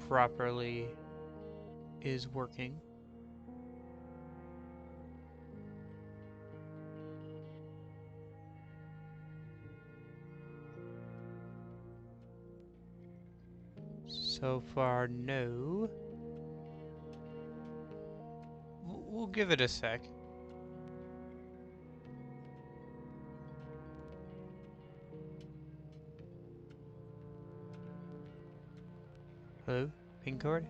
properly is working. So far, no. We'll give it a sec. Hello? Ping cord?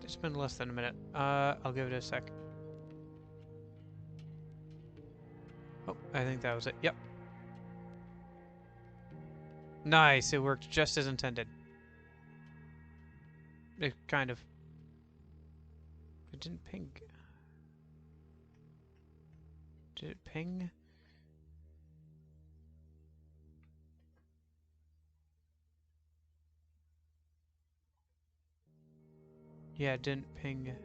It's been less than a minute. I'll give it a sec. Oh, I think that was it. Yep. Nice, it worked just as intended. It kind of... It didn't ping. Did it ping? Yeah, it didn't ping.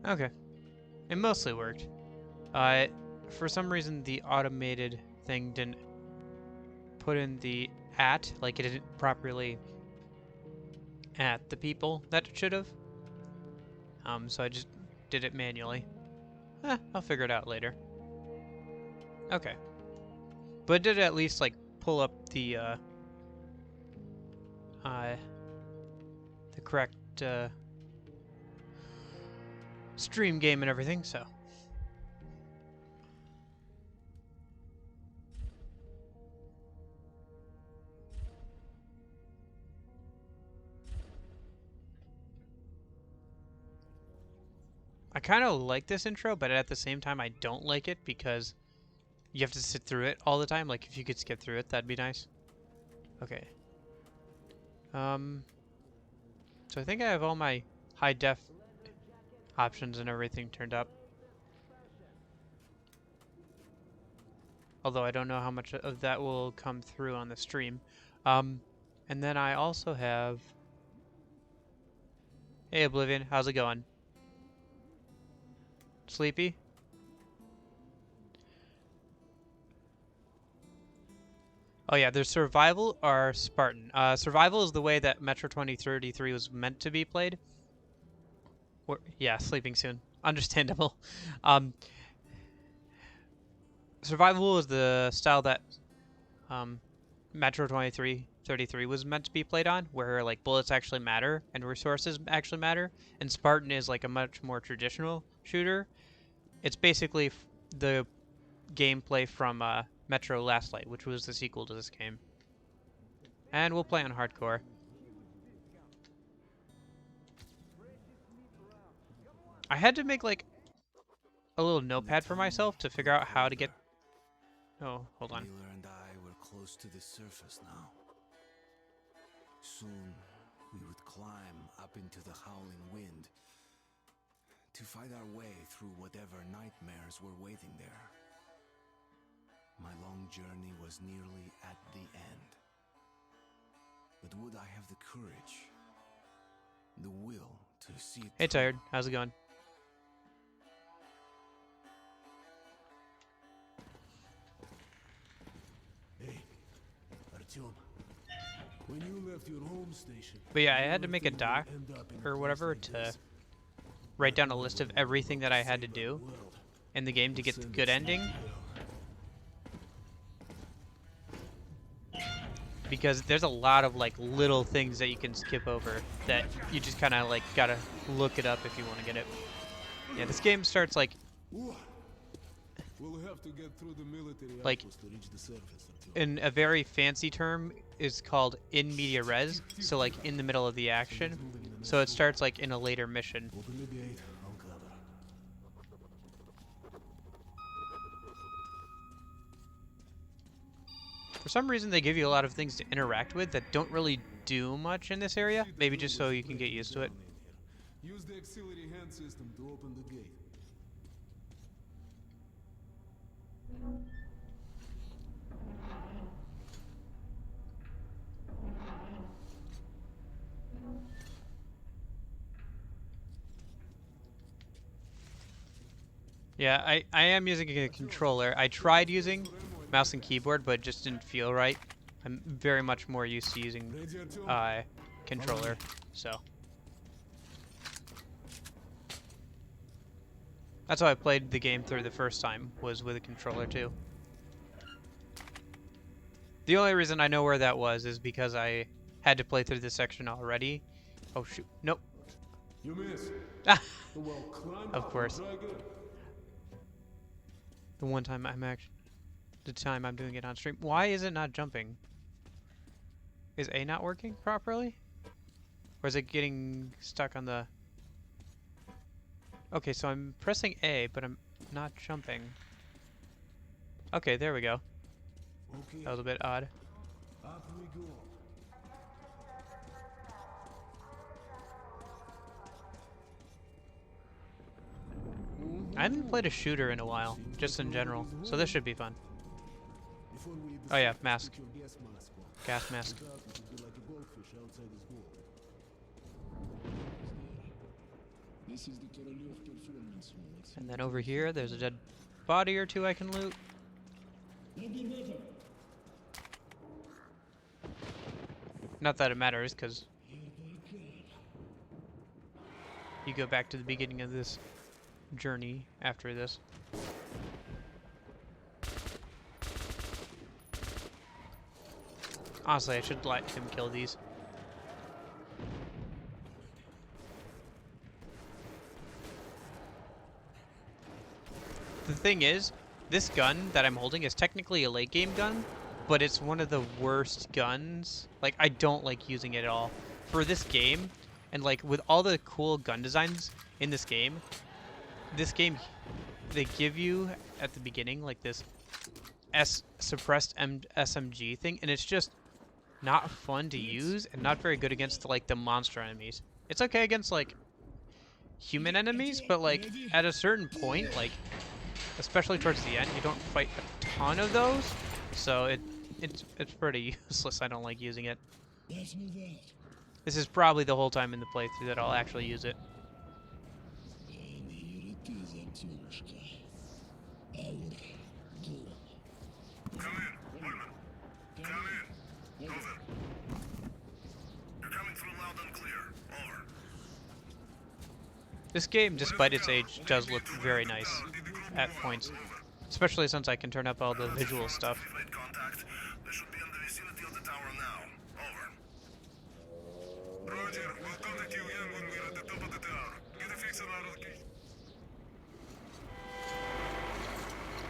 Okay. It mostly worked. For some reason, the automated thing didn't put in the @ like it didn't properly at the people that it should have. So I just did it manually. I'll figure it out later. Okay. But it did at least, like, pull up the correct, stream game and everything, so. I kind of like this intro, but at the same time I don't like it because you have to sit through it all the time. Like, if you could skip through it, that'd be nice. Okay. So I think I have all my high def options and everything turned up. Although I don't know how much of that will come through on the stream. And then I also have... Hey Oblivion, how's it going? Sleepy? Oh yeah, there's Survival or Spartan. Survival is the way that Metro 2033 was meant to be played. Yeah, sleeping soon. Understandable. Survival is the style that Metro 2033 was meant to be played on, where like bullets actually matter and resources actually matter. And Spartan is like a much more traditional shooter. It's basically the gameplay from Metro Last Light, which was the sequel to this game. And we'll play on hardcore. I had to make like a little notepad for myself to figure out how to get... Oh, hold on. Wheeler and I were close to the surface now. Soon we would climb up into the howling wind to fight our way through whatever nightmares were waiting there. My long journey was nearly at the end. But would I have the courage, the will to see it? Hey, Tired. How's it going? Hey, Artyom. When you left your home station, But yeah, I had to make a doc or whatever to write down a list of everything that I had to do in the game to get the good ending. Because there's a lot of like little things that you can skip over that you just kind of like gotta look it up if you want to get it. Yeah, this game starts like we'll have to get through the military like outpost to reach the surface, Artyom. in a very fancy term is called in media res, so like in the middle of the action. So it starts like in a later mission. Open the gate, I'll cover. For some reason, they give you a lot of things to interact with that don't really do much in this area. Maybe just so you can get used to it. Use the auxiliary hand system to open the gate. Yeah, I am using a controller. I tried using mouse and keyboard, but it just didn't feel right. I'm very much more used to using controller, so. That's how I played the game through the first time, was with a controller too. The only reason I know where that was is because I had to play through this section already. Oh shoot, nope. You miss. Ah, Well, climb of up course. and try again. The one time I'm doing it on stream. Why is it not jumping? Is A not working properly? Or is it getting stuck on the... Okay, so I'm pressing A, but I'm not jumping. Okay, there we go. Okay, That was a bit odd. up we go. I haven't played a shooter in a while, just in general, so this should be fun. Before we leave Oh yeah, site, mask. put your gas mask on. Gas mask. Without it would be like a goldfish outside his bowl. This is the Королев performance hall. And then over here, there's a dead body or two I can loot. Not that it matters, because you go back to the beginning of this journey after this. Honestly, I should let him kill these. The thing is, this gun that I'm holding is technically a late game gun, but it's one of the worst guns. Like, I don't like using it at all. For this game, and like with all the cool gun designs in this game, they give you at the beginning like this suppressed SMG thing, and it's just not fun to use and not very good against like the monster enemies. It's okay against like human enemies, but like at a certain point, like especially towards the end, you don't fight a ton of those, so it's pretty useless. I don't like using it. This is probably the whole time in the playthrough that I'll actually use it. This game, despite its age, does look very nice at points, especially since I can turn up all the visual stuff.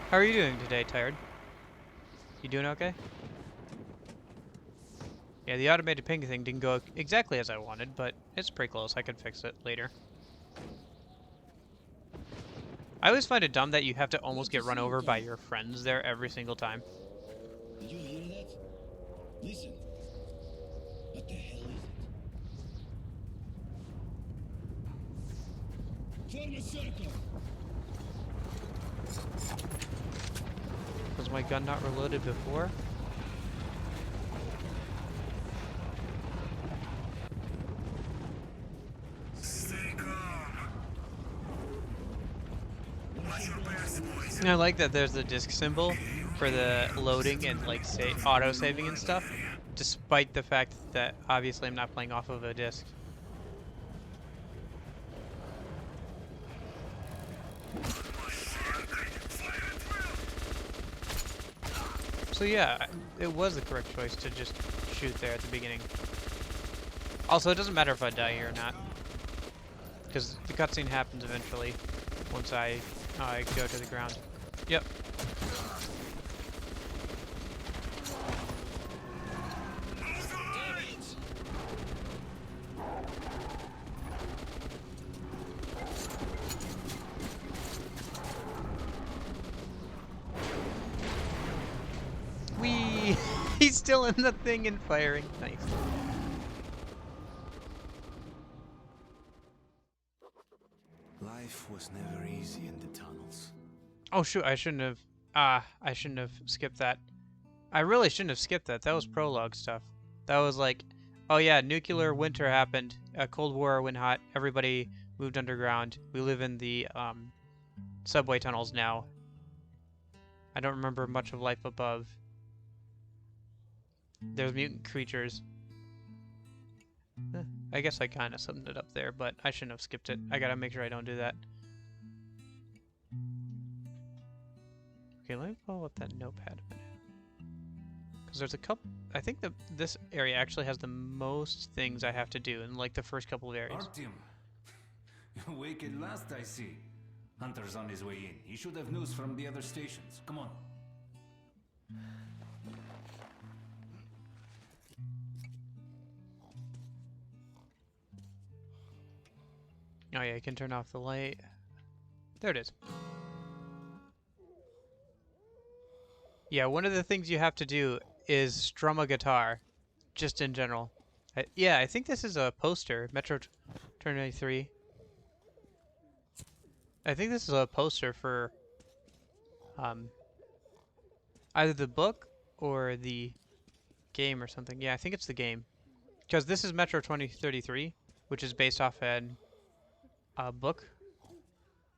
How are you doing today, Tired? You doing okay? Yeah, the automated ping thing didn't go exactly as I wanted, but it's pretty close. I can fix it later. I always find it dumb that you have to almost get run over by your friends there every single time. Did you hear that? Listen. What the hell is it? Form a circle! Was my gun not reloaded before? I like that there's the disc symbol for the loading and like auto saving and stuff, despite the fact that obviously I'm not playing off of a disc. So yeah, it was the correct choice to just shoot there at the beginning. Also, it doesn't matter if I die here or not, because the cutscene happens eventually once I go to the ground. Yep. Whee! still in the thing and firing. Nice. Life was never easy in the tunnels. Oh shoot, I shouldn't have I shouldn't have skipped that. I really shouldn't have skipped that. That was prologue stuff. That was like, oh yeah, nuclear winter happened. Cold War went hot. Everybody moved underground. We live in the subway tunnels now. I don't remember much of life above. There's mutant creatures. I guess I kind of summed it up there, but I shouldn't have skipped it. I gotta make sure I don't do that. Okay, let me pull up that notepad a minute. Because there's a couple... I think that this area actually has the most things I have to do in, like, the first couple of areas. Artyom, you're awake at last, I see. Hunter's on his way in. He should have news from the other stations. Come on. Oh yeah, I can turn off the light. There it is. Yeah, one of the things you have to do is strum a guitar, just in general. Yeah, I think this is a poster, Metro 23. I think this is a poster for either the book or the game or something. Yeah, I think it's the game. Because this is Metro 2033, which is based off an book.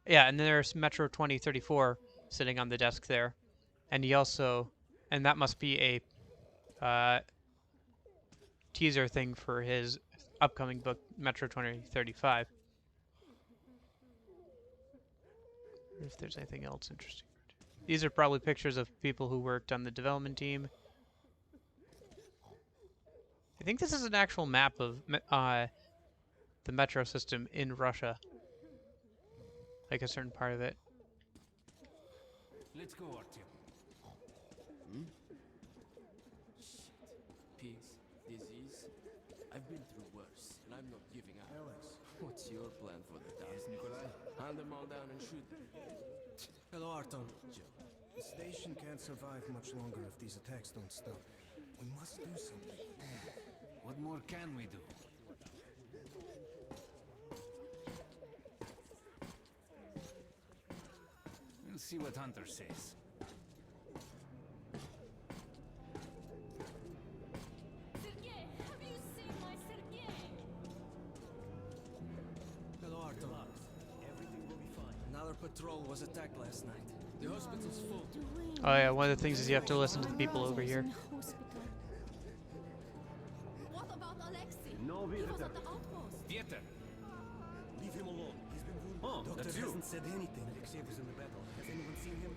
Yeah, and then there's Metro 2034 sitting on the desk there. And he also, and that must be a teaser thing for his upcoming book, Metro 2035. If there's anything else interesting. These are probably pictures of people who worked on the development team. I think this is an actual map of the metro system in Russia. Like a certain part of it. Let's go, Artyom. Peace, disease. I've been through worse, and I'm not giving up. Alex, what's your plan for the dark? Nikolai? Hand them all down and shoot them. Hello, Artyom. The station can't survive much longer if these attacks don't stop. We must do something. What more can we do? We'll see what Hunter says. Sergei, have you seen my Sergei? Hello, Artyom. Everything will be fine. Another patrol was attacked last night. The hospital's full. Oh yeah, one of the things is you have to listen to the people over here. What about Alexei? No, He was at the outpost. Pieter! Leave him alone. He's been wounded. Oh, Doctor that's you. hasn't said anything. Alexei was in the battle. Has anyone seen him?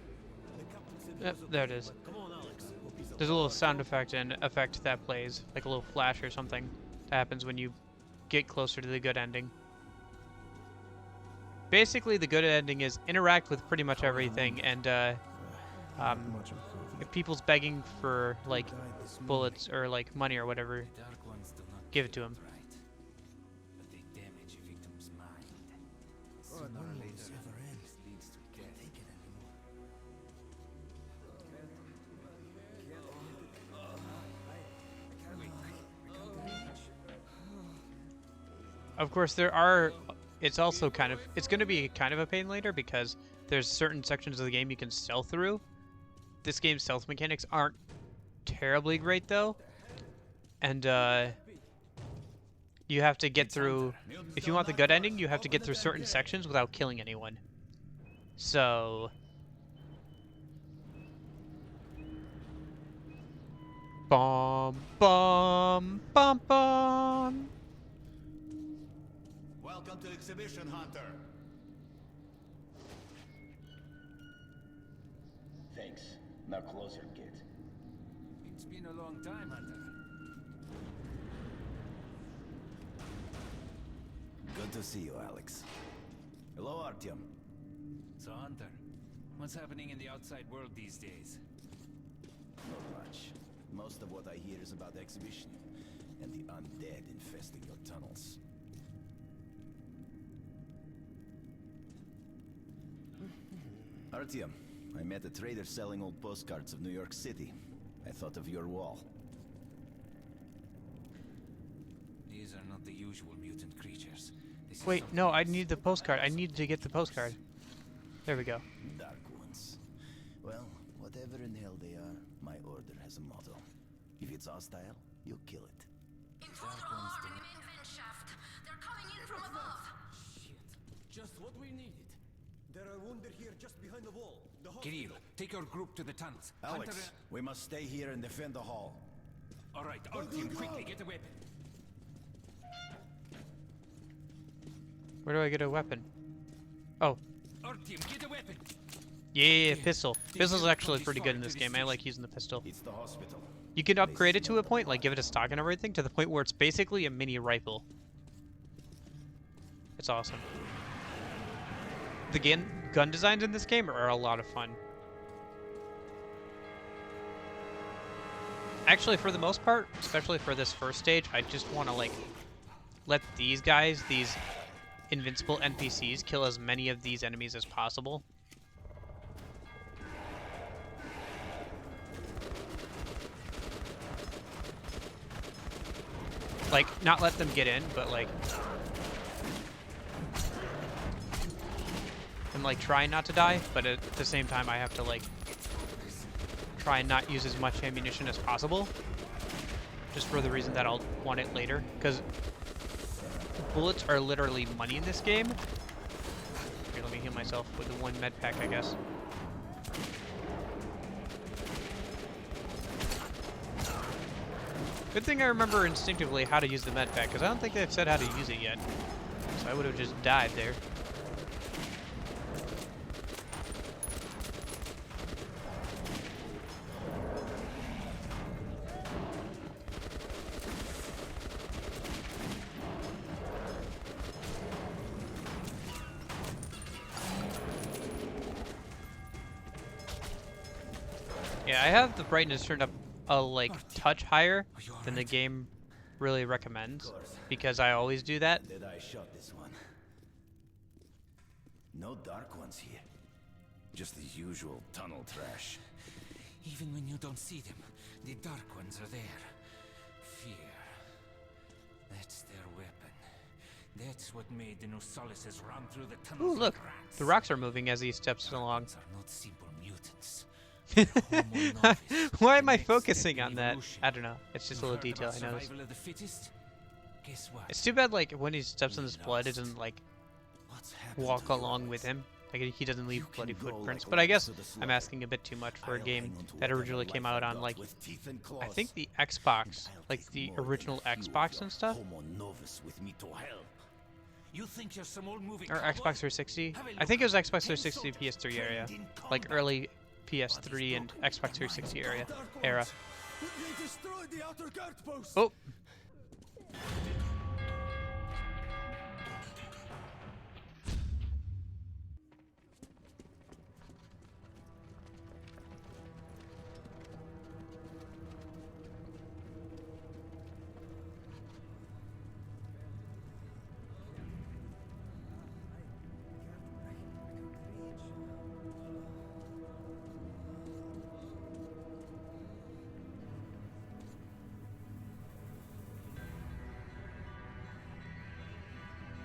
The captain said he Yep, was there it okay, is. but come on, Alex. Hope he's There's a little alive. sound effect and effect that plays, like a little flash or something that happens when you get closer to the good ending. Basically, the good ending is interact with pretty much everything, and Not much improvement. if people's begging for like Died this morning. bullets or like money or whatever, The Dark Ones do not give it to him. right, but they damage a victim's mind. God, Sooner or when will later, this ever end? this leads to Can't death. take it anymore. Of course, there are. It's also kind of. It's going to be kind of a pain later because there's certain sections of the game you can stealth through. This game's stealth mechanics aren't terribly great though, and you have to get through. If you want the good ending, you have to get through certain sections without killing anyone. So. Bum bum bum bum. Welcome to Exhibition Hunter. Thanks. Now closer, kid. It's been a long time, Hunter. Good to see you, Alex. Hello, Artyom. So, Hunter, what's happening in the outside world these days? Not much. Most of what I hear is about the exhibition and the undead infesting your tunnels. Artyom, I met a trader selling old postcards of New York City. I thought of your wall. These are not the usual mutant creatures. This is Wait, something no, I else. need the postcard. I need to get the postcard. There we go. Dark ones. Well, whatever in hell they are, my order has a motto. If it's hostile, you kill it. Intruder alarm in main vent shaft. They're coming in from above. Shit. Just what we needed. There are wounded here just behind the wall. The Kirill, take your group to the tunnels. Alex, we must stay here and defend the hall. All right, our team, quickly get a weapon. Where do I get a weapon? Oh, Our team, get a weapon. yeah, pistol. Pistol's actually pretty good in this game. I like using the pistol. It's the hospital. You can upgrade it to a point, like give it a stock and everything, to the point where it's basically a mini rifle. It's awesome. The gun designs in this game are a lot of fun. Actually, for the most part, especially for this first stage, I just want to, like, let these guys, these invincible NPCs, kill as many of these enemies as possible. Like, not let them get in, but, like... and, like, try not to die, but at the same time, I have to, like... try and not use as much ammunition as possible. Just for the reason that I'll want it later. Because bullets are literally money in this game. Here, let me heal myself with the one med pack, I guess. Good thing I remember instinctively how to use the med pack, because I don't think they've said how to use it yet. So I would have just died there. Yeah, I have the brightness turned up a like touch higher than the game really recommends, because I always do that. Did I shot this one? No dark ones here. Just the usual tunnel trash. Even when you don't see them, the dark ones are there. Fear. That's their weapon. That's what made the Nosalises run through the tunnels. Ooh, look, like rats. the rocks are moving as he steps along. Dark ones are not simple mutants. Why am I focusing on that? I don't know. It's just a little detail I noticed. Survival of the fittest? Guess what? It's too bad, like, when he steps in his blood, it doesn't, like, What's happened walk to you along guys? with him. Like, he doesn't leave You can bloody go footprints. like But I rats guess to the I'm slaughter. asking a bit too much for a I'll game hang on to that whatever originally came life out I on, got like, with teeth and I claws. think the Xbox, I'll like take the more than original a few of Xbox your and stuff, Homo novus with me to hell. You think you're some old movie or cowboy? Xbox 360. Have a I think it was look. Xbox 360, PS3 area, like early PS3 and Xbox 360 era. They destroyed the outer guard post! Oh.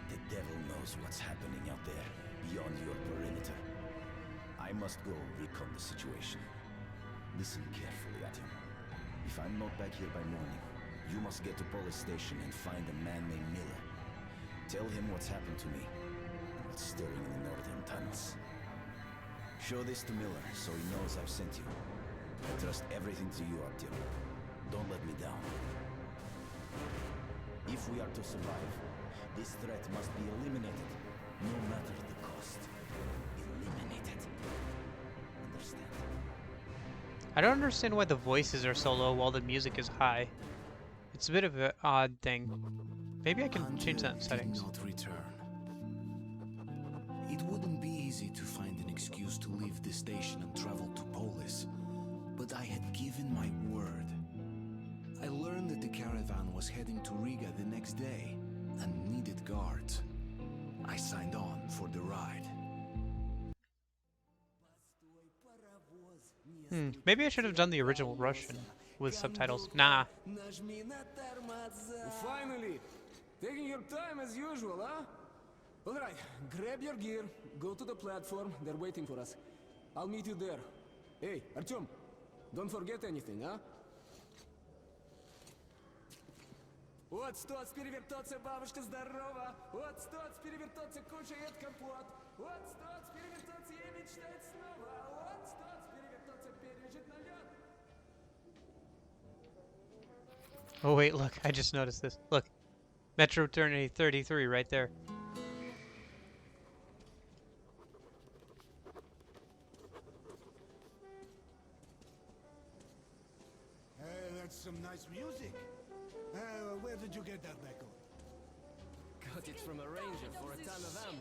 The devil knows what's happening out there, beyond your perimeter. I must go recon the situation. Listen carefully at him. If I'm not back here by morning, you must get to police station and find a man named Miller. Tell him what's happened to me, and what's stirring in the northern tunnels. Show this to Miller, so he knows I've sent you. I trust everything to you, Artyom. Don't let me down. If we are to survive, this threat must be eliminated, no matter the cost. Eliminated. Understand? I don't understand why the voices are so low while the music is high. It's a bit of an odd thing. Maybe I can change that in settings. Did not return. It wouldn't be easy to find an excuse to leave the station and travel to Polis, but I had given my word. I learned that the caravan was heading to Riga the next day and needed guards. I signed on for the ride. Maybe I should have done the original Russian with subtitles. Nah. Finally! Taking your time as usual, huh? Alright, grab your gear, go to the platform, they're waiting for us. I'll meet you there. Hey, Artyom, don't forget anything, huh? Вот стоц, перевертоться, бабушка здорова! Вот стоц, перевертоться, кушает компот! Вот стоц, перевертоться и мечтает снова! Вот стоц, перевертоться, пережить налет! Oh wait, look, I just noticed this. Look, Metro 33 right there. That's some nice music. Where did you get that record? Got it from a ranger for a ton of ammo.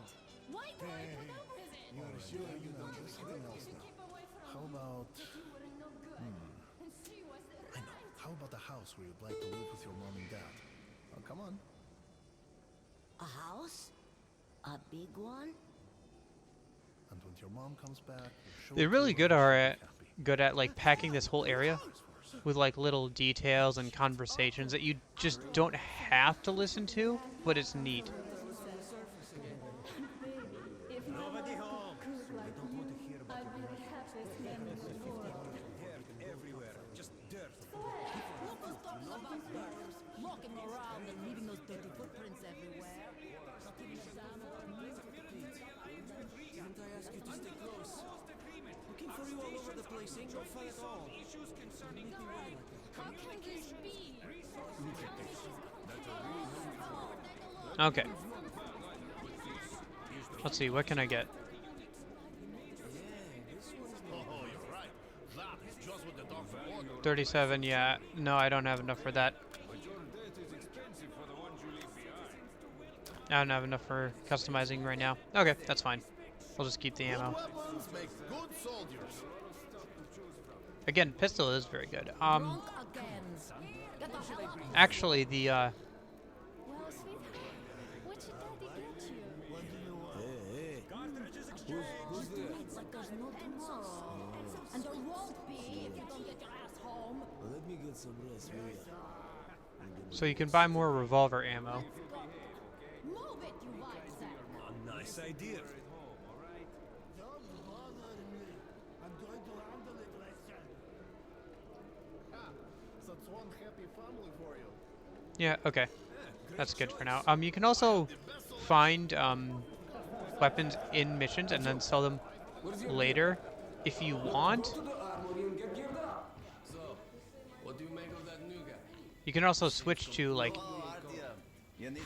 Why do I put up with it? You're sure you don't do something else now? Keep away from How me. about... That you were no good. And she was I know. How about the house where you'd like to live with your mom and dad? Oh, come on. A house? A big one? And when your mom comes back, you'll show They're it to really her good and are she'll at be happy. good at like packing this whole area with like little details and conversations that you just don't have to listen to, but it's neat. Nobody home! I'd be the happiest man in the world. Dirt everywhere, just dirt. Look who's talking about birds. Walking around and leaving those dirty footprints everywhere. Not even a damn Didn't I ask you to stay close? Looking for you all over the place ain't no fun at all. How can this be? Okay. Let's see, what can I get? Oh, you're right. That is just what the doctor ordered. 37, yeah. No, I don't have enough for that. I don't have enough for customizing right now. Okay, that's fine. We'll just keep the ammo. Weapons make good soldiers. Again, pistol is very good. drunk again. Get the hell up. Actually, the Well, sweetheart, what should daddy get you? It's like there's no tomorrow. And there won't be if you don't get your ass home. Let me get some rest, will ya? so you can buy more revolver ammo. Move it, you white sack. A nice idea. Don't bother me. I'm going to handle it myself. That's one happy family for you. Yeah, okay. That's good for now. You can also find weapons in missions and then sell them later if you want. So, what do you make of that new guy? You can also switch to like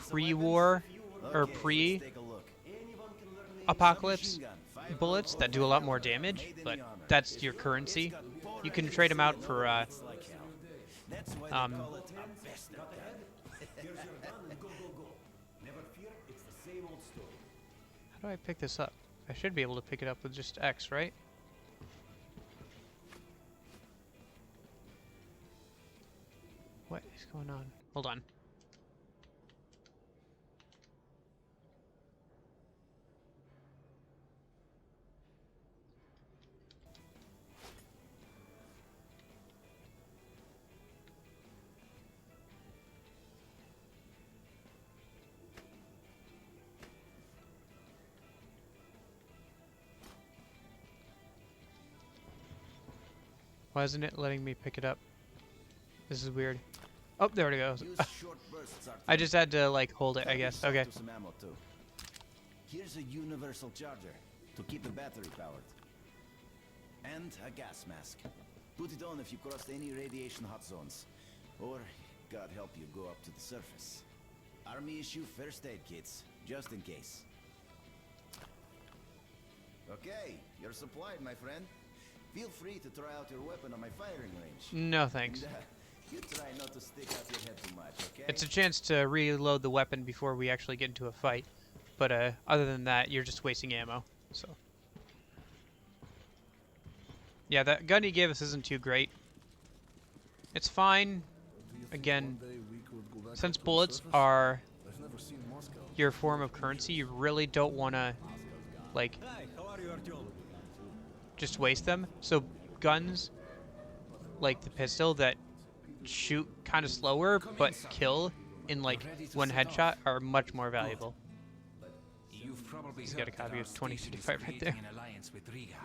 pre-war or pre-apocalypse bullets that do a lot more damage, but that's your currency. You can trade them out for how do I pick this up? I should be able to pick it up with just X, right? What is going on? Hold on. Why isn't it letting me pick it up? This is weird. Oh, there it goes. I just had to like hold it, I guess. Okay. Some ammo too. Here's a universal charger to keep the battery powered. And a gas mask. Put it on if you cross any radiation hot zones. Or, God help you, go up to the surface. Army issue first aid kits, just in case. Okay, you're supplied, my friend. Feel free to try out your weapon on my firing range. No thanks. And, you try not to stick out your head too much, okay? It's a chance to reload the weapon before we actually get into a fight. But other than that, you're just wasting ammo. So yeah, that gun he gave us isn't too great. It's fine. Again, since bullets are your form of currency, you really don't want to like just waste them. So guns like the pistol that shoot kind of slower but kill in like ready to one set headshot off? are much more valuable. You've probably He's heard got a that copy our of station is 2055 right there. creating an alliance with Riga.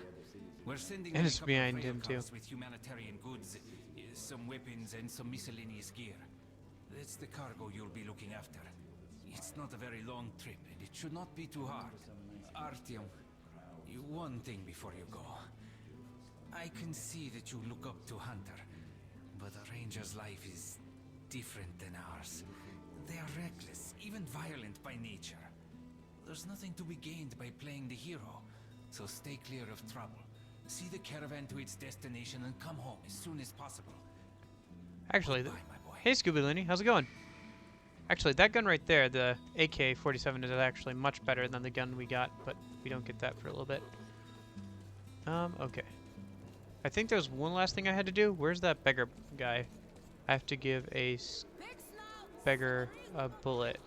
We're sending And them a it's couple of behind rail him, too. cars with humanitarian goods, some weapons, and some miscellaneous gear. That's the cargo you'll be looking after. It's not a very long trip, and it should not be too hard. Artyom, one thing before you go. I can see that you look up to Hunter, but a ranger's life is different than ours. They are reckless, even violent by nature. There's nothing to be gained by playing the hero, so stay clear of trouble. See the caravan to its destination and come home as soon as possible. Actually, Goodbye, my boy. hey Scooby Looney, how's it going? Actually, that gun right there, the AK-47, is actually much better than the gun we got, but we don't get that for a little bit. Okay. I think there's one last thing I had to do. Where's that beggar guy? I have to give a beggar a bullet.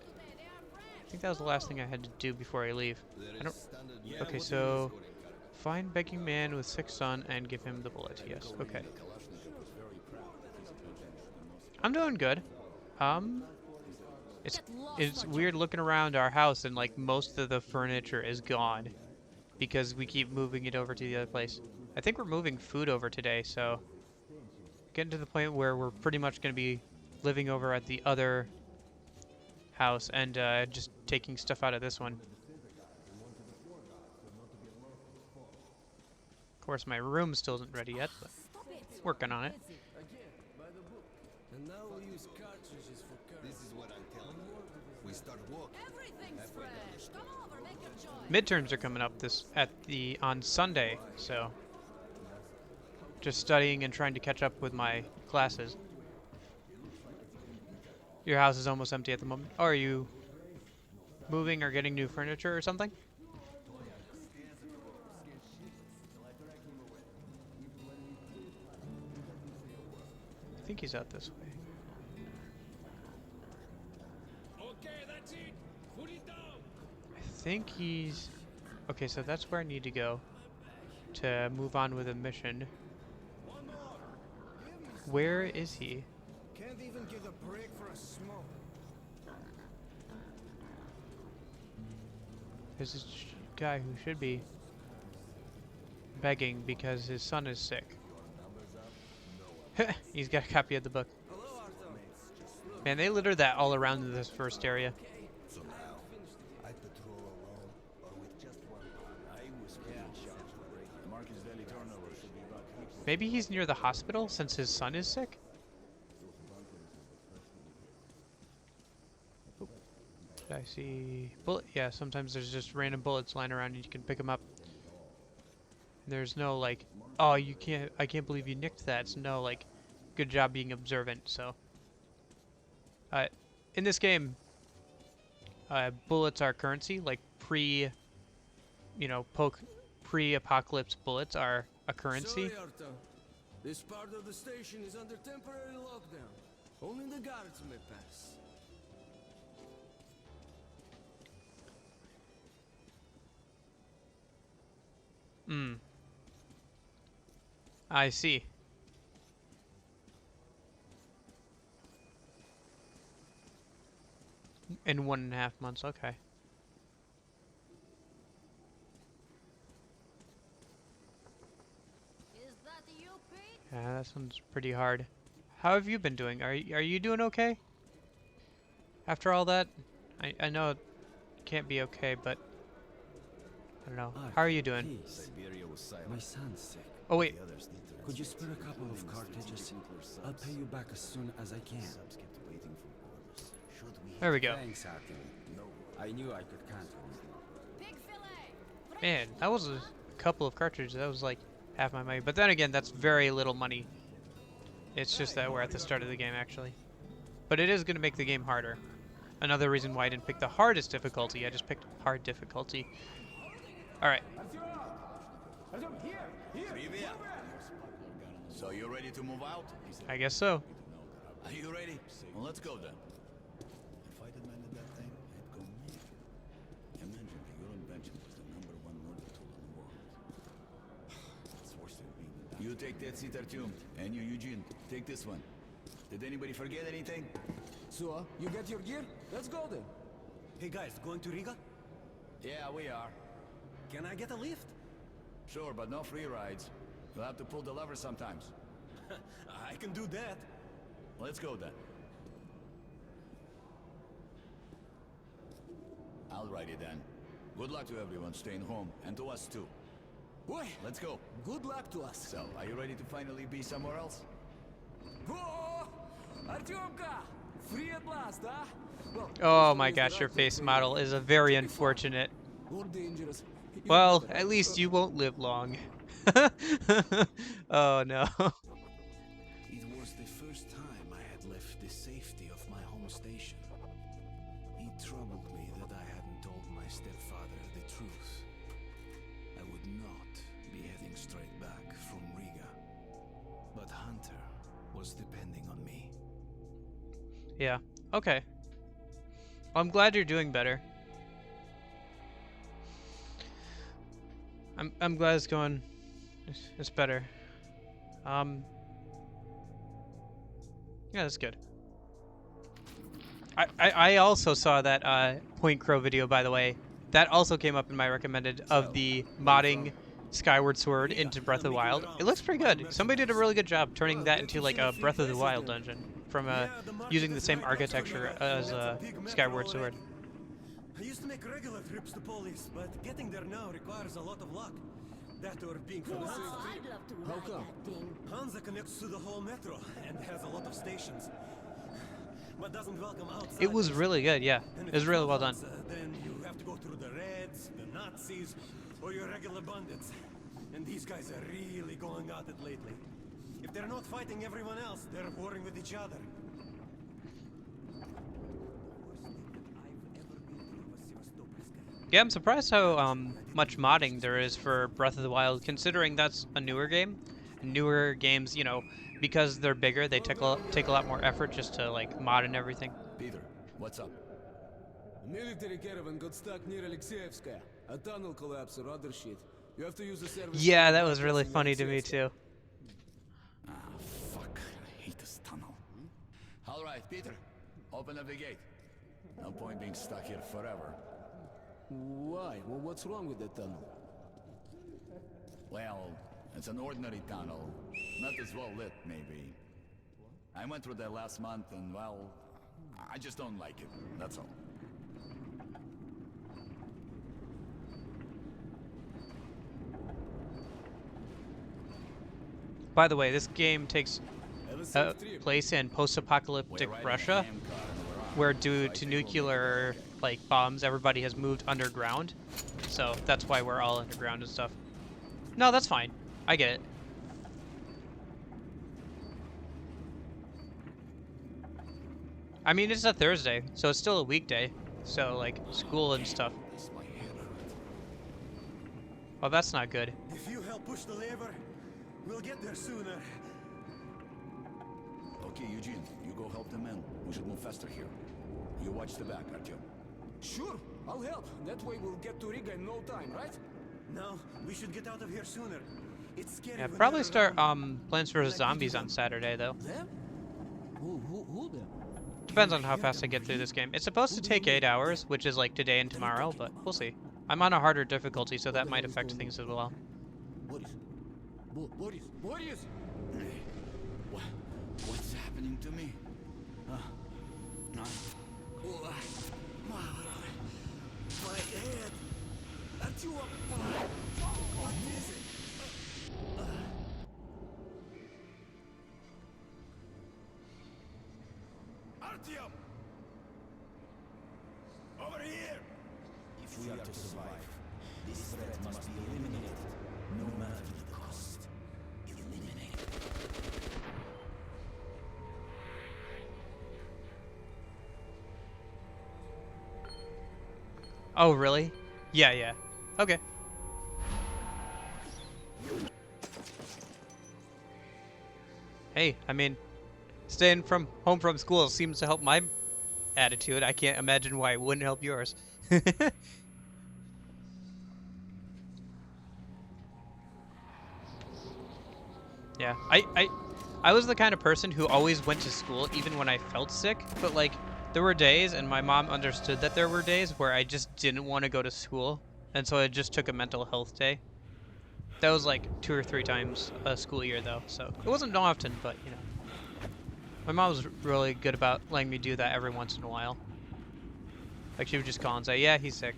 I think that was the last thing I had to do before I leave. I don't... Okay, so... Find begging man with sick son and give him the bullet. Yes, okay. I'm doing good. It's weird looking around our house and like most of the furniture is gone because we keep moving it over to the other place. I think we're moving food over today, so getting to the point where we're pretty much going to be living over at the other house and just taking stuff out of this one. Of course, my room still isn't ready yet, but working on it. And now we use cartridges for currency. This is what I'm telling you. We start walking. Everything's fresh. Come over, make your choice. Midterms are coming up on Sunday, so just studying and trying to catch up with my classes. Your house is almost empty at the moment. Oh, are you moving or getting new furniture or something? I think he's out this way. Okay, that's it. Put it down. I think he's... Okay, so that's where I need to go to move on with a mission. Where is he? Can't even get a break for a smoke. There's this guy who should be begging because his son is sick. He's got a copy of the book. Man, they littered that all around this first area. Somehow, I patrol alone or with just one partner. I was pretty sharp. Marcus daily turnover should be about Maybe he's near the hospital since his son is sick? Oop. Did I see bullet? Yeah, sometimes there's just random bullets lying around and you can pick them up. There's no like, oh, I can't believe you nicked that. It's no like, good job being observant. So, in this bullets are currency. Like pre-apocalypse bullets are a currency. Sorry, Arta. This part of the station is under temporary lockdown. Only the guards may pass. I see. In 1.5 months, okay. Is that you, Pete? Yeah, that sounds pretty hard. How have you been doing? Are you doing okay? After all that, I know it can't be okay, but I don't know. How are you doing? Please. My son's sick. Oh wait, Could you spare a couple of cartridges? I'll pay you back as soon as I can. there we go. Thanks, Artyom. I knew I could count on you. Big fillet. Man, that was a couple of cartridges. That was like half my money. But then again, that's very little money. It's just that we're at the start of the game, actually. But it is going to make the game harder. Another reason why I didn't pick the hardest difficulty. I just picked hard difficulty. Alright. So you ready to move out? I guess so. Are you ready? Well, let's go then. If I demanded that thing, I'd go major. Imagine that your invention was the #1 murder tool in the world. It's worse than being You take that seat, Artyom, and you, Eugene, take this one. Did anybody forget anything? So, you get your gear? Let's go then. Hey guys, going to Riga? Yeah, we are. Can I get a lift? Sure, but no free rides. You'll have to pull the lever sometimes. I can do that. Let's go then. Alrighty then. Good luck to everyone staying home, and to us too. Boy, Let's go. good luck to us. So, are you ready to finally be somewhere else? Whoa! Artyomka! Free at last, huh? Well, Oh my gosh, your face model is a very unfortunate. more dangerous. Well, at least you won't live long. Oh no. It was the first time I had left the safety of my home station. It troubled me that I hadn't told my stepfather the truth. I would not be heading straight back from Riga. But Hunter was depending on me. Yeah. Okay. Well, I'm glad you're doing better. I'm glad it's going. It's better. Yeah, that's good. I also saw that Point Crow video, by the way. That also came up in my recommended of the modding Skyward Sword into Breath of the Wild. It looks pretty good. Somebody did a really good job turning that into like a Breath of the Wild dungeon from using the same architecture as Skyward Sword. I used to make regular trips to Polis, but getting there now requires a lot of luck. That or being from the outside. I'd love to ride that thing. Hansa connects to the whole metro and has a lot of stations, but doesn't welcome outside. It was really good, yeah. And It if was it's really not well done. Hansa, then you have to go through the Reds, the Nazis, or your regular bandits. And these guys are really going at it lately. If they're not fighting everyone else, they're warring with each other. Yeah, I'm surprised how much modding there is for Breath of the Wild, considering that's a newer game. Newer games, you know, because they're bigger, they take a lot more effort just to like mod and everything. Peter, what's up? A military caravan got stuck near Alexeyevskaya. A tunnel collapsed or other shit. You have to use the service. Yeah, that was really funny to me too. Ah, fuck. I hate this tunnel. All right, Peter. Open up the gate. No point being stuck here forever. Why? Well, what's wrong with that tunnel? Well, it's an ordinary tunnel. Not as well lit, maybe. I went through there last month and, well, I just don't like it. That's all. By the way, this game takes place in post-apocalyptic Russia, where due to nuclear like bombs, everybody has moved underground. So that's why we're all underground and stuff. No, that's fine. I get it. I mean, it's a Thursday, so it's still a weekday. So like school and stuff. Well, that's not good. If you help push the lever, we'll get there sooner. Okay, Eugene, you go help the men. We should move faster here. You watch the back, Artyom. Sure, I'll help. That way we'll get to Riga in no time, right? No, we should get out of here sooner. It's scary. Yeah, when probably they're start around. Plants vs Zombies on Saturday though. Them? Who them? Depends on how fast I get through this game. It's supposed to take 8 hours, which is like today and tomorrow, but we'll see. I'm on a harder difficulty, so that might affect things as well. Boris. Boris! What's happening to me? My head. Artyom. What is it? Artyom! Over here! If we are to survive, this threat must be eliminated, no matter the cost. Eliminate. Oh, really? Yeah. Okay. Hey, I mean, staying from home from school seems to help my attitude. I can't imagine why it wouldn't help yours. Yeah, I was the kind of person who always went to school even when I felt sick, but like there were days, and my mom understood that there were days where I just didn't want to go to school, and so I just took a mental health day. That was like 2 or 3 times a school year though, so it wasn't often, but you know. My mom was really good about letting me do that every once in a while. Like she would just call and say, "Yeah, he's sick."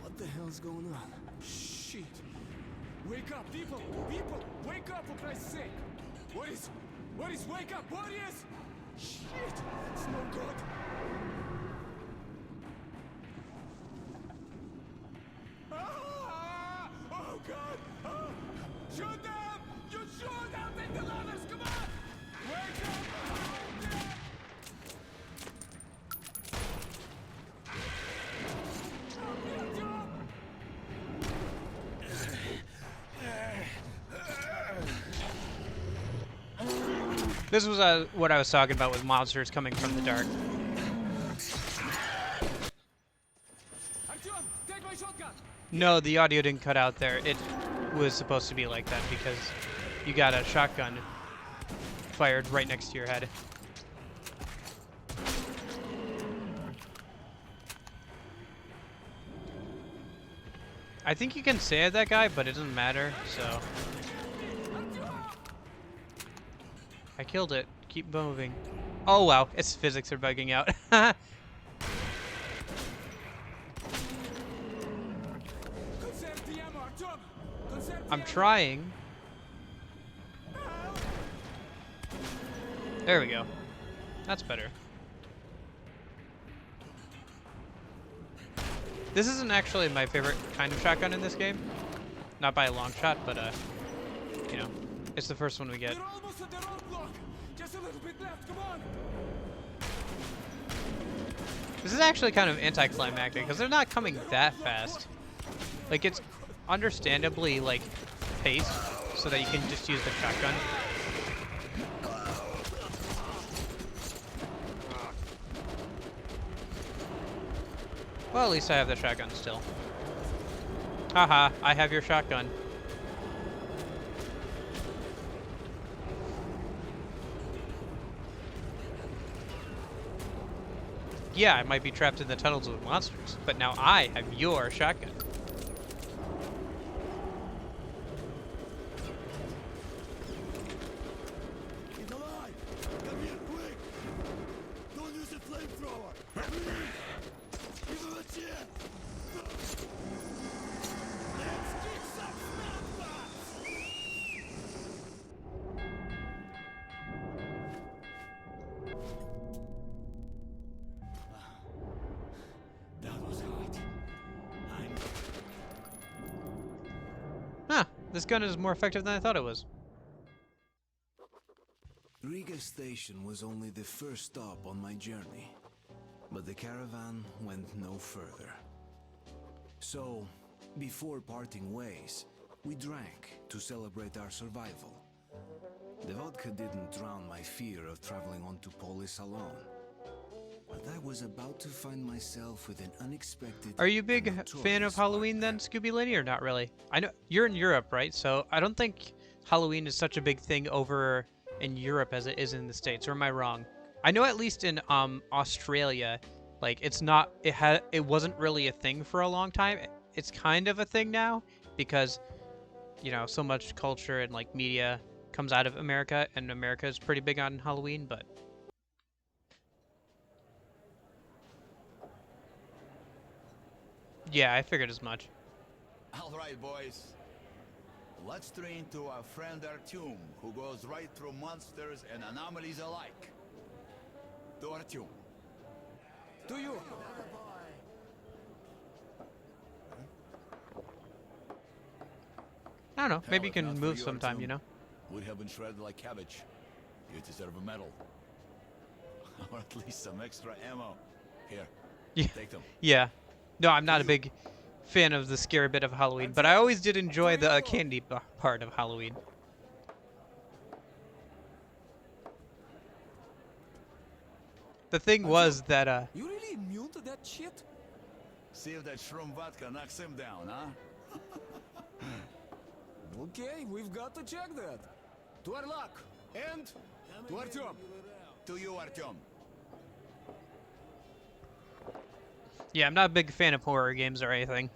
What the hell's going on? Shit! Wake up, people! People! Wake up, for Christ's sake! What is... Wake up, warriors! Shit! It's no good! Ah! Oh, God! Ah! Shoot them! You shoot them! Take the ladders! Come on! Wake up! This was what I was talking about with monsters coming from the dark. Artyom, take my shotgun! No, the audio didn't cut out there. It was supposed to be like that because you got a shotgun fired right next to your head. I think you can say that guy, but it doesn't matter, so... I killed it. Keep moving. Oh wow, its physics are bugging out. I'm trying. There we go. That's better. This isn't actually my favorite kind of shotgun in this game. Not by a long shot, but you know, it's the first one we get. Just a little bit left, come on! This is actually kind of anticlimactic because they're not coming that fast. Like it's understandably like paced so that you can just use the shotgun. Well, at least I have the shotgun still. Haha, I have your shotgun. Yeah, I might be trapped in the tunnels with monsters, but now I have your shotgun. He's alive! Come here, quick! Don't use a flamethrower! Give him a chance! Let's kick some snot. That was hard. Huh, this gun is more effective than I thought it was. Riga Station was only the first stop on my journey, but the caravan went no further. So, before parting ways, we drank to celebrate our survival. The vodka didn't drown my fear of traveling on to Polis alone. But I was about to find myself with an unexpected... Are you a big fan of Halloween then, Scooby Lenny, or not really? I know you're in Europe, right? So I don't think Halloween is such a big thing over in Europe as it is in the States, or am I wrong? I know at least in Australia, like it wasn't really a thing for a long time. It's kind of a thing now because, you know, so much culture and like media comes out of America, and America is pretty big on Halloween, but yeah, I figured as much. All right, boys. Let's train to our friend Artyom, who goes right through monsters and anomalies alike. To Artyom. To you! I don't know. Maybe you Hell, if can not for move you, sometime, Artyom, you know? Would have been shredded like cabbage. You deserve a medal. Or at least some extra ammo. Here, Yeah. take them. Yeah. No, I'm not a big fan of the scary bit of Halloween, but I always did enjoy the candy part of Halloween. The thing was that You really immune to that shit? See if that shroom vodka knocks him down, huh? Okay, we've got to check that. To our luck. And to Artyom. To you, Artyom. Yeah, I'm not a big fan of horror games or anything.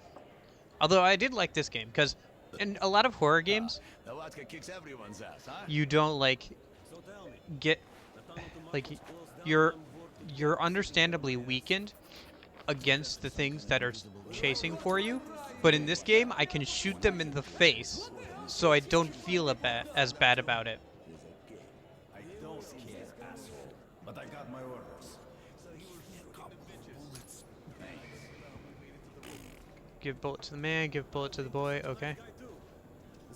Although I did like this game, because in a lot of horror games, The vodka kicks everyone's ass, huh? you don't like get like you're understandably weakened against the things that are chasing for you, but in this game I can shoot them in the face, so I don't feel as bad about it. I don't care, asshole. But I got my orders. Give bullet to the man, give bullet to the boy. Okay.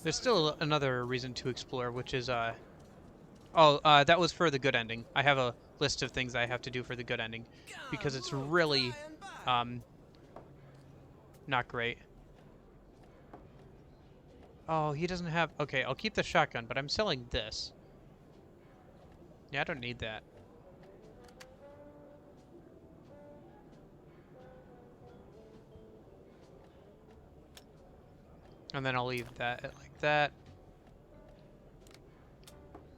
There's still another reason to explore, which is that was for the good ending. I have a list of things I have to do for the good ending, because it's really not great. Oh, he doesn't have... Okay, I'll keep the shotgun, but I'm selling this. Yeah, I don't need that. And then I'll leave that like that.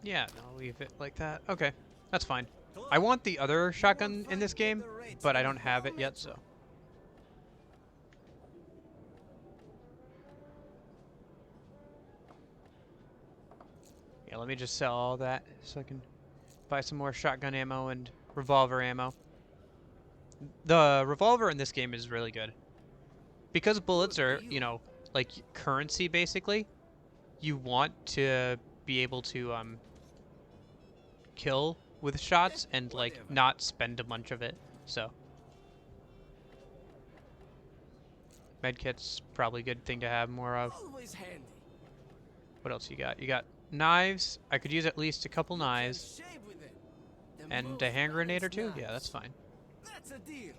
Yeah, I'll leave it like that. Okay, that's fine. I want the other shotgun in this game, but I don't have it yet, so... Yeah, let me just sell all that so I can buy some more shotgun ammo and revolver ammo. The revolver in this game is really good. Because bullets are, you know, like currency basically, you want to be able to kill with shots and like not spend a bunch of it. So medkit's probably a good thing to have more of. Always handy. What else you got? You got knives. I could use at least a couple knives. And a hand grenade or two? Yeah, that's fine. That's a deal.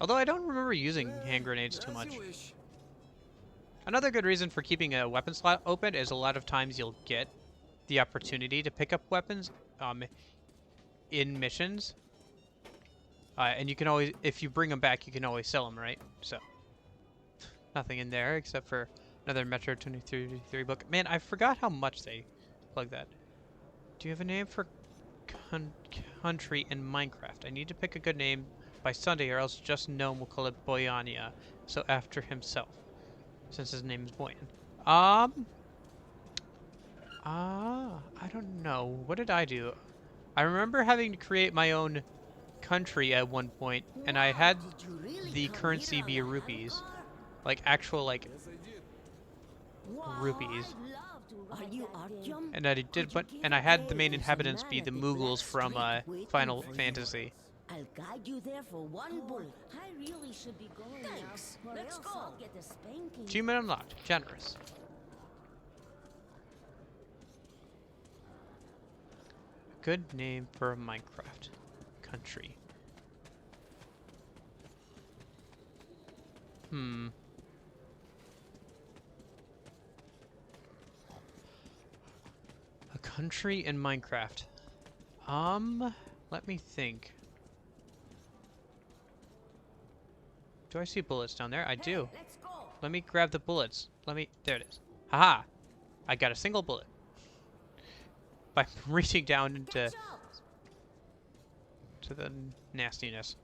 Although I don't remember using hand grenades too much. Another good reason for keeping a weapon slot open is a lot of times you'll get the opportunity to pick up weapons in missions. And you can always, if you bring them back, you can always sell them, right? So, nothing in there except for another Metro 2033 book. Man, I forgot how much they plug that. Do you have a name for country in Minecraft? I need to pick a good name by Sunday, or else just Gnome will call it Boyania, so after himself, since his name is Boyan. I don't know. What did I do? I remember having to create my own country at one point, and I had the currency be rupees. Like, actual, like, rupees. Are you Artyom? And I did, and I had the main inhabitants be the Mughals from Final Fantasy. I'll guide you there for one bullet. I really should be going. Thanks. Now, let's go. I'll get a spanking. Achievement unlocked. Generous. Good name for a Minecraft country. A country in Minecraft. Let me think. Do I see bullets down there? I do. Let's go. Let me grab the bullets. There it is. Haha! I got a single bullet. By reaching down into the nastiness.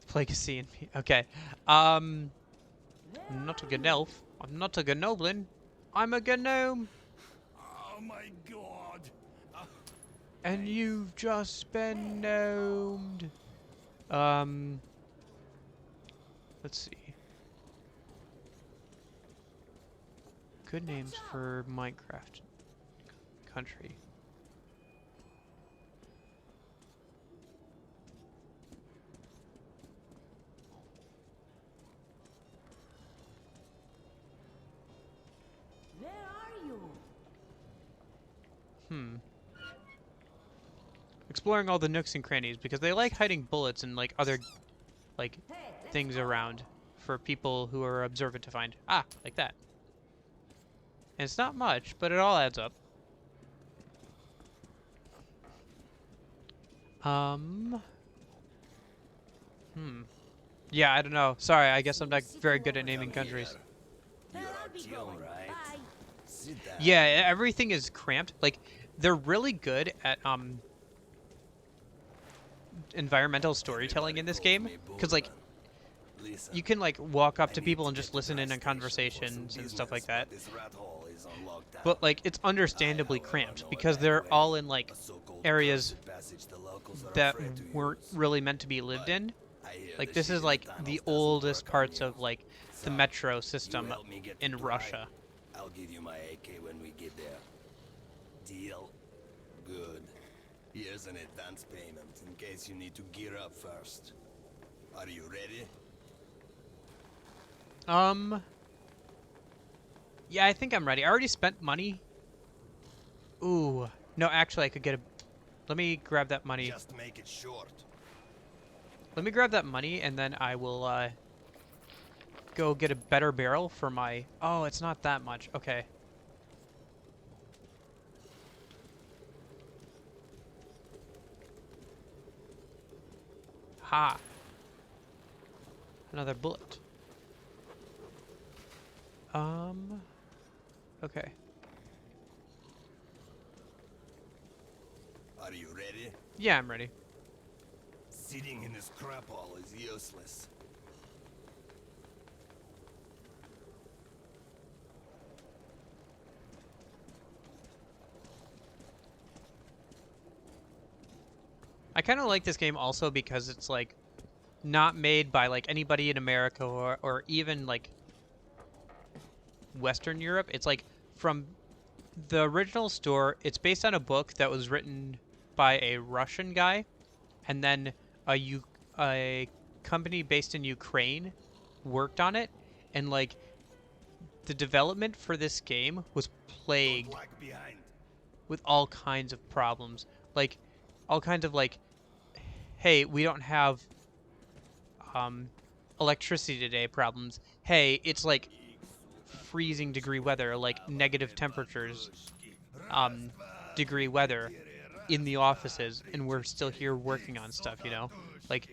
Plaguecy and me. Okay. I'm not a gnelf. I'm not a gnoblin. I'm a gnome. Oh my god. And you've just been gnomed. Let's see. Good names for Minecraft country. Where are you? Exploring all the nooks and crannies, because they like hiding bullets and like other like things around for people who are observant to find. Ah, like that. And it's not much, but it all adds up. Yeah, I don't know. Sorry, I guess I'm not very good at naming countries. You're Artyom, right? Sit down. Yeah, everything is cramped. Like, they're really good at environmental storytelling in this game, because like Listen, you can like walk up I to need people to and get just to the listen in gas on station for some conversations and stuff like business, that. but this rat hole is on lockdown. But like it's understandably cramped because they're all in like areas that weren't really meant to be lived in. Like this is like the oldest parts of like the metro system in Russia. I'll give you my AK when we get there. Deal? Good. Here's an advance payment in case you need to gear up first. Are you ready? Yeah, I think I'm ready. I already spent money. Ooh. No, actually I could get a... Let me grab that money. Just make it short. Let me grab that money and then I will go get a better barrel for my... Oh, it's not that much. Okay. Ha. Another bullet. Okay. Are you ready? Yeah, I'm ready. Sitting in this crap hole is useless. I kind of like this game also because it's like not made by like anybody in America or even like Western Europe. It's like from the original store. It's based on a book that was written by a Russian guy, and then a company based in Ukraine worked on it, and like the development for this game was plagued with all kinds of problems, like all kinds of like, hey, we don't have electricity today problems. Hey, it's like freezing degree weather, like negative temperatures, degree weather in the offices, and we're still here working on stuff, you know? Like,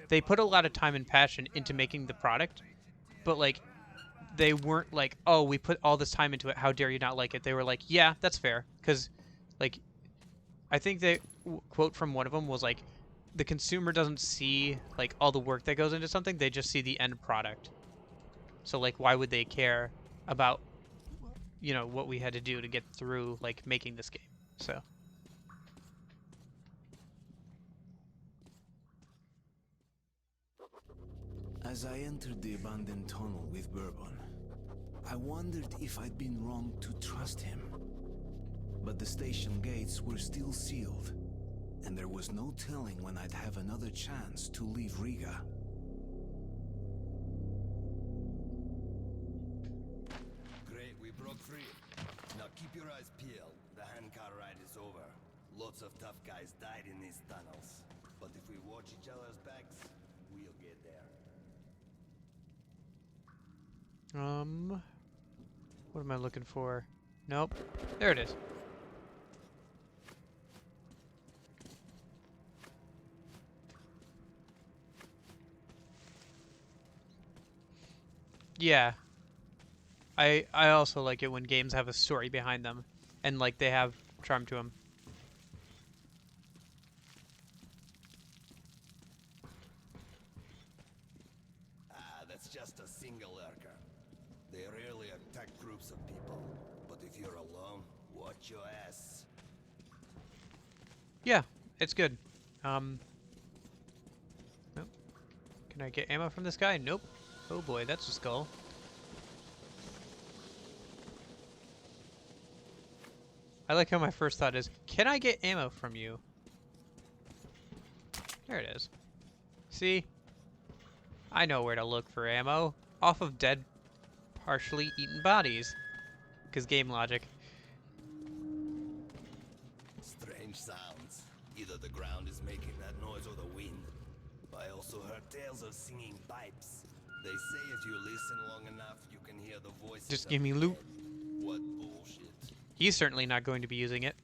they put a lot of time and passion into making the product, but like, they weren't like, oh, we put all this time into it, how dare you not like it? They were like, yeah, that's fair, because, like, I think the quote from one of them was like, the consumer doesn't see like all the work that goes into something, they just see the end product. So like, why would they care about, you know, what we had to do to get through like making this game? So As I entered the abandoned tunnel with Bourbon, I wondered if I'd been wrong to trust him. But the station gates were still sealed, and there was no telling when I'd have another chance to leave Riga. Great, we broke free. Now keep your eyes peeled. The handcar ride is over. Lots of tough guys died in these tunnels. But if we watch each other's backs, we'll get there. what am I looking for? Nope. There it is. Yeah. I also like it when games have a story behind them and like they have charm to them. That's just a single lurker. They rarely attack groups of people. But if you're alone, watch your ass. Yeah, it's good. Nope. Can I get ammo from this guy? Nope. Oh boy, that's a skull. I like how my first thought is, can I get ammo from you? There it is. See? I know where to look for ammo. Off of dead, partially eaten bodies. Because game logic. Strange sounds. Either the ground is making that noise or the wind. I also heard tales of singing pipes. They say if you listen long enough, you can hear the voices. Just give me loot. What bullshit. He's certainly not going to be using it.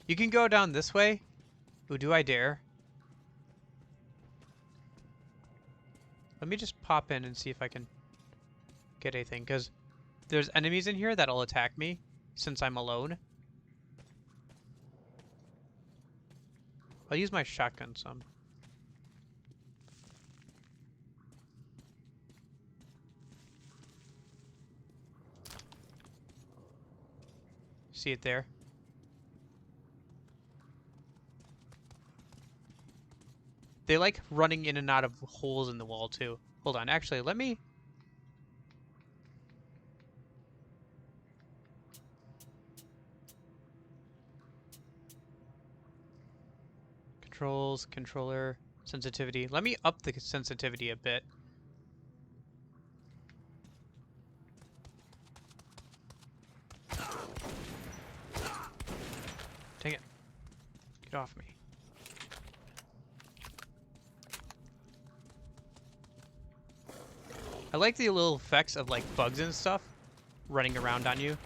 You can go down this way. Ooh, do I dare? Let me just pop in and see if I can get anything, because there's enemies in here that'll attack me since I'm alone. I'll use my shotgun some. See it there? They like running in and out of holes in the wall too. Hold on, actually, let me... Controls, controller, sensitivity. Let me up the sensitivity a bit. Dang it. Get off me. I like the little effects of like bugs and stuff running around on you.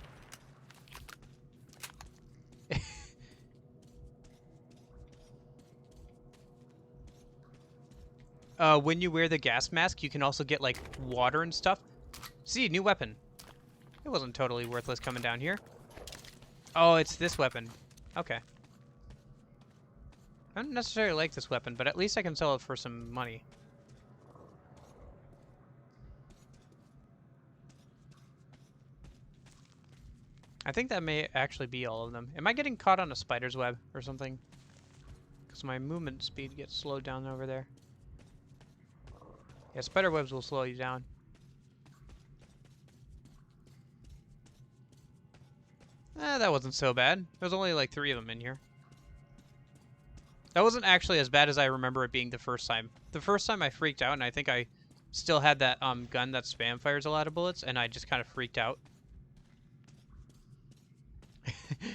When you wear the gas mask, you can also get like water and stuff. See, new weapon. It wasn't totally worthless coming down here. Oh, it's this weapon. Okay. I don't necessarily like this weapon, but at least I can sell it for some money. I think that may actually be all of them. Am I getting caught on a spider's web or something? Because my movement speed gets slowed down over there. Yeah, spider webs will slow you down. That wasn't so bad. There's only like 3 of them in here. That wasn't actually as bad as I remember it being the first time. The first time I freaked out, and I think I still had that gun that spam fires a lot of bullets, and I just kind of freaked out.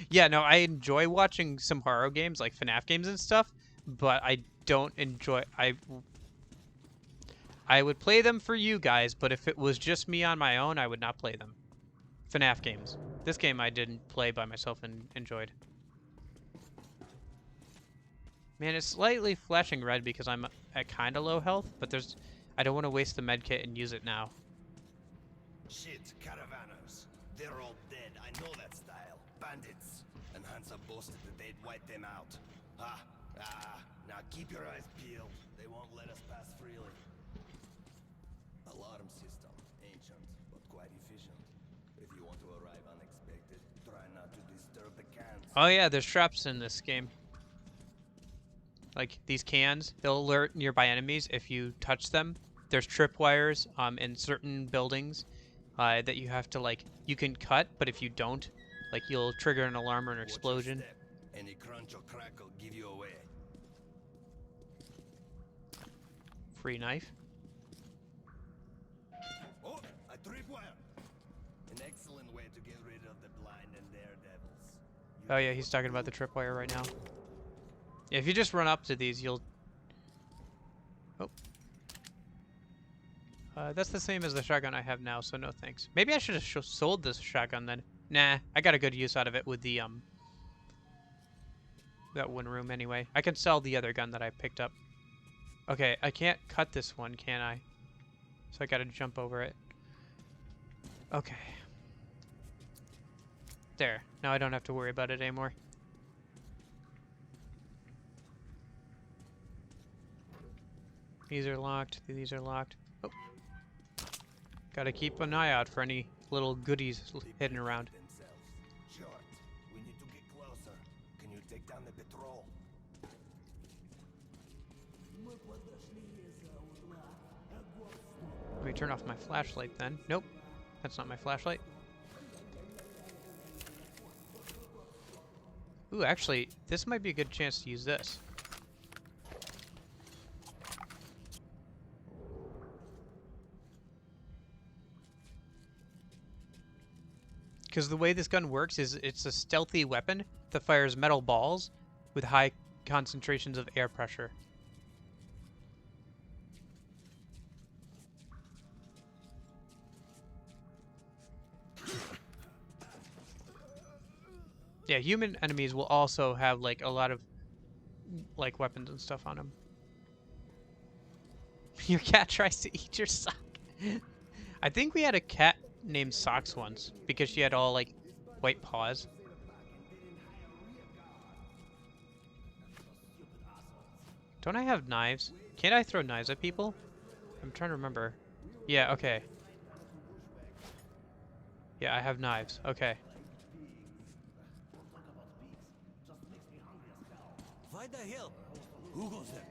Yeah, no, I enjoy watching some horror games, like FNAF games and stuff, but I don't enjoy... I would play them for you guys, but if it was just me on my own, I would not play them. FNAF games. This game I didn't play by myself and enjoyed. Man, it's slightly flashing red because I'm at kind of low health, but there's... I don't want to waste the medkit and use it now. Shit, caravanners. They're all dead. I know that style. Bandits. And Hansa boasted that they'd wipe them out. Now keep your eyes peeled. They won't let us pass freely. Alarm system. Ancient, but quite efficient. If you want to arrive unexpected, try not to disturb the cans. Oh yeah, there's traps in this game. Like these cans, they'll alert nearby enemies if you touch them. There's tripwires in certain buildings that you have to like, you can cut, but if you don't, like you'll trigger an alarm or an explosion. Any crunch or crack will give you away. Free knife. Oh, a tripwire. An excellent way to get rid of the blind and daredevils. Oh yeah, he's talking about the tripwire right now. Yeah, if you just run up to these, you'll... Oh. That's the same as the shotgun I have now, so no thanks. Maybe I should have sold this shotgun then. Nah, I got a good use out of it with the, that one room anyway. I can sell the other gun that I picked up. Okay, I can't cut this one, can I? So I gotta jump over it. Okay. There. Now I don't have to worry about it anymore. These are locked. These are locked. Oh. Gotta keep an eye out for any little goodies hidden around. Short. We need to get closer. Can you take down the patrol? Let me turn off my flashlight then. Nope. That's not my flashlight. Ooh, actually, this might be a good chance to use this. Because the way this gun works is it's a stealthy weapon that fires metal balls with high concentrations of air pressure. Yeah, human enemies will also have like a lot of like weapons and stuff on them. Your cat tries to eat your sock. I think we had a cat named Socks once because she had all like white paws. Don't I have knives? Can't I throw knives at people? I'm trying to remember. Yeah, okay. Yeah, I have knives. Okay. Why the hell? Who goes there?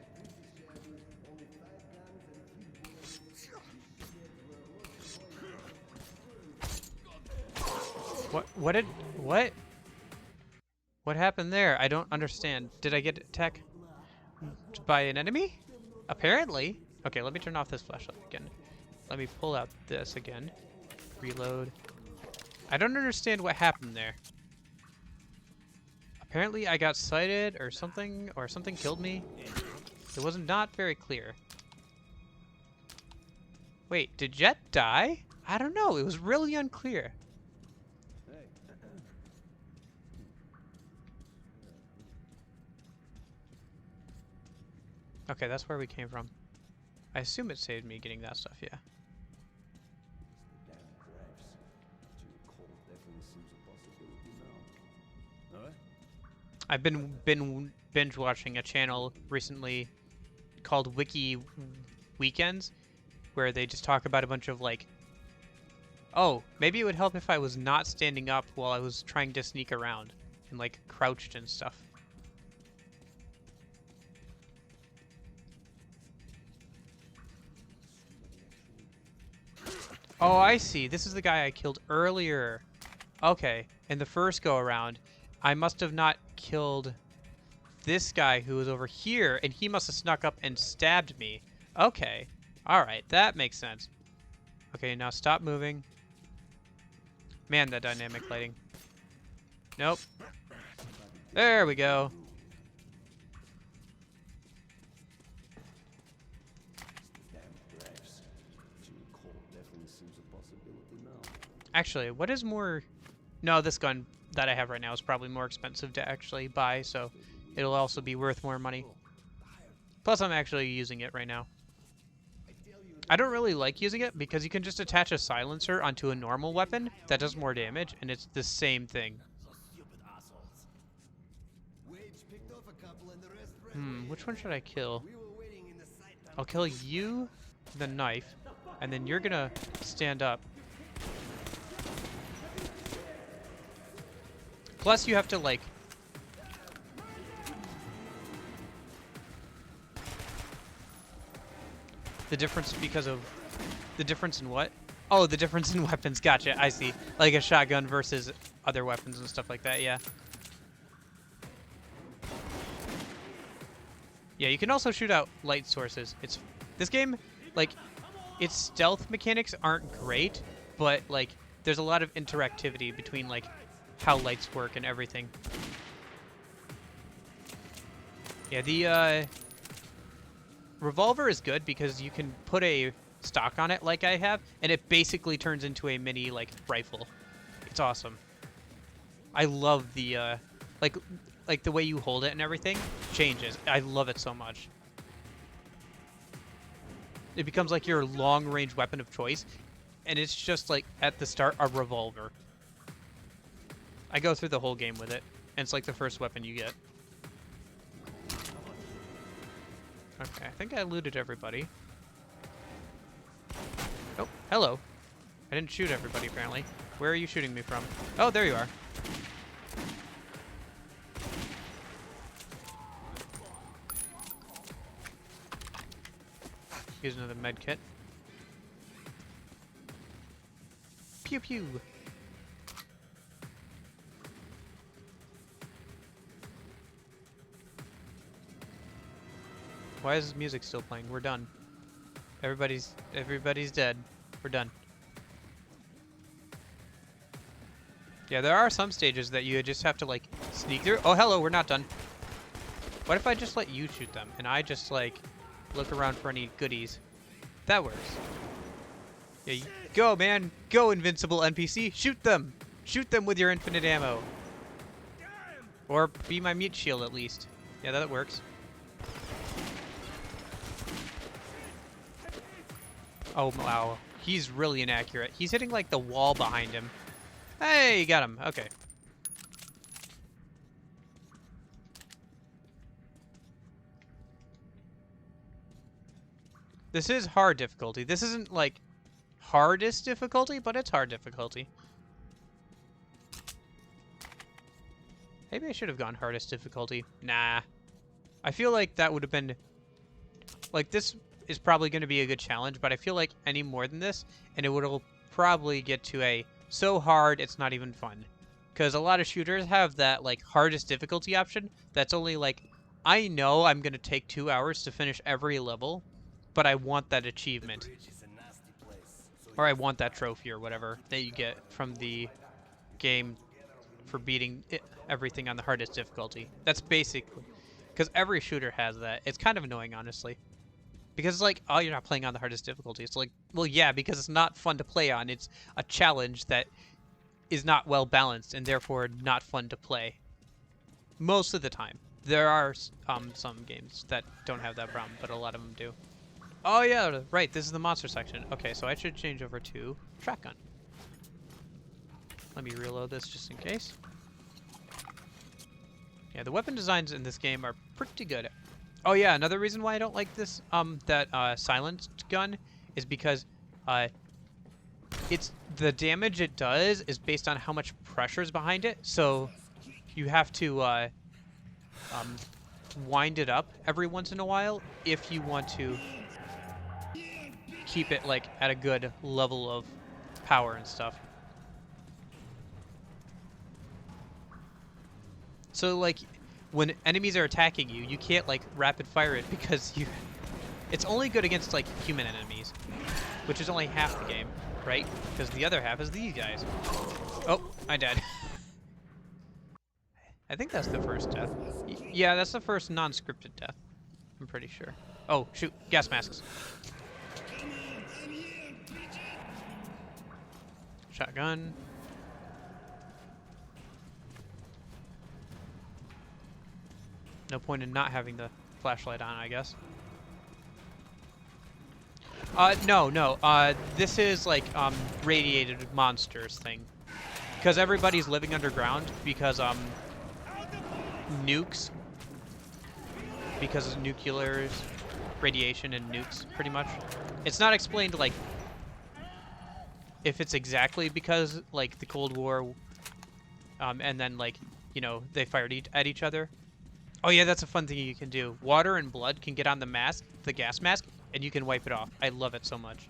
What? What happened there? I don't understand. Did I get attacked by an enemy? Apparently. Okay, let me turn off this flashlight again. Let me pull out this again. Reload. I don't understand what happened there. Apparently I got sighted or something killed me. It was not very clear. Wait, did Jet die? I don't know. It was really unclear. Okay, that's where we came from. I assume it saved me getting that stuff, yeah. I've been binge watching a channel recently called Wiki Weekends, where they just talk about a bunch of like, oh, maybe it would help if I was not standing up while I was trying to sneak around and like crouched and stuff. Oh, I see. This is the guy I killed earlier. Okay, in the first go around, I must have not killed this guy who was over here, and he must have snuck up and stabbed me. Okay. Alright, that makes sense. Okay, now stop moving. Man, that dynamic lighting. Nope. There we go. Actually, what is more... No, this gun that I have right now is probably more expensive to actually buy, so it'll also be worth more money. Plus, I'm actually using it right now. I don't really like using it because you can just attach a silencer onto a normal weapon that does more damage, and it's the same thing. Which one should I kill? I'll kill you, the knife, and then you're gonna stand up. Plus, you have to, like... The difference because of... The difference in what? Oh, the difference in weapons. Gotcha, I see. Like a shotgun versus other weapons and stuff like that, yeah. Yeah, you can also shoot out light sources. It's... This game, like, its stealth mechanics aren't great, but, like, there's a lot of interactivity between, like, how lights work and everything. Yeah, the revolver is good because you can put a stock on it like I have, and it basically turns into a mini like rifle. It's awesome. I love the like the way you hold it and everything changes. I love it so much. It becomes like your long-range weapon of choice, and it's just like at the start a revolver. I go through the whole game with it, and it's like the first weapon you get. Okay, I think I looted everybody. Oh, hello. I didn't shoot everybody, apparently. Where are you shooting me from? Oh, there you are. Use another med kit. Pew pew. Why is music still playing? We're done. Everybody's dead. We're done. Yeah, there are some stages that you just have to like sneak through. Oh, hello, we're not done. What if I just let you shoot them and I just like look around for any goodies? That works. Yeah, go, man. Go, invincible NPC. Shoot them. Shoot them with your infinite ammo. Or be my mute shield at least. Yeah, that works. Oh, wow. He's really inaccurate. He's hitting, like, the wall behind him. Hey, got him. Okay. This is hard difficulty. This isn't, like, hardest difficulty, but it's hard difficulty. Maybe I should have gone hardest difficulty. Nah. I feel like that would have been... Like, this is probably going to be a good challenge, but I feel like any more than this, and it will probably get to a so hard it's not even fun. Because a lot of shooters have that, like, hardest difficulty option that's only, like, I know I'm going to take 2 hours to finish every level, but I want that achievement. Or I want that trophy or whatever that you get from the game for beating everything on the hardest difficulty. That's basically... Because every shooter has that. It's kind of annoying, honestly. Because it's like, oh, you're not playing on the hardest difficulty. It's like, well, yeah, because it's not fun to play on. It's a challenge that is not well balanced and therefore not fun to play. Most of the time. There are some games that don't have that problem, but a lot of them do. Oh, yeah, right. This is the monster section. Okay, so I should change over to shotgun. Let me reload this just in case. Yeah, the weapon designs in this game are pretty good. Oh yeah, another reason why I don't like this, silenced gun is because, it's, the damage it does is based on how much pressure is behind it, so you have to, wind it up every once in a while if you want to keep it, like, at a good level of power and stuff. So, like, when enemies are attacking you, you can't, like, rapid fire it because you... It's only good against, like, human enemies, which is only half the game, right? Because the other half is these guys. Oh, I died. I think that's the first death. Yeah, that's the first non-scripted death. I'm pretty sure. Oh, shoot. Gas masks. Shotgun. No point in not having the flashlight on, I guess. No. This is like, radiated monsters thing. Because everybody's living underground because, nukes. Because of nuclear radiation and nukes, pretty much. It's not explained, like, if it's exactly because, like, the Cold War, and then, like, you know, they fired at each other. Oh yeah, that's a fun thing you can do. Water and blood can get on the mask, the gas mask, and you can wipe it off. I love it so much.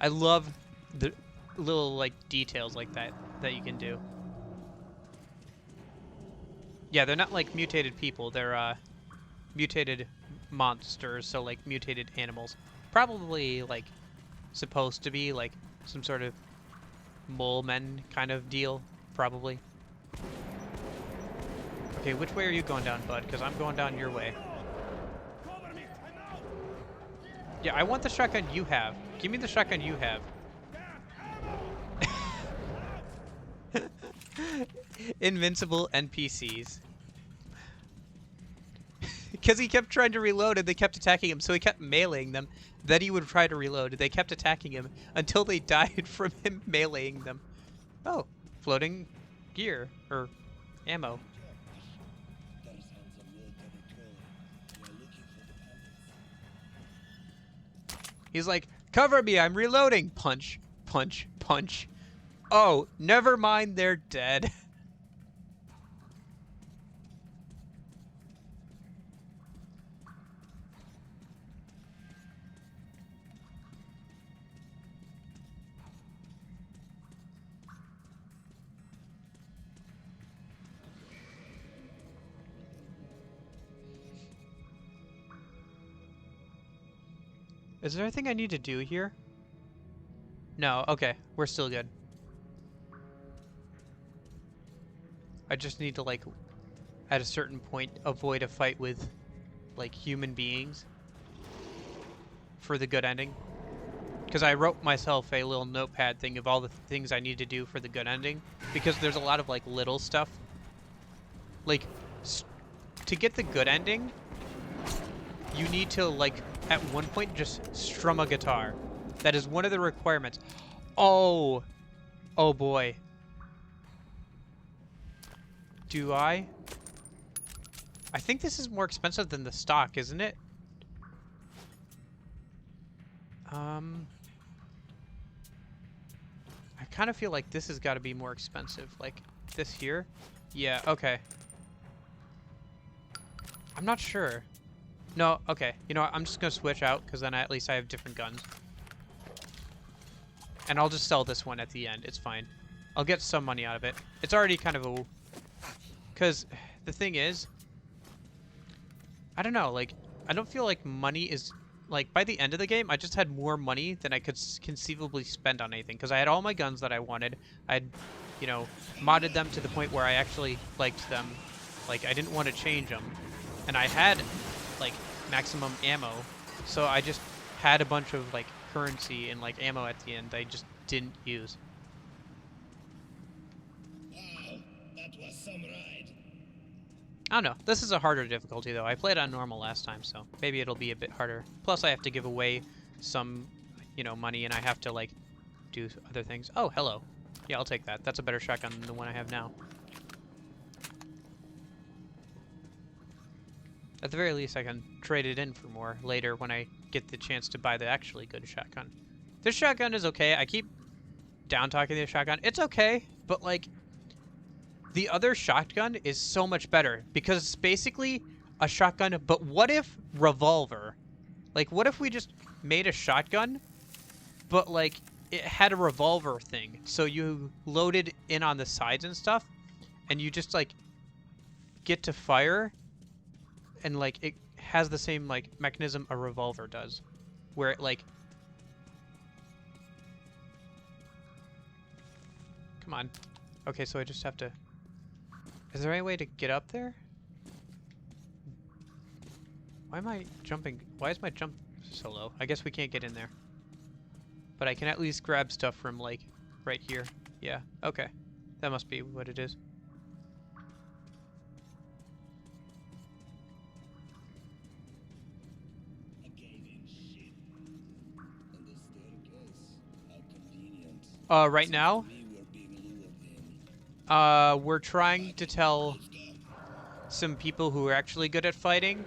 I love the little, like, details like that you can do. Yeah, they're not like mutated people. They're mutated monsters, so like mutated animals. Probably like supposed to be like some sort of mole men kind of deal, probably. Okay, which way are you going down, bud? Because I'm going down your way. Yeah, I want the shotgun you have. Give me the shotgun you have. Invincible NPCs. Because he kept trying to reload and they kept attacking him, so he kept meleeing them. Then he would try to reload. They kept attacking him until they died from him meleeing them. Oh, floating gear, or ammo. He's like, cover me, I'm reloading. Punch, punch, punch. Oh, never mind, they're dead. Is there anything I need to do here? No, okay, we're still good. I just need to, like, at a certain point, avoid a fight with, like, human beings for the good ending. Because I wrote myself a little notepad thing of all the things I need to do for the good ending. Because there's a lot of, like, little stuff. Like, to get the good ending, you need to, like, at one point just strum a guitar. That is one of the requirements. Oh. Oh boy. Do I? I think this is more expensive than the stock, isn't it? I kind of feel like this has got to be more expensive. Like this here? Yeah, okay. I'm not sure. No, okay. You know what? I'm just going to switch out because then at least I have different guns. And I'll just sell this one at the end. It's fine. I'll get some money out of it. It's already kind of a... Because the thing is... I don't know, like... I don't feel like money is... Like, by the end of the game, I just had more money than I could conceivably spend on anything. Because I had all my guns that I wanted. I had, you know, modded them to the point where I actually liked them. Like, I didn't want to change them. And I had, like, maximum ammo. So I just had a bunch of, like, currency and, like, ammo at the end I just didn't use. Wow, that was some ride. I don't know. This is a harder difficulty, though. I played on normal last time, so maybe it'll be a bit harder. Plus, I have to give away some, you know, money, and I have to, like, do other things. Oh, hello. Yeah, I'll take that. That's a better shotgun than the one I have now. At the very least, I can trade it in for more later when I get the chance to buy the actually good shotgun. This shotgun is okay. I keep down-talking the shotgun. It's okay, but, like... The other shotgun is so much better because it's basically a shotgun, but what if revolver? Like, what if we just made a shotgun, but, like, it had a revolver thing. So you loaded in on the sides and stuff, and you just, like, get to fire, and, like, it has the same, like, mechanism a revolver does. Where it, like... Come on. Okay, so I just have to... Is there any way to get up there? Why am I jumping? Why is my jump so low? I guess we can't get in there. But I can at least grab stuff from, like, right here. Yeah, okay. That must be what it is. I gave him shit. And the staircase, how convenient. Right now? We were being lured in. We're trying to tell some people who are actually good at fighting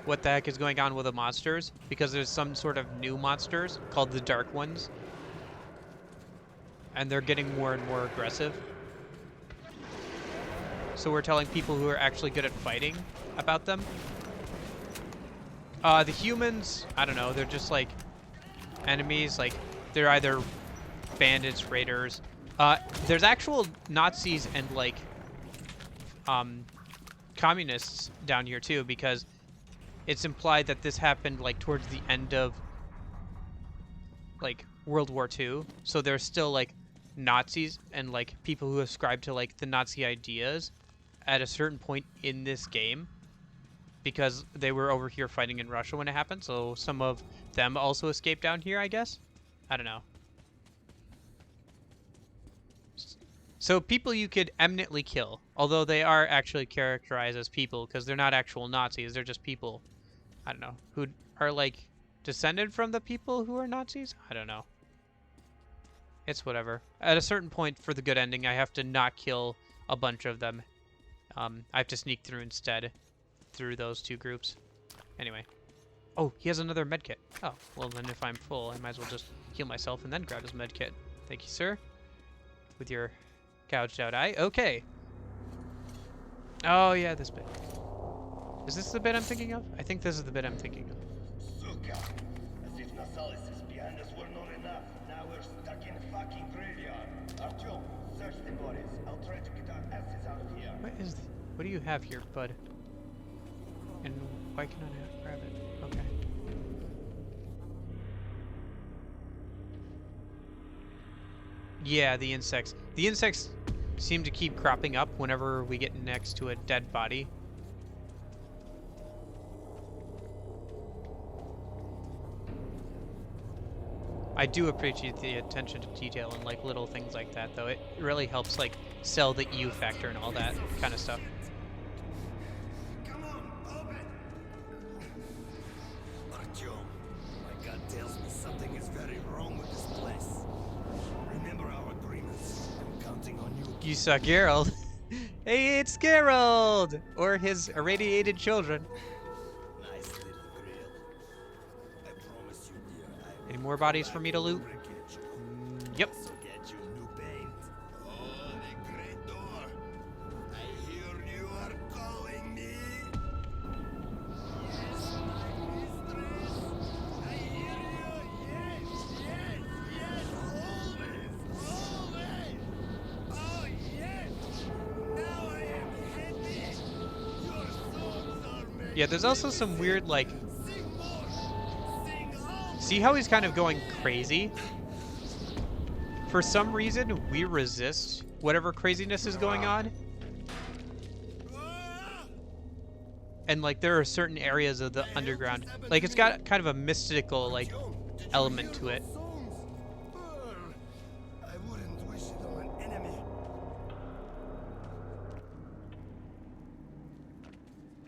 what the heck is going on with the monsters, because there's some sort of new monsters called the Dark Ones, and they're getting more and more aggressive. So we're telling people who are actually good at fighting about them. The humans, I don't know, they're just like enemies, like they're either bandits, raiders. There's actual Nazis and, like, communists down here, too, because it's implied that this happened, like, towards the end of, like, World War II. So there's still, like, Nazis and, like, people who ascribe to, like, the Nazi ideas at a certain point in this game, because they were over here fighting in Russia when it happened. So some of them also escaped down here, I guess. I don't know. So people you could eminently kill, although they are actually characterized as people because they're not actual Nazis. They're just people, I don't know, who are, like, descended from the people who are Nazis? I don't know. It's whatever. At a certain point for the good ending, I have to not kill a bunch of them. I have to sneak through instead, through those two groups. Anyway. Oh, he has another medkit. Oh, well then if I'm full, I might as well just heal myself and then grab his medkit. Thank you, sir. With your... gouged out eye. Okay. Oh, yeah, this bit. Is this the bit I'm thinking of? I think this is the bit I'm thinking of. Suka! As if Nasalis' behind us were not enough. Now we're stuck in a fucking graveyard. Artyom, search the bodies. I'll try to get our asses out of here. What do you have here, bud? And why can I not grab it? Okay. Yeah, the insects. The insects seem to keep cropping up whenever we get next to a dead body. I do appreciate the attention to detail and, like, little things like that, though. It really helps, like, sell the EU factor and all that kind of stuff. Come on, open! Artyom, very wrong with this place. Remember our agreements. I'm counting on you. You saw Geralt. Hey, it's Geralt! Or his irradiated children. Nice little grill. I promise you, dear. Any more bodies for me to loot? Yep. Also get you new paint. Oh, the great door. I hear you are calling me. Yes, my mistress. I hear you. Yes, always, always. Oh, yes. Now I am happy. Your songs are making Yeah, there's also some weird, like... Sing more. Sing on. See how he's kind of going crazy? For some reason, we resist whatever craziness is going on. And, like, there are certain areas of the underground. Like, it's got kind of a mystical, like, element to it. I wouldn't wish it on an enemy.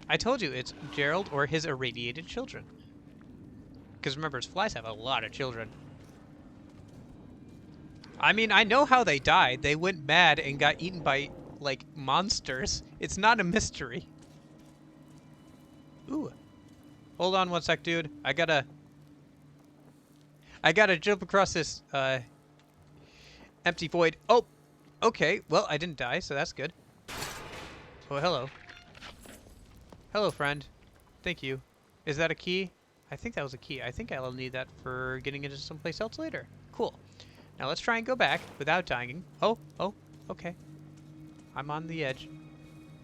I told you, it's Gerald or his irradiated children. Because remember, flies have a lot of children. I mean, I know how they died. They went mad and got eaten by, like, monsters. It's not a mystery. Ooh. Hold on one sec, dude. I gotta jump across this, empty void. Oh! Okay, well, I didn't die, so that's good. Oh, hello. Hello, friend. Thank you. Is that a key? I think that was a key. I think I'll need that for getting into someplace else later. Cool. Now let's try and go back without dying. Oh, okay. I'm on the edge.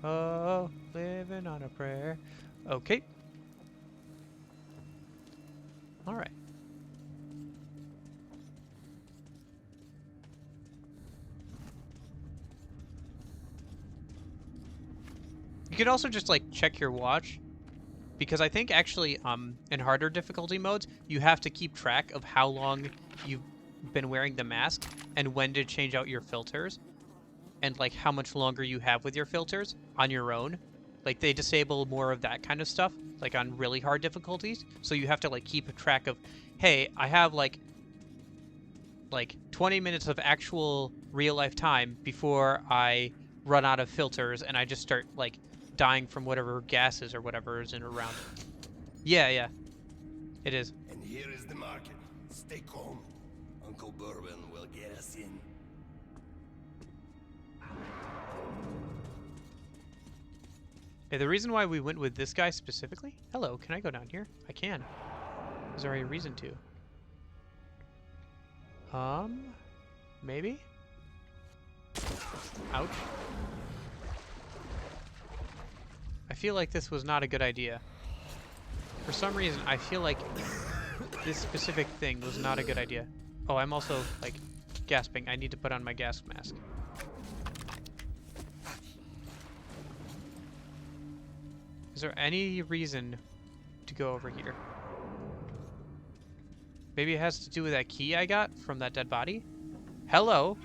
Oh, living on a prayer. Okay. Alright. You could also just, like, check your watch. Because I think, actually, in harder difficulty modes, you have to keep track of how long you've been wearing the mask and when to change out your filters. And, like, how much longer you have with your filters on your own. Like, they disable more of that kind of stuff, like, on really hard difficulties. So you have to, like, keep a track of, hey, I have, like 20 minutes of actual real-life time before I run out of filters and I just start, like, dying from whatever gases or whatever is in around. Yeah. It is. And here is the market. Stay calm. Uncle Bourbon will get us in. Okay, the reason why we went with this guy specifically... Hello, can I go down here? I can. Is there a reason to? Maybe? Ouch. I feel like this was not a good idea. For some reason, I feel like this specific thing was not a good idea. Oh, I'm also, like, gasping. I need to put on my gas mask. Is there any reason to go over here? Maybe it has to do with that key I got from that dead body? Hello?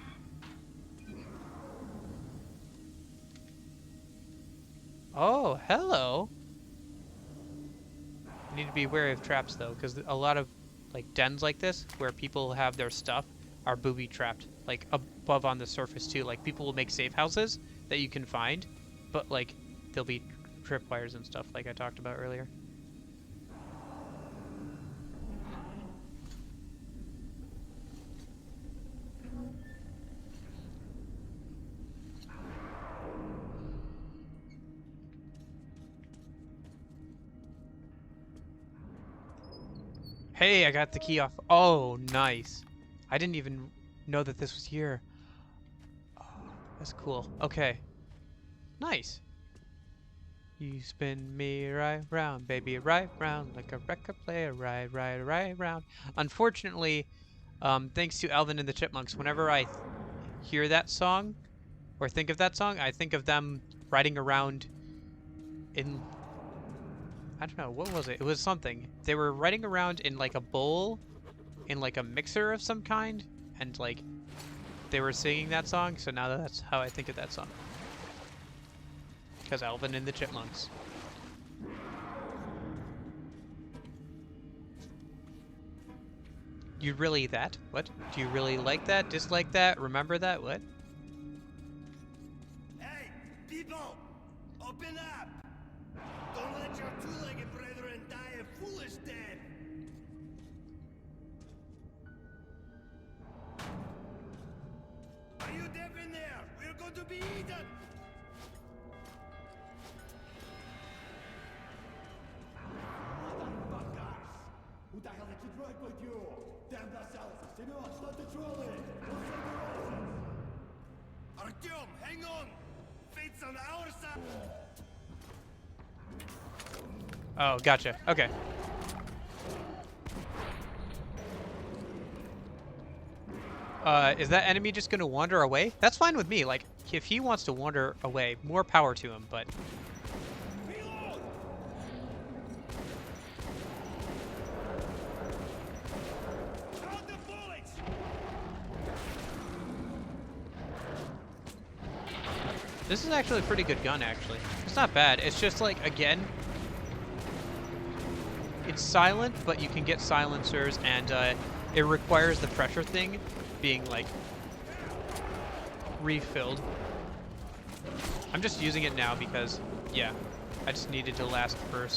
Oh, hello. You need to be wary of traps, though, because a lot of, like, dens like this, where people have their stuff, are booby-trapped. Like, above on the surface, too. Like, people will make safe houses that you can find, but, like, there'll be tripwires and stuff, like I talked about earlier. Hey, I got the key off. Oh, nice. I didn't even know that this was here. Oh, that's cool. Okay. Nice. You spin me right round, baby, right round, like a record player, right round. Unfortunately, thanks to Alvin and the Chipmunks, whenever I hear that song, or think of that song, I think of them riding around in... I don't know, what was it? It was something. They were riding around in, like, a bowl, in, like, a mixer of some kind, and, like, they were singing that song, so now that's how I think of that song. Because Alvin and the Chipmunks. You really that? What? Do you really like that? Dislike that? Remember that? What? Hey, people! Open up! Don't let your two-legged brethren die a foolish death! Are you deaf in there? We're going to be eaten! Who the hell did you drive with you? Damn yourselves! Senor, start the trolley! Artyom, hang on! Fate's on our side! Oh, gotcha. Okay. Is that enemy just gonna wander away? That's fine with me. Like, if he wants to wander away, more power to him, but... This is actually a pretty good gun, actually. It's not bad. It's just like, again, it's silent, but you can get silencers, and it requires the pressure thing being, like, refilled. I'm just using it now because, yeah, I just needed to last for a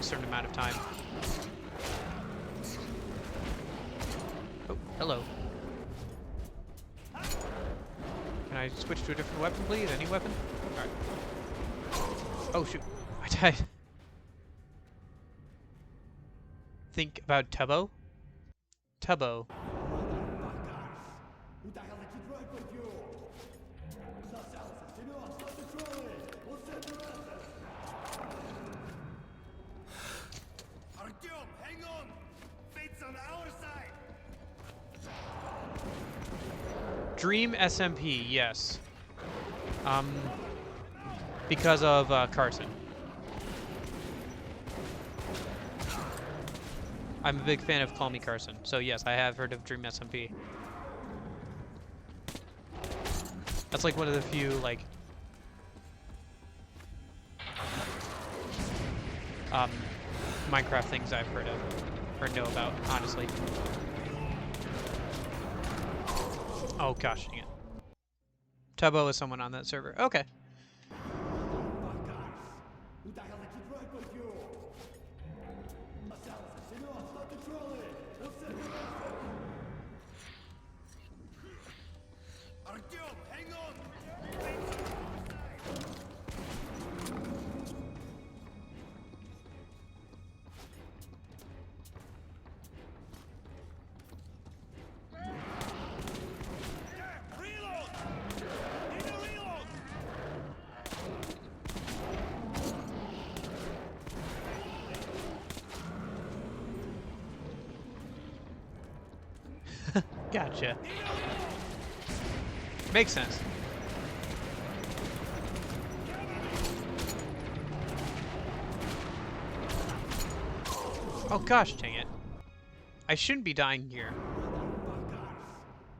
certain amount of time. Oh, hello. Can I switch to a different weapon, please? Any weapon? Alright. Oh, shoot. I died. Think about Tubbo. Tubbo. Who the hell did you drive with you? Senor, start the trolley! We'll send the rest! Artyom, hang on! Fate's on our side! Dream SMP, yes. Because of Carson. I'm a big fan of Call Me Carson, so yes, I have heard of Dream SMP. That's like one of the few, like, Minecraft things I've heard of, or know about, honestly. Oh gosh, dang it. Tubbo is someone on that server. Okay. Who the hell did you drive with you? Senor, start the trolley! We'll send the rest! Artyom, hang on! Reload! Need a reload! Gotcha. Makes sense. Oh gosh, dang it. I shouldn't be dying here.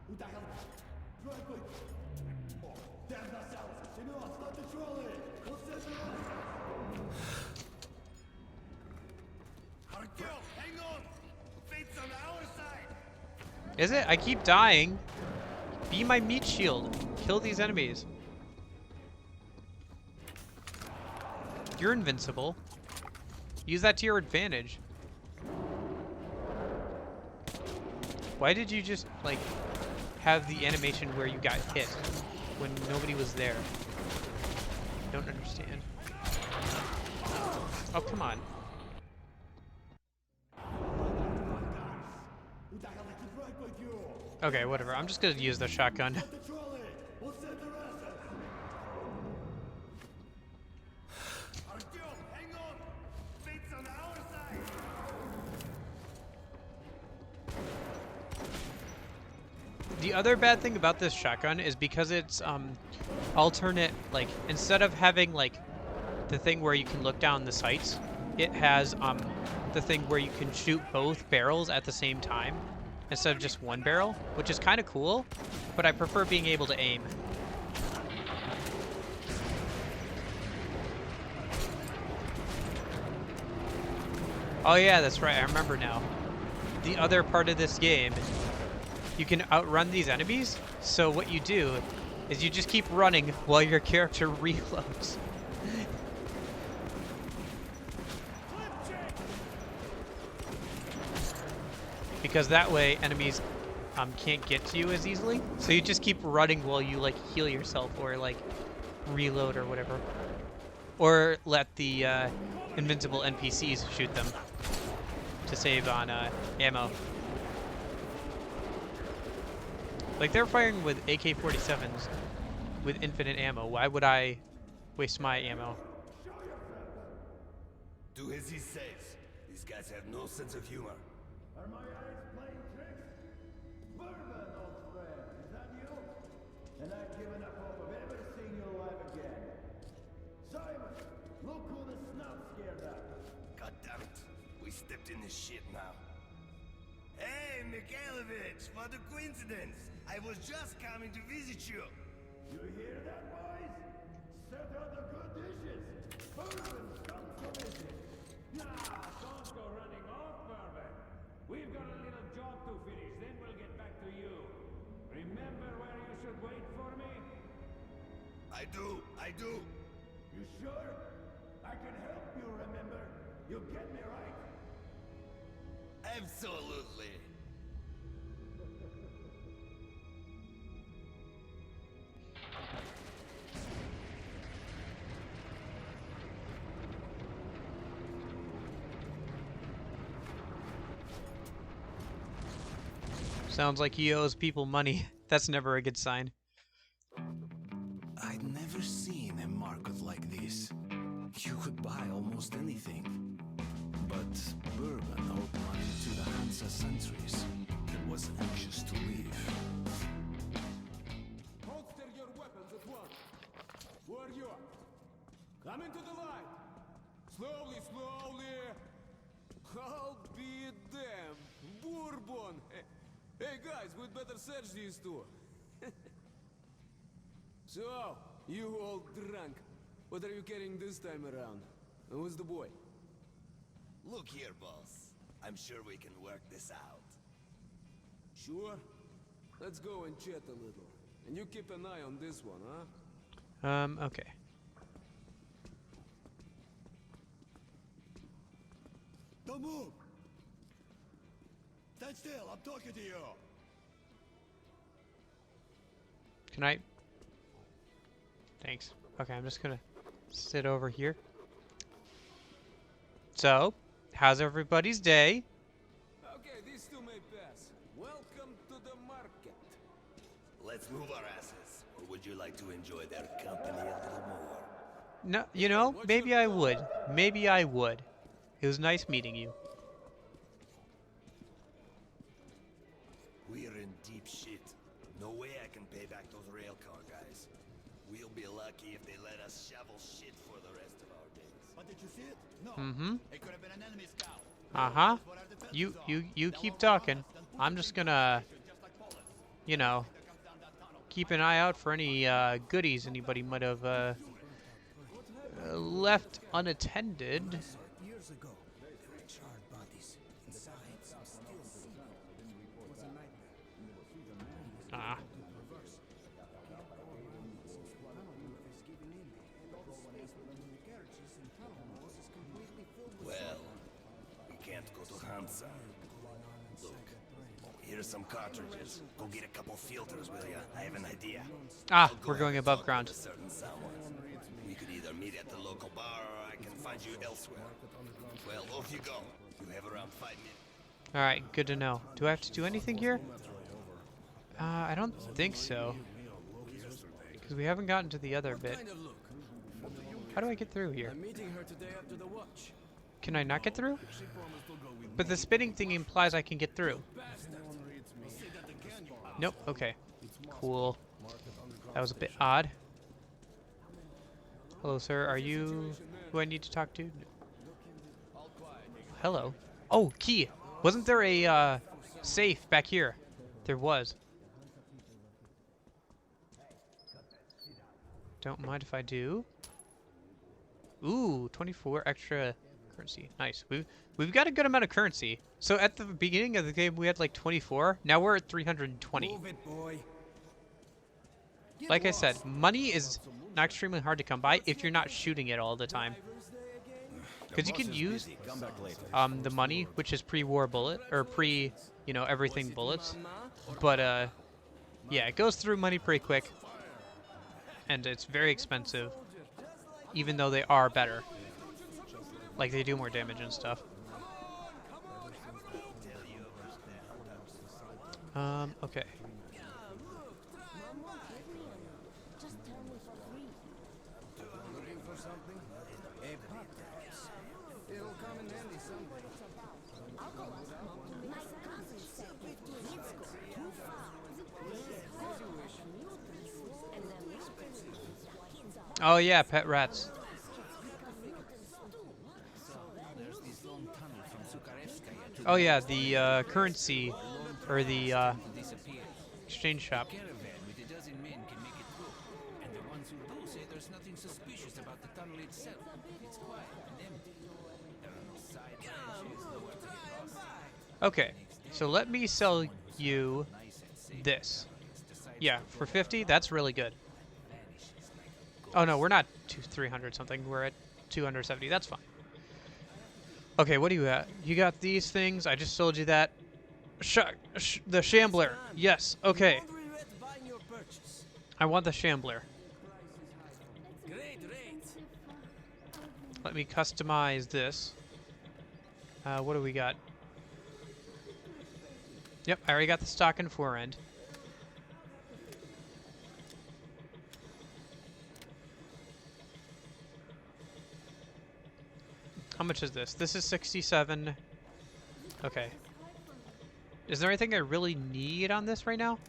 Who the hell drive with you? Damn yourselves! Senor, start the trolley! We'll send the rest! Artyom, hang on! Fate's on our side! Is it? I keep dying. Be my meat shield. Kill these enemies. You're invincible. Use that to your advantage. Why did you just, like, have the animation where you got hit when nobody was there? Don't understand. Oh, come on. Who the hell did you drive with you? Okay, whatever. I'm just gonna use the shotgun. The trolley! We'll send the rest! Artyom, hang on! Fate's on our side! The other bad thing about this shotgun is because it's alternate, like, instead of having, like, the thing where you can look down the sights, it has the thing where you can shoot both barrels at the same time instead of just one barrel, which is kind of cool, but I prefer being able to aim. Oh yeah, that's right, I remember now. the other part of this game, you can outrun these enemies. So what you do is you just keep running while your character reloads. Because that way enemies can't get to you as easily. So you just keep running while you like heal yourself or like reload or whatever. Or let the invincible NPCs shoot them to save on ammo. Like they're firing with AK-47s with infinite ammo. Why would I waste my ammo? Do as he says. These guys have no sense of humor. Are my eyes playing tricks? Bourbon, old friend, is that you? And I've given up hope of ever seeing you alive again. Simon, look who the snout scared up. God damn it. We stepped in this shit now. Hey, Mikhailovich, what a coincidence. I was just coming to visit you. You hear that, boys? Set out the good dishes. Bourbon's come to visit. Nah, don't go running off, Bourbon. We've got a little job to finish, then we'll get back to you. Remember where you should wait for me? I do. You sure? I can help you remember. You get me right? Absolutely. Sounds like he owes people money. That's never a good sign. I'd never seen a market like this. You could buy almost anything. But Bourbon owed money to the Hansa sentries and was anxious to leave. Holster your weapons at once. Who are you? Come into the light. Slowly, slowly. I'll be damned. Bourbon. Hey guys, we'd better search these two. So, you all drunk. What are you carrying this time around? And who's the boy? Look here, boss. I'm sure we can work this out. Sure? Let's go and chat a little. And you keep an eye on this one, huh? Okay. Don't move! Stand still, I'm talking to you! Can I? Thanks. Okay, I'm just gonna sit over here. So, how's everybody's day? Okay, these two may pass. Welcome to the market. Let's move our asses. Or would you like to enjoy their company a little more? No, you know, maybe I would. Maybe I would. It was nice meeting you. We're in deep shit. No way I can pay back those railcar guys. We'll be lucky if they let us shovel shit for the rest of our days. But did you see it? No. Mm-hmm. It could have been an enemy scout. Uh-huh. You keep talking. I'm just gonna, you know, keep an eye out for any goodies anybody might have left unattended. Years ago, there were charred bodies inside some steel sea. It was a nightmare. Ah. Well, we can't go to Hansa. Look, here's some cartridges. Go get a couple filters, will ya? I have an idea. Ah, we're going above ground. A certain someone. We could either meet at the local bar or I can find you elsewhere. Well, off you go. You have around 5 minutes. Alright, good to know. Do I have to do anything here? I don't think so. Because we haven't gotten to the other bit. Kind of look. How do I get through here? I'm meeting her today after the watch. Can I not get through? But the spinning thing implies I can get through. Nope, okay. Cool. That was a bit odd. Hello, sir. Are you who I need to talk to? Hello. Oh, key. Wasn't there a safe back here? There was. Don't mind if I do. Ooh, 24 extra currency. Nice. we've got a good amount of currency. So at the beginning of the game, we had like 24. Now we're at 320. Move it, boy. Like I said, money is not extremely hard to come by if you're not shooting it all the time. Because you can use the money, which is pre-war bullet, or pre, you know, everything bullets. But, yeah, it goes through money pretty quick. And it's very expensive, even though they are better. Like, they do more damage and stuff. Okay. Looking for something? A pot. It'll come in handy someday. Oh yeah, pet rats. Oh yeah, the currency, or the exchange shop. Caravan with a dozen men can make it through. And the ones who do say there's nothing suspicious about the tunnel itself. It's quiet and empty. There are no side branches, nowhere to get lost. Okay, so let me sell you this. Yeah, for 50, that's really good. Oh no, we're not 300 something. We're at 270. That's fine. Okay, what do you got? You got these things. I just sold you that. The Shambler. Yes. Okay. I want the Shambler. Let me customize this. What do we got? Yep, I already got the stock and forend. How much is this? This is 67. Okay. Is there anything I really need on this right now?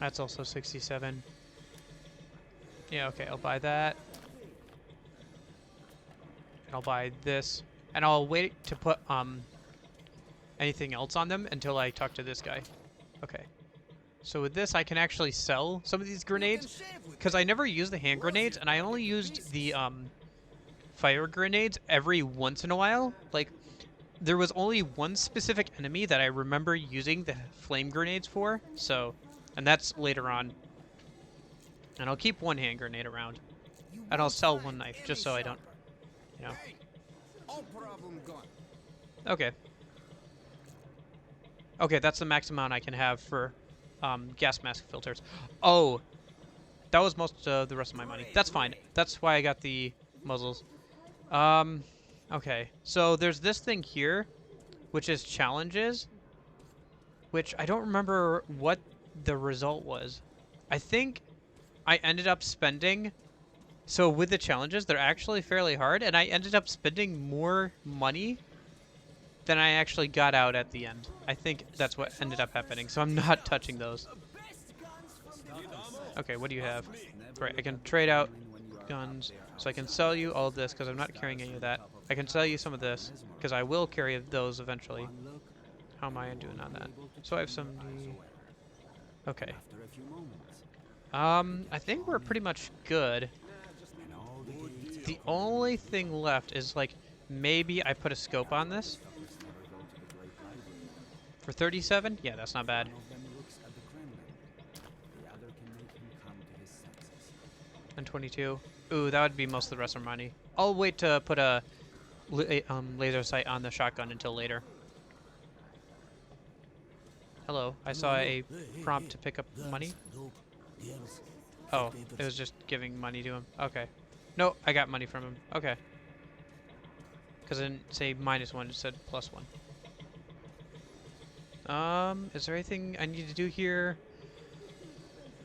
That's also 67. Yeah, okay, I'll buy that. And I'll buy this. And I'll wait to put anything else on them until I talk to this guy. Okay. So with this, I can actually sell some of these grenades, because I never used the hand grenades, and I only used the fire grenades every once in a while. Like, there was only one specific enemy that I remember using the flame grenades for, so, and that's later on. And I'll keep one hand grenade around, and I'll sell one knife, just so I don't, you know. Okay. Okay, that's the max amount I can have for gas mask filters. Oh, that was most of the rest of my money. That's fine. That's why I got the muzzles. Okay, so there's this thing here, which is challenges, which I don't remember what the result was. I think I ended up spending... So with the challenges, they're actually fairly hard, and I ended up spending more money than I actually got out at the end. I think that's what ended up happening, so I'm not touching those. Okay, what do you have? Right, I can trade out guns, so I can sell you all of this, because I'm not carrying any of that. I can sell you some of this, because I will carry those eventually. How am I doing on that? So I have some... Okay. I think we're pretty much good. The only thing left is, like, maybe I put a scope on this. For 37? Yeah, that's not bad. And 22. Ooh, that would be most of the rest of our money. I'll wait to put a laser sight on the shotgun until later. Hello, I saw a prompt to pick up money. Oh, it was just giving money to him. Okay. No, I got money from him. Okay. Because it didn't say -1, it said +1. Is there anything I need to do here?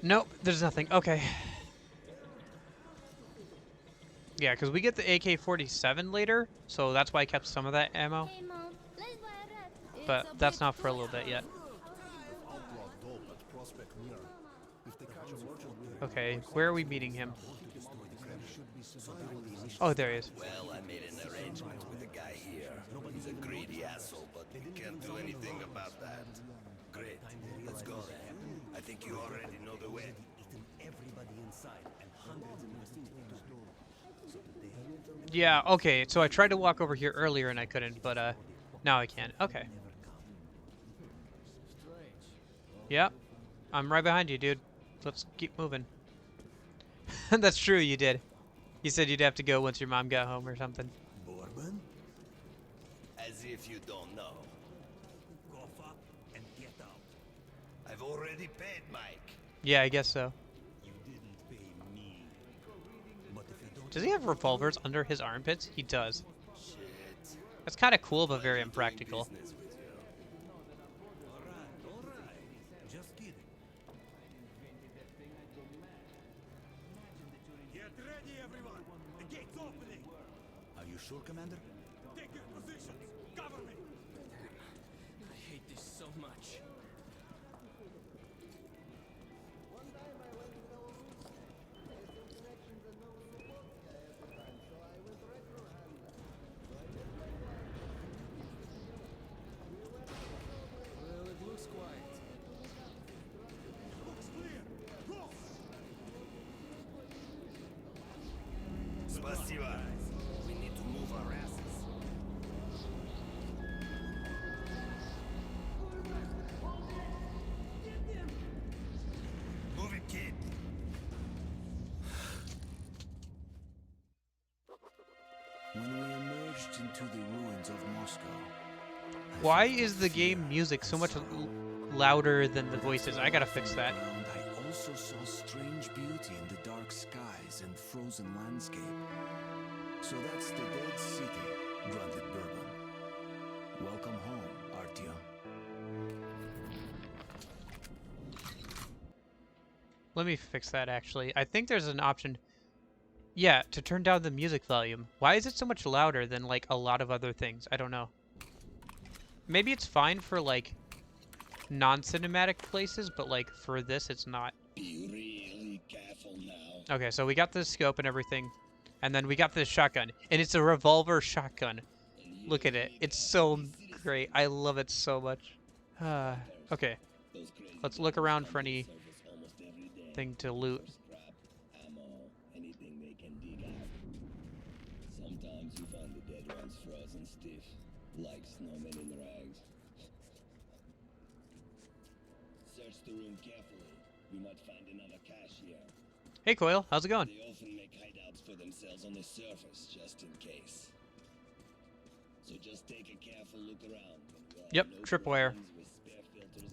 Nope, there's nothing. Okay. Yeah, because we get the AK-47 later, so that's why I kept some of that ammo. But that's not for a little bit yet. Okay, where are we meeting him? Oh, there he is. Well, I made an arrangement with the guy here. He's a greedy asshole, but he can't do anything about that. Great. Let's go then. I think you already know the way. Eaten everybody inside and hundreds of mosquitoes. So today, Yeah, okay, so I tried to walk over here earlier and I couldn't, but now I can. Okay. Yep. I'm right behind you, dude. Let's keep moving. That's true, you did. You said you'd have to go once your mom got home or something. Bourbon? As if you don't know. Cough up and get out. I've already paid Mike. Yeah, I guess so. You didn't pay me. But if you don't... Does he have revolvers under his armpits? He does. Shit. That's kind of cool, but very impractical. Business with you. All right. Just kidding. Get ready, everyone. The gate's opening. Are you sure, Commander? Take your positions. Cover me. I hate this so much. Well, it looks quiet. Looks clear. Go. Spasiba. We need to move our asses. Move it, kid. When we emerged into the ruins of Moscow, Why is the game music so much louder than the voices? I gotta fix that. I also saw strange beauty in the dark skies and frozen landscape. so that's the dead city, grunted Bourbon. Welcome home, Artyom. Let me fix that, actually. I think there's an option... Yeah, to turn down the music volume. Why is it so much louder than, like, a lot of other things? I don't know. Maybe it's fine for, like, non-cinematic places, but, like, for this, it's not. Be really careful now. Okay, so we got the scope and everything. And then we got this shotgun. And it's a revolver shotgun. Look at it. It's so great. I love it so much. Okay. Let's look around for anything to loot. Sometimes you find the dead ones frozen stiff, like snowmen in rags. Search the room carefully. You might find another cache here. Hey, Coil. How's it going? They often make hideouts for themselves on the surface, just in case. So just take a careful look around. Yep, tripwire.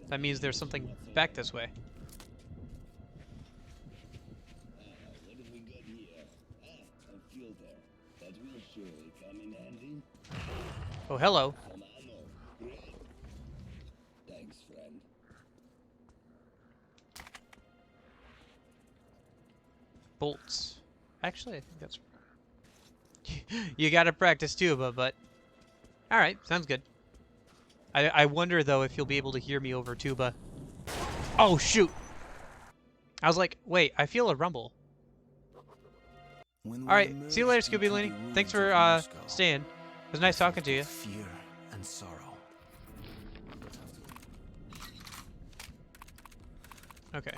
That means there's something back this way. What have we got here? A filter. That will surely come in handy. Oh, hello. Some ammo. Great. Thanks, friend. Bolts. Actually, I think that's... You gotta practice tuba, but... Alright, sounds good. I wonder, though, if you'll be able to hear me over tuba. Oh, shoot! I was like, wait, I feel a rumble. Alright, see you later, Scooby Looney. Thanks for, staying. It was nice talking to you. Fear and sorrow. Okay.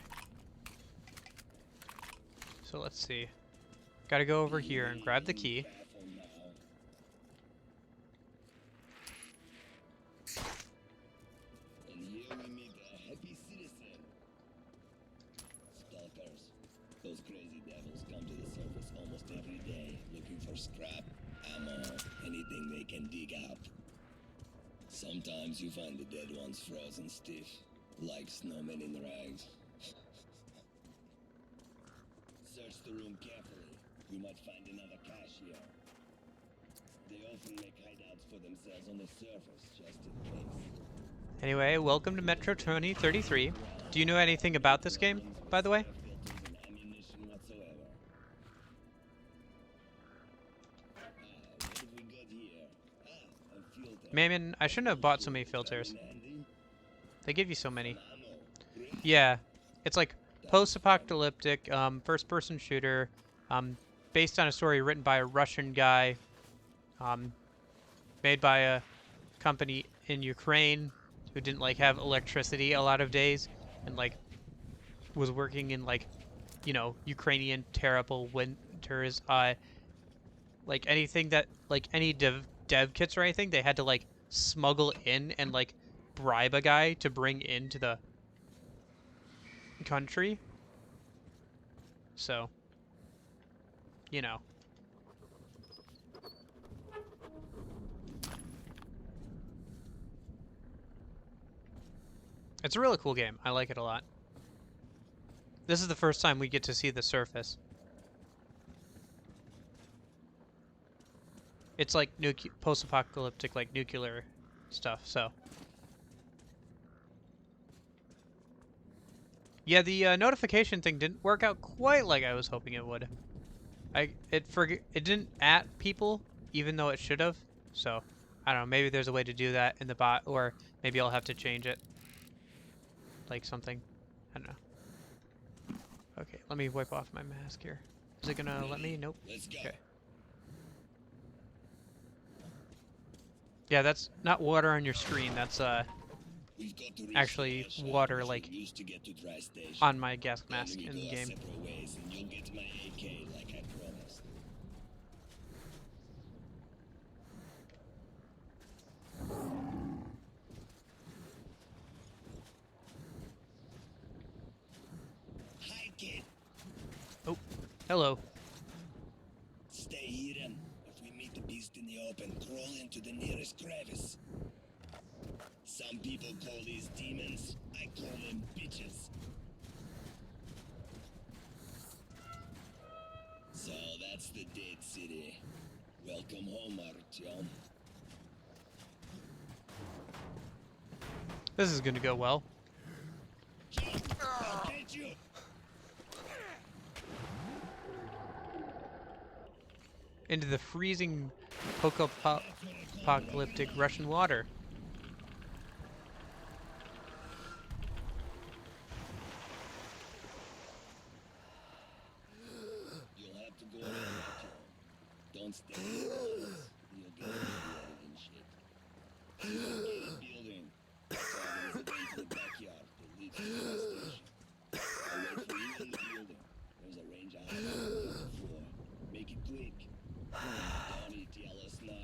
So let's see. Gotta go over here and grab the key. And here we meet a happy citizen. Stalkers. Those crazy devils come to the surface almost every day, looking for scrap, ammo, anything they can dig up. Sometimes you find the dead ones frozen stiff, like snowmen in rags. Search the room carefully. You might find another cache here. They often make hideouts for themselves on the surface, just in case. Anyway, welcome to Metro 2033. Do you know anything about this game, by the way? Filters and ammunition whatsoever. What have we got here? A filter. Man, I shouldn't have bought so many filters. Handy. They give you so many. Ammo. Great. Yeah, it's like post-apocalyptic, first-person shooter, based on a story written by a Russian guy, made by a company in Ukraine who didn't like have electricity a lot of days and like was working in like, you know, Ukrainian terrible winters. Like anything that like any dev kits or anything, they had to like smuggle in and like bribe a guy to bring into the country. So, you know. It's a really cool game. I like it a lot. This is the first time we get to see the surface. It's like post-apocalyptic, like nuclear stuff, so. Yeah, the notification thing didn't work out quite like I was hoping it would. It didn't at people, even though it should have. So, I don't know, maybe there's a way to do that in the bot, or maybe I'll have to change it. Like something. I don't know. Okay, let me wipe off my mask here. Is it gonna let me? Nope. Okay. Yeah, that's not water on your screen. That's actually water like on my gas mask in the game. Oh, hello. Stay hidden. If we meet the beast in the open, crawl into the nearest crevice. Some people call these demons. I call them bitches. So that's the dead city. Welcome home, Artyom. This is gonna go well. I'll get you. Into the freezing apocalyptic Russian water. You'll have to go ahead, Artyom. Don't stay in the corners. You'll get radiated and shit. You don't get a building. Target is a way to the backyard that leads to the gas station. I'll wait for you in the building. There's a range I have on the floor. Make it quick. Don't need to yell us now.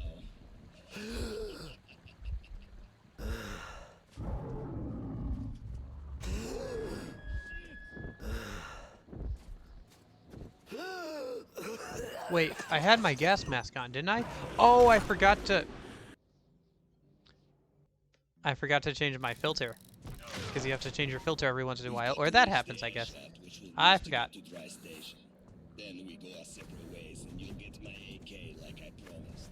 Wait, I had my gas mask on, didn't I? Oh, I forgot to change my filter. Because you have to change your filter every once in a while, or that happens, I guess. I forgot. Then we go our separate ways, and you'll get my AK like I promised.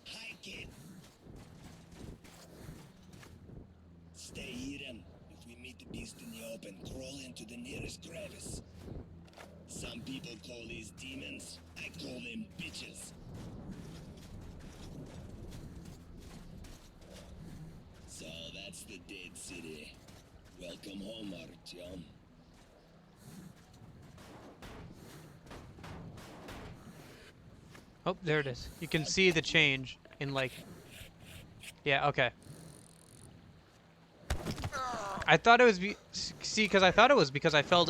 Hi, kid. Stay hidden. If we meet the beast in the open, crawl into the nearest crevice. Some people call these demons. I call them bitches. So that's the dead city. Welcome home, Artyom. Oh, there it is. You can see the change in like... Yeah, okay. I thought it was because I thought it was because I fell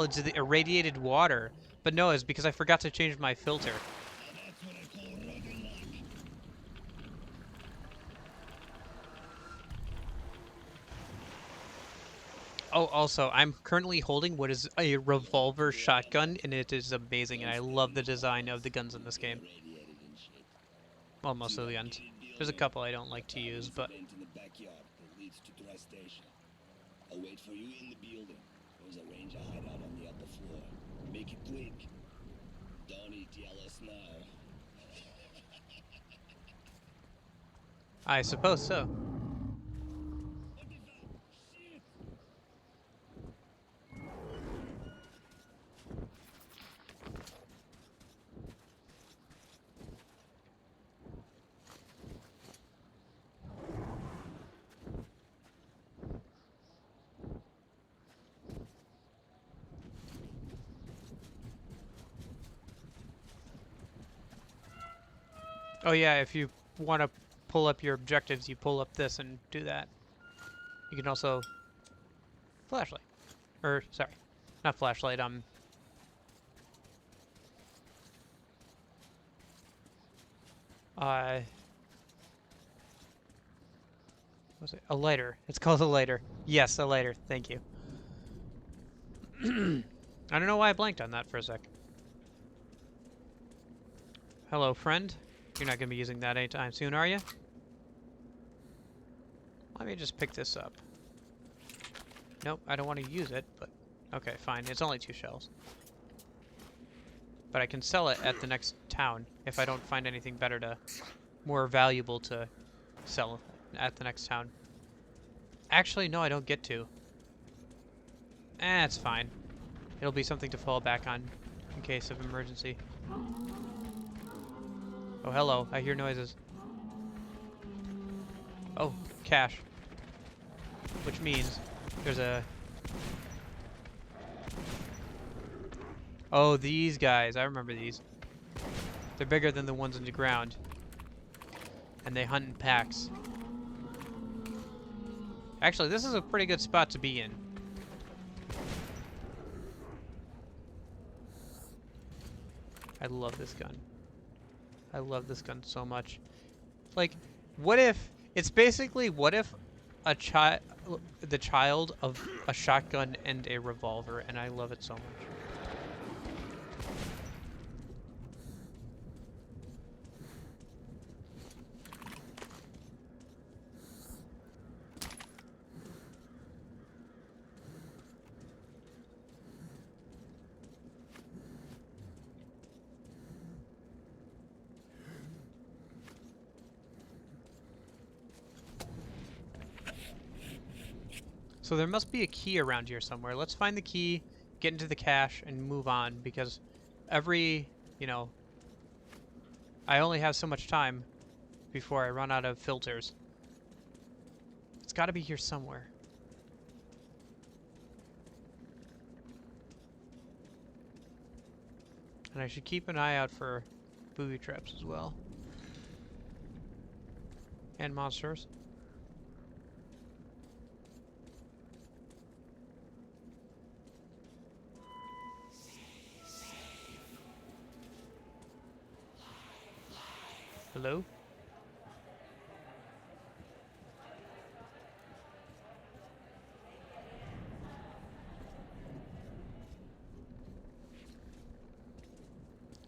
into the irradiated water, but no, it's because I forgot to change my filter. Oh, also, I'm currently holding what is a revolver shotgun, and it is amazing, and I love the design of the guns in this game. Well, most of the guns. There's a couple I don't like to use, but... I'll wait for you in the building. There's a ranger hideout on the upper floor. Make it quick. Don't need to yell us now. I suppose so. Oh yeah, if you want to pull up your objectives, you pull up this and do that. You can also flashlight, or sorry, not flashlight. What's it? A lighter. It's called a lighter. Yes, a lighter. Thank you. I don't know why I blanked on that for a sec. Hello, friend. You're not going to be using that anytime soon, are you? Let me just pick this up. Nope, I don't want to use it, but... Okay, fine. It's only 2 shells. But I can sell it at the next town if I don't find anything better to... more valuable to sell at the next town. Actually, no, I don't get to. It's fine. It'll be something to fall back on in case of emergency. Oh, hello. I hear noises. Oh, cash. Which means there's a... Oh, these guys. I remember these. They're bigger than the ones in the ground. And they hunt in packs. Actually, this is a pretty good spot to be in. I love this gun. I love this gun so much. Like, what if... It's basically, what if a the child of a shotgun and a revolver, and I love it so much. So there must be a key around here somewhere. Let's find the key, get into the cache, and move on, because every, you know, I only have so much time before I run out of filters. It's got to be here somewhere. And I should keep an eye out for booby traps as well. And monsters. Hello?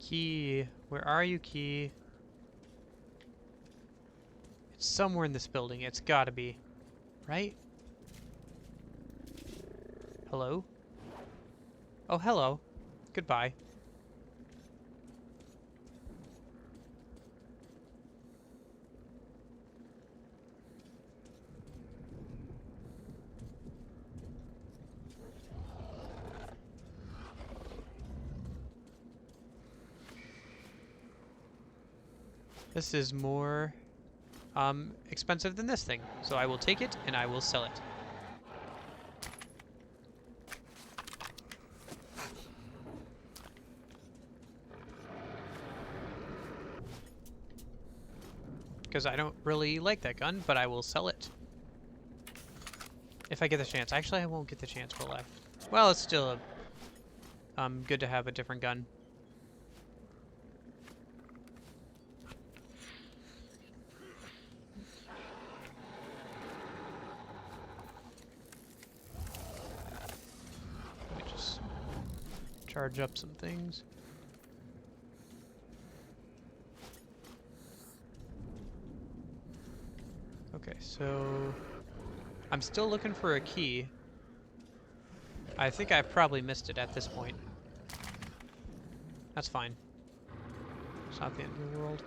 Key. Where are you, key? It's somewhere in this building. It's gotta be. Right? Hello? Oh, hello. Goodbye. This is more expensive than this thing, so I will take it and I will sell it. Because I don't really like that gun, but I will sell it. If I get the chance. Actually, I won't get the chance, will I? Well, it's still good to have a different gun. Charge up some things. Okay, so I'm still looking for a key. I think I probably missed it at this point. That's fine. It's not the end of the world.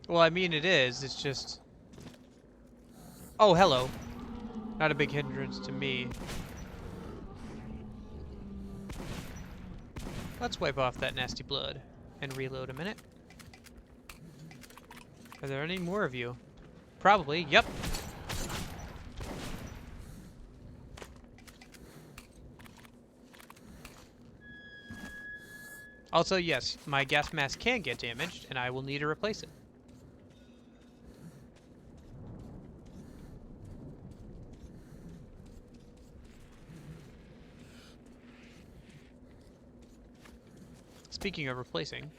Well, I mean it is. It's just... Oh, hello. Not a big hindrance to me. Let's wipe off that nasty blood and reload a minute. Are there any more of you? Probably. Yep. Also, yes, my gas mask can get damaged, and I will need to replace it. Speaking of replacing.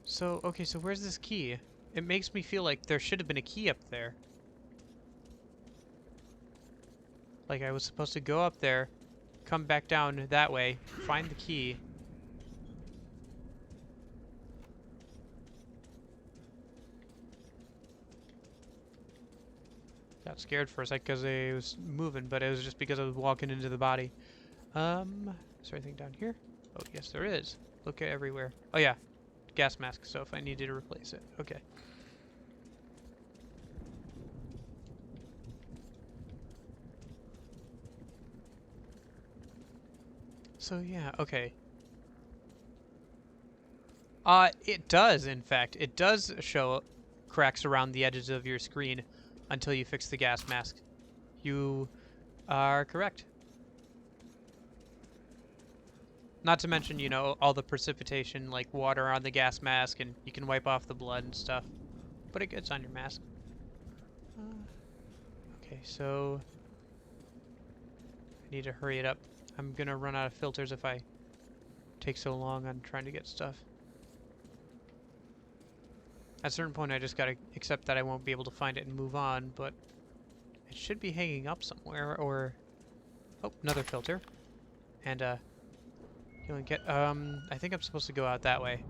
So, okay, so where's this key? It makes me feel like there should have been a key up there. Like I was supposed to go up there, come back down that way, find the key. Got scared for a sec because I was moving, but it was just because I was walking into the body. Is there anything down here? Oh, yes, there is. Look at everywhere. Oh, yeah. Gas mask, so if I needed to replace it. Okay. So, yeah, okay. It does, in fact. It does show cracks around the edges of your screen until you fix the gas mask. You are correct. Not to mention, you know, all the precipitation, like water on the gas mask, and you can wipe off the blood and stuff. But it gets on your mask. Okay, so I need to hurry it up. I'm gonna run out of filters if I take so long on trying to get stuff. At a certain point, I just gotta accept that I won't be able to find it and move on, but it should be hanging up somewhere, or... Oh, another filter. And, healing kit. I think I'm supposed to go out that way.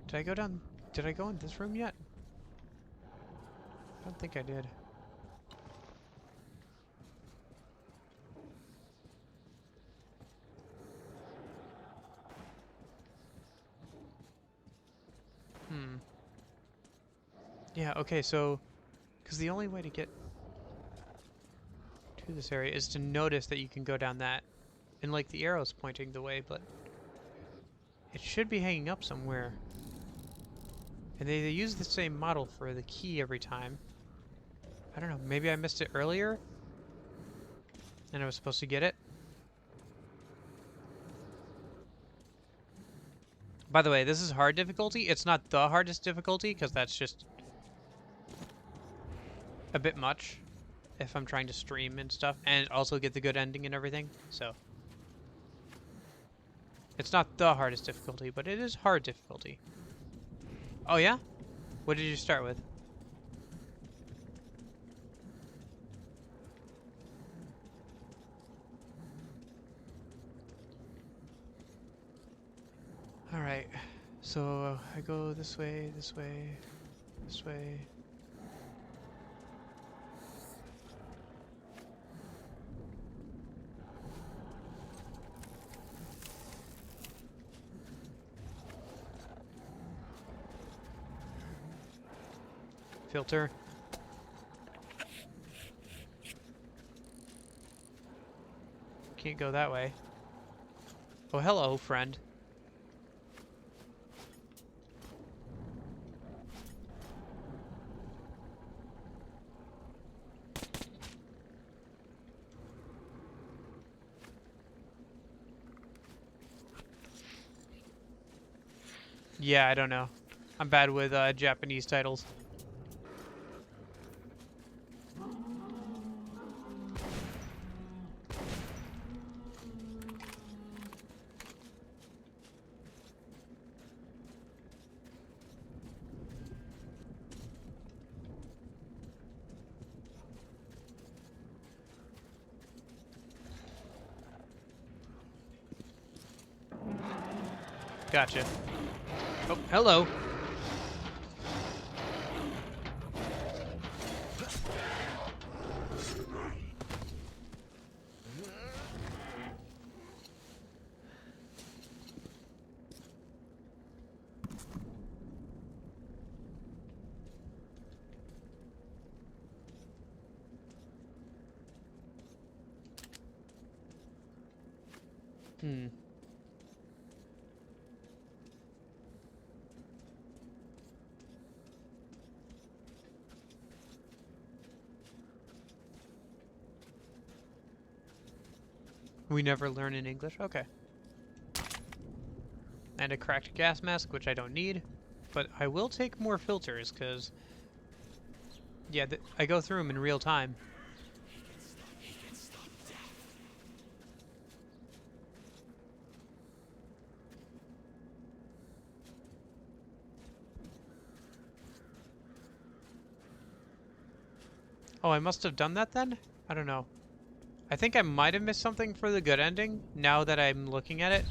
Did I go down... Did I go in this room yet? I don't think I did. Yeah, okay, so... Because the only way to get to this area is to notice that you can go down that. And, like, the arrow's pointing the way, but... It should be hanging up somewhere. And they use the same model for the key every time. I don't know, maybe I missed it earlier? And I was supposed to get it? By the way, this is hard difficulty. It's not the hardest difficulty, because that's just a bit much if I'm trying to stream and stuff, and also get the good ending and everything, so. It's not the hardest difficulty, but it is hard difficulty. Oh yeah? What did you start with? Alright, so I go this way, this way, this way. Filter. Can't go that way. Oh, hello, friend. Yeah, I don't know. I'm bad with Japanese titles. Gotcha. Oh, hello. We never learn in English? Okay. And a cracked gas mask, which I don't need. But I will take more filters, because... yeah, I go through them in real time. Oh, I must have done that then? I don't know. I think I might have missed something for the good ending, now that I'm looking at it.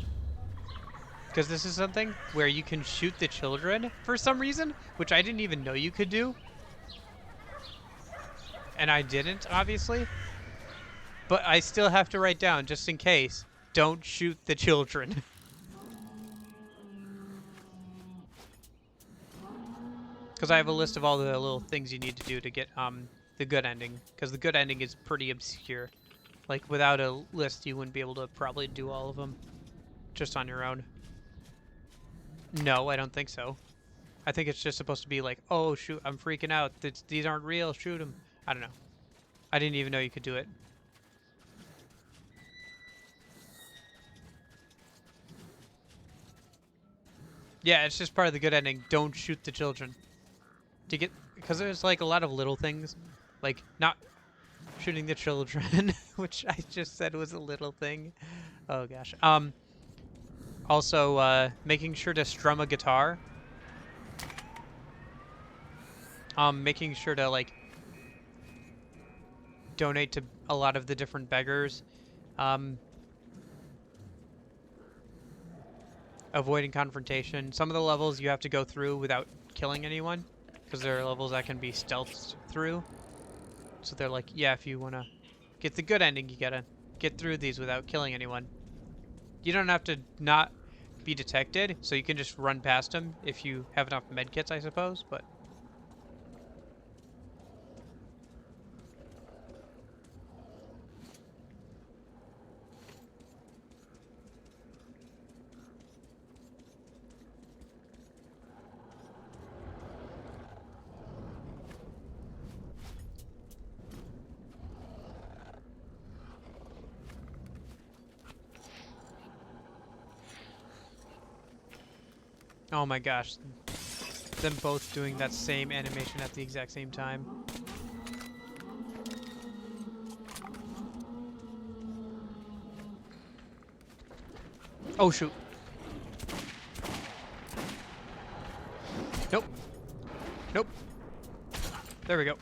Because this is something where you can shoot the children for some reason, which I didn't even know you could do. And I didn't, obviously. But I still have to write down, just in case, don't shoot the children. Because I have a list of all the little things you need to do to get the good ending. Because the good ending is pretty obscure. Like, without a list, you wouldn't be able to probably do all of them just on your own. No, I don't think so. I think it's just supposed to be like, oh, shoot, I'm freaking out. These aren't real. Shoot them. I don't know. I didn't even know you could do it. Yeah, it's just part of the good ending. Don't shoot the children. To get, because there's like a lot of little things, like not shooting the children, which I just said was a little thing. Oh gosh. Also, making sure to strum a guitar. Making sure to like donate to a lot of the different beggars. Avoiding confrontation. Some of the levels you have to go through without killing anyone, because there are levels that can be stealthed through. So they're like, yeah, if you want to get the good ending, you gotta get through these without killing anyone. You don't have to not be detected, so you can just run past them if you have enough medkits, I suppose, but... oh my gosh. Them both doing that same animation at the exact same time. Oh shoot. Nope. Nope. There we go.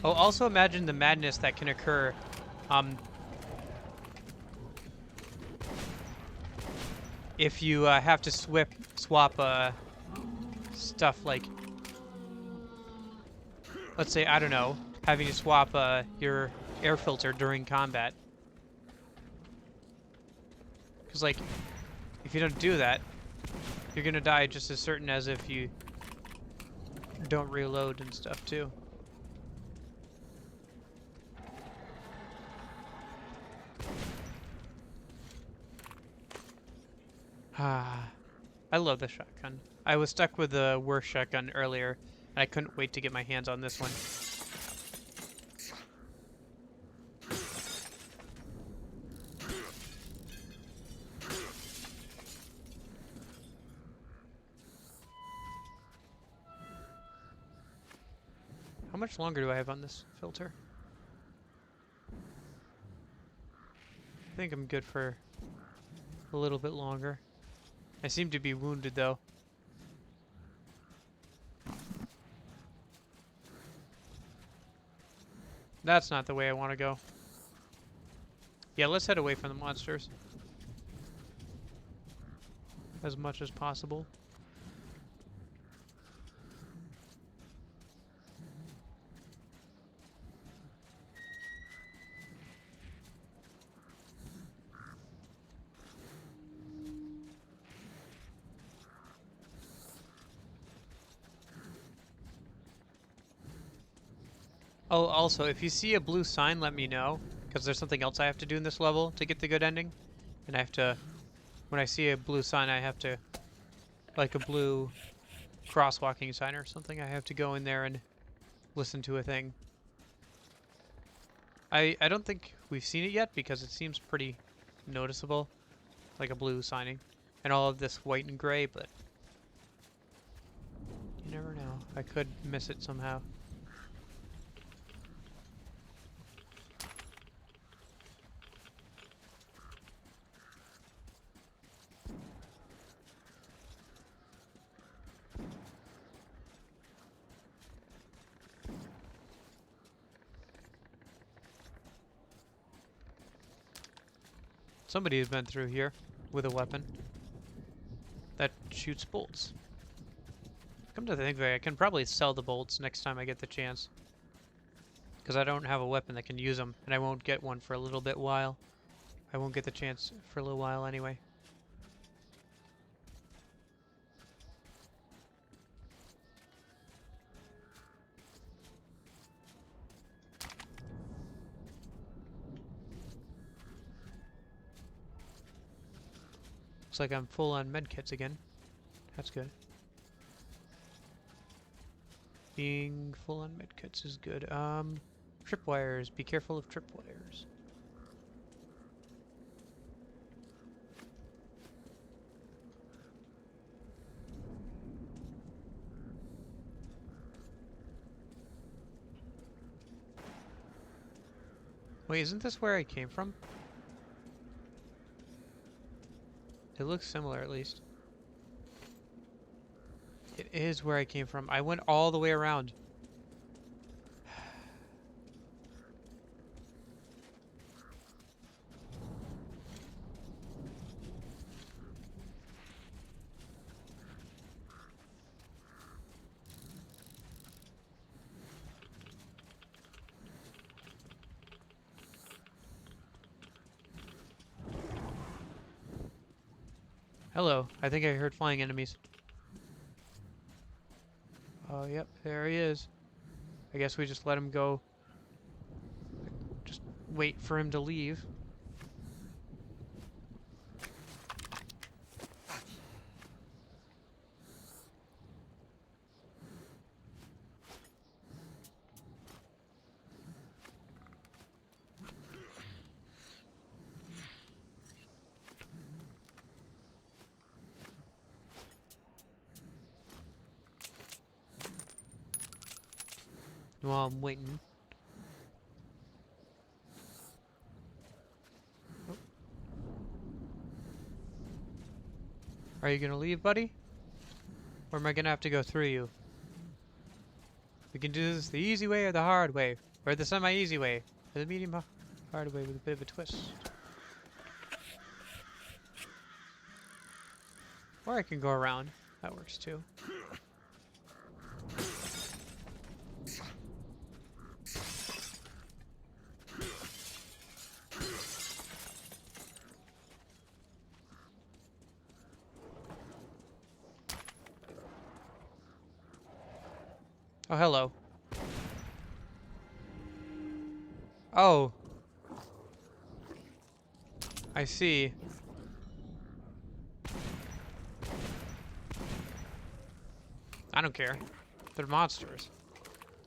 Oh, also imagine the madness that can occur. If you have to swap stuff like, let's say, I don't know, having to swap your air filter during combat. Because, like, if you don't do that, you're gonna die just as certain as if you don't reload and stuff, too. Ah, I love the shotgun. I was stuck with the worst shotgun earlier, and I couldn't wait to get my hands on this one. How much longer do I have on this filter? I think I'm good for a little bit longer. I seem to be wounded, though. That's not the way I want to go. Yeah, let's head away from the monsters. As much as possible. Oh, also, if you see a blue sign, let me know, because there's something else I have to do in this level to get the good ending. And I have to, when I see a blue sign, I have to, like a blue crosswalking sign or something. I have to go in there and listen to a thing. I don't think we've seen it yet because it seems pretty noticeable, like a blue signing, and all of this white and gray, but you never know. I could miss it somehow. Somebody has been through here with a weapon that shoots bolts. Come to think of it, I can probably sell the bolts next time I get the chance. Because I don't have a weapon that can use them, and I won't get one for a little bit while. I won't get the chance for a little while anyway. Looks like I'm full on medkits again. That's good. Being full on medkits is good. Tripwires. Be careful of tripwires. Wait, isn't this where I came from? It looks similar, at least. It is where I came from. I went all the way around. Hello. I think I heard flying enemies. Oh, yep. There he is. I guess we just let him go. Just wait for him to leave. While I'm waiting. Oh. Are you gonna leave, buddy? Or am I gonna have to go through you? We can do this the easy way or the hard way. Or the semi-easy way. Or the medium hard way with a bit of a twist. Or I can go around. That works too. Oh, hello. Oh. I see. I don't care. They're monsters.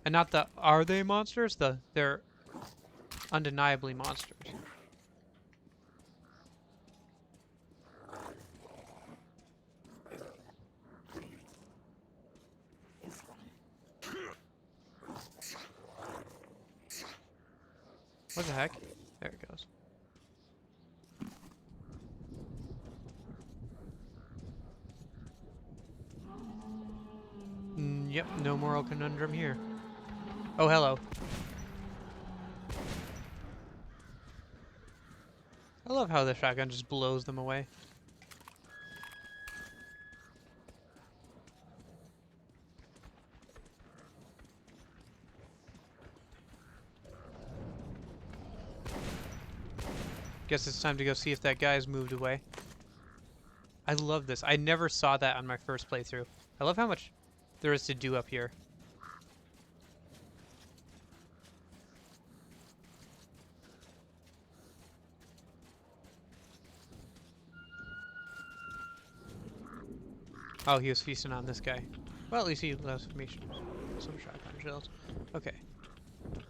And not the are they monsters? They're undeniably monsters. What the heck? There it goes. Yep, no moral conundrum here. Oh, hello. I love how the shotgun just blows them away. Guess it's time to go see if that guy's moved away. I love this. I never saw that on my first playthrough. I love how much there is to do up here. Oh, he was feasting on this guy. Well, at least he left me some shotgun shells. Okay.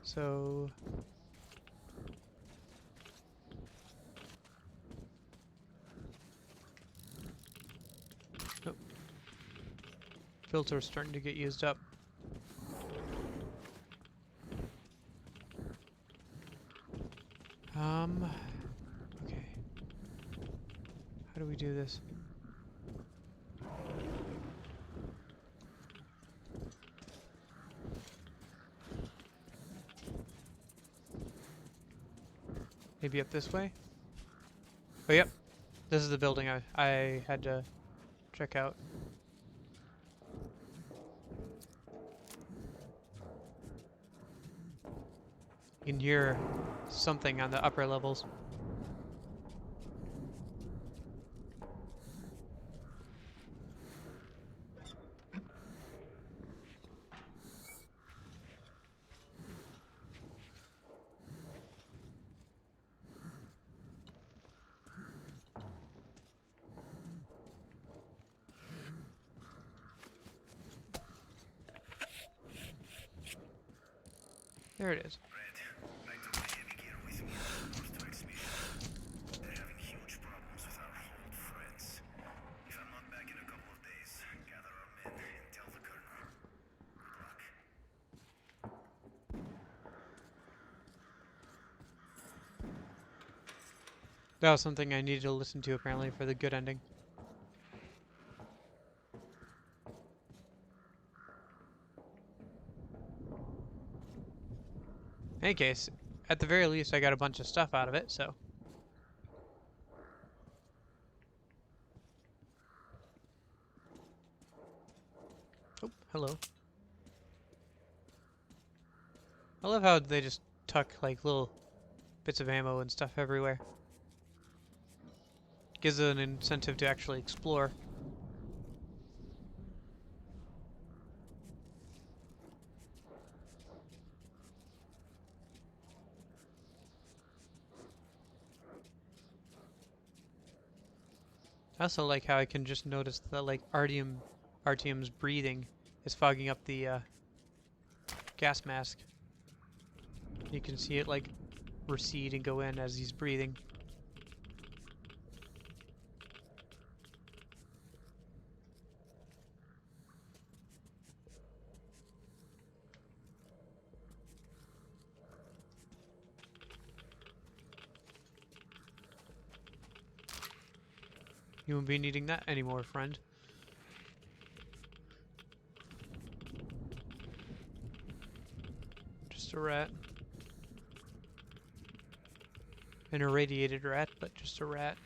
So... Oh. Filter's starting to get used up. Okay. How do we do this? Maybe up this way? Oh, yep. This is the building I had to check out. You can hear something on the upper levels. There it is. That was something I needed to listen to apparently for the good ending. In any case, at the very least I got a bunch of stuff out of it, so. Oh, hello. I love how they just tuck like little bits of ammo and stuff everywhere. Gives it an incentive to actually explore. I also like how I can just notice that like Artyom's breathing is fogging up the gas mask. You can see it like recede and go in as he's breathing. You won't be needing that anymore, friend. Just a rat. An irradiated rat, but just a rat.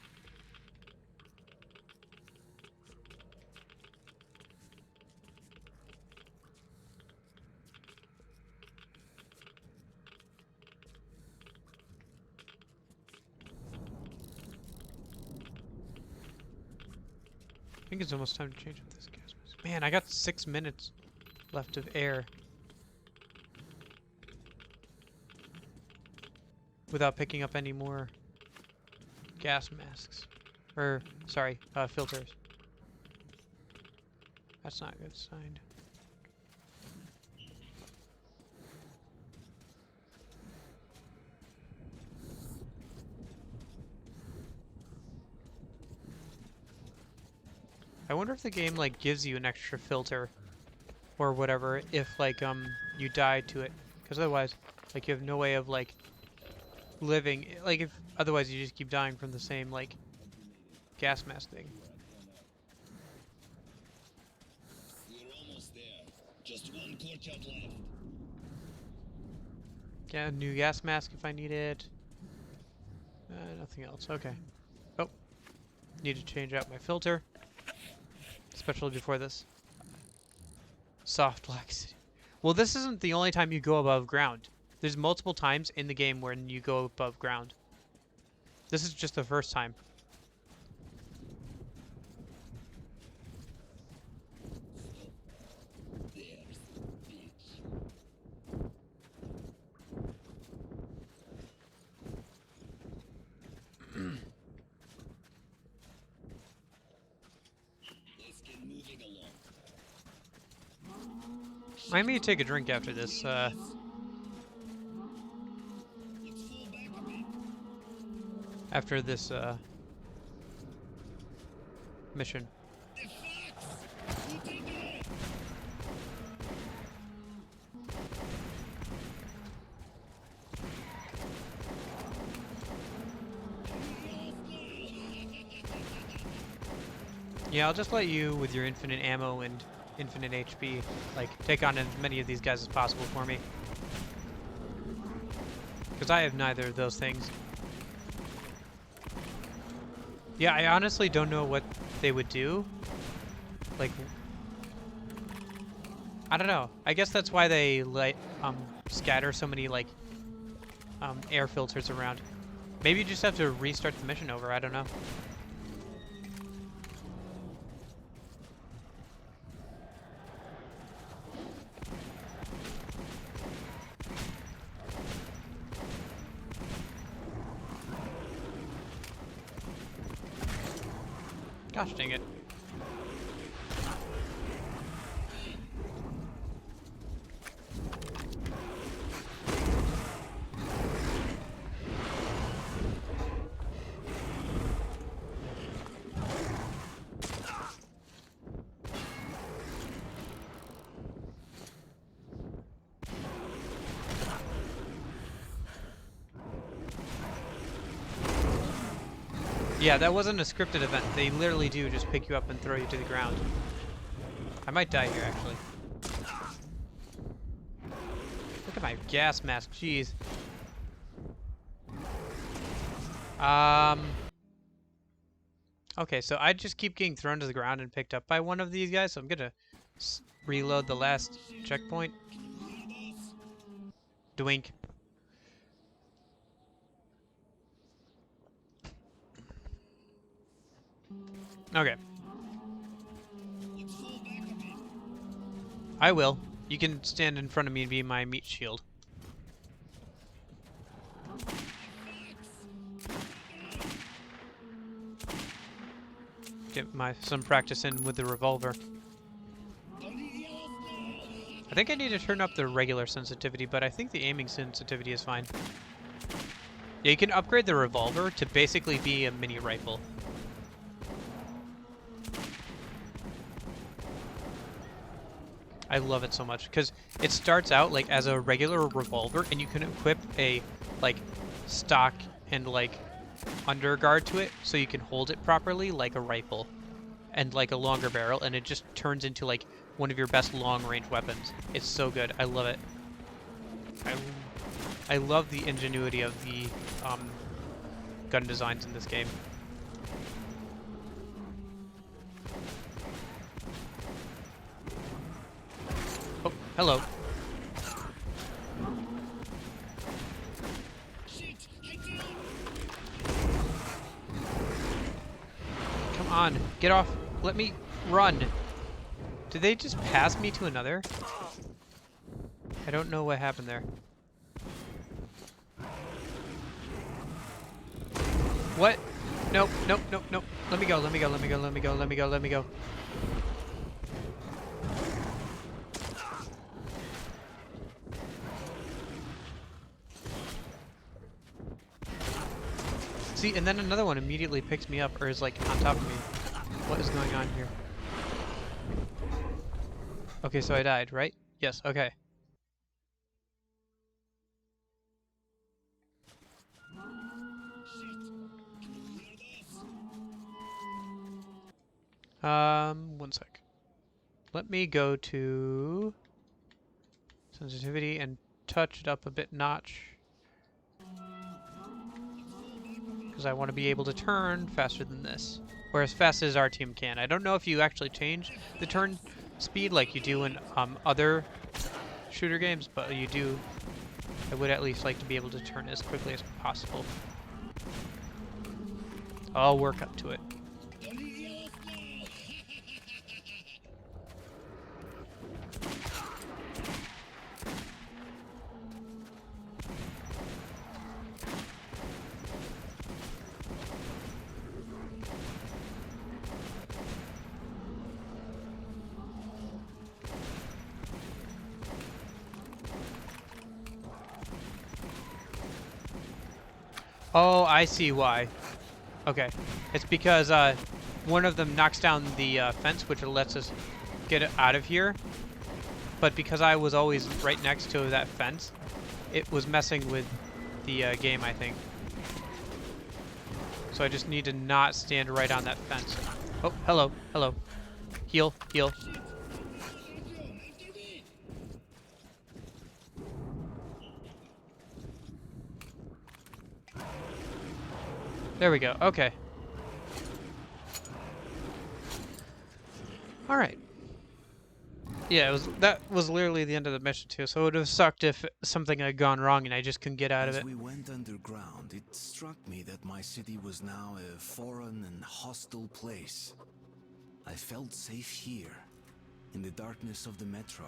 I think it's almost time to change up this gas mask. Man, I got 6 minutes left of air. Without picking up any more gas masks. Or, sorry, filters. That's not a good sign. I wonder if the game like gives you an extra filter or whatever if like you die to it, because otherwise like you have no way of like living, like if otherwise you just keep dying from the same like gas mask thing. We're almost there. Just one courtyard left. Get a new gas mask if I need it. Nothing else. Okay. Oh, need to change out my filter. Especially before this. Soft black city. Well, this isn't the only time you go above ground. There's multiple times in the game when you go above ground. This is just the first time. There's the beach. Let's get moving along. I may take a drink after this. After this mission. Yeah, I'll just let you, with your infinite ammo and infinite HP, like, take on as many of these guys as possible for me. Because I have neither of those things. Yeah, I honestly don't know what they would do. Like, I don't know. I guess that's why they scatter so many like air filters around. Maybe you just have to restart the mission over. I don't know. Gosh dang it. Yeah, that wasn't a scripted event. They literally do just pick you up and throw you to the ground. I might die here, actually. Look at my gas mask, jeez. Okay, so I just keep getting thrown to the ground and picked up by one of these guys, so I'm gonna reload the last checkpoint. Dwink. Okay. I will. You can stand in front of me and be my meat shield. Get some practice in with the revolver. I think I need to turn up the regular sensitivity, but I think the aiming sensitivity is fine. Yeah, you can upgrade the revolver to basically be a mini rifle. I love it so much because it starts out like as a regular revolver, and you can equip a like stock and like underguard to it, so you can hold it properly like a rifle, and like a longer barrel, and it just turns into like one of your best long-range weapons. It's so good. I love it. I love the ingenuity of the gun designs in this game. Oh, hello. Come on, get off. Let me run. Did they just pass me to another? I don't know what happened there. What? Nope, nope, nope, nope. Let me go, let me go, let me go, let me go, let me go, let me go. See, and then another one immediately picks me up, or is like on top of me. What is going on here? Okay, so I died, right? Yes, okay. One sec. Let me go to sensitivity and touch it up a bit notch. Because I want to be able to turn faster than this. Or as fast as our team can. I don't know if you actually change the turn speed like you do in other shooter games, but you do. I would at least like to be able to turn as quickly as possible. I'll work up to it. Oh, I see why. Okay. It's because one of them knocks down the fence, which lets us get out of here. But because I was always right next to that fence, it was messing with the game, I think. So I just need to not stand right on that fence. Oh, hello, hello. Heal, heal. There we go. Okay. All right. Yeah, that was literally the end of the mission too. So it would have sucked if something had gone wrong and I just couldn't get out of As it. we went underground, it struck me that my city was now a foreign and hostile place. I felt safe here, in the darkness of the metro.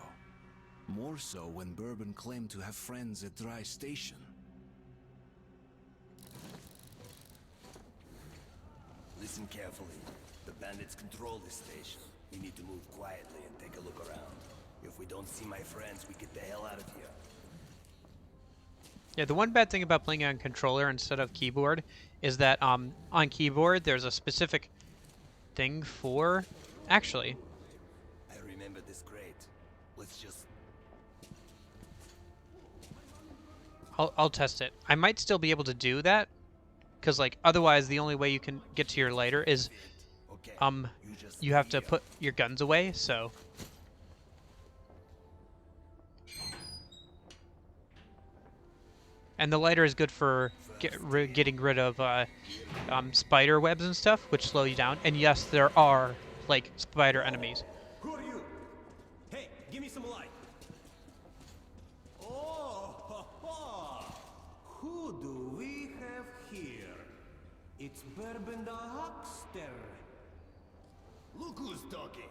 More so when Bourbon claimed to have friends at Dry Station. Listen carefully. The bandits control this station. We need to move quietly and take a look around. If we don't see my friends, we get the hell out of here. Yeah, the one bad thing about playing on controller instead of keyboard is that on keyboard there's a specific thing for... Actually, I remember this great. Let's just... I'll test it. I might still be able to do that, because like otherwise the only way you can get to your lighter is you have to put your guns away. So and the lighter is good for getting rid of spider webs and stuff, which slow you down. And yes, there are like spider enemies. Who are you? Hey, give me some light. Oh, ha, ha. Who do we have here? It's Bourbon the Huckster. Look who's talking.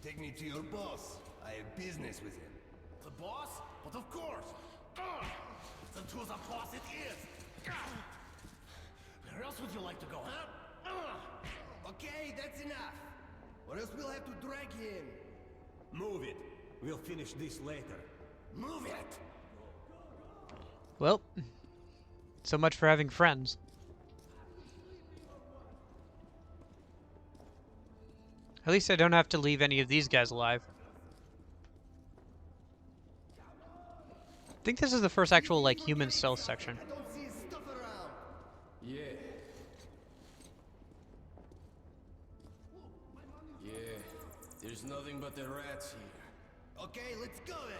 Take me to your boss. I have business with him. The boss? But of course. Then to the boss it is. Where else would you like to go, huh? Okay, that's enough. Or else we'll have to drag him. Move it. We'll finish this later. Move it! Well, so much for having friends. At least I don't have to leave any of these guys alive. I think this is the first actual, like, human stealth section. I don't see his stuff around. Yeah. Yeah. There's nothing but the rats here. Okay, let's go then.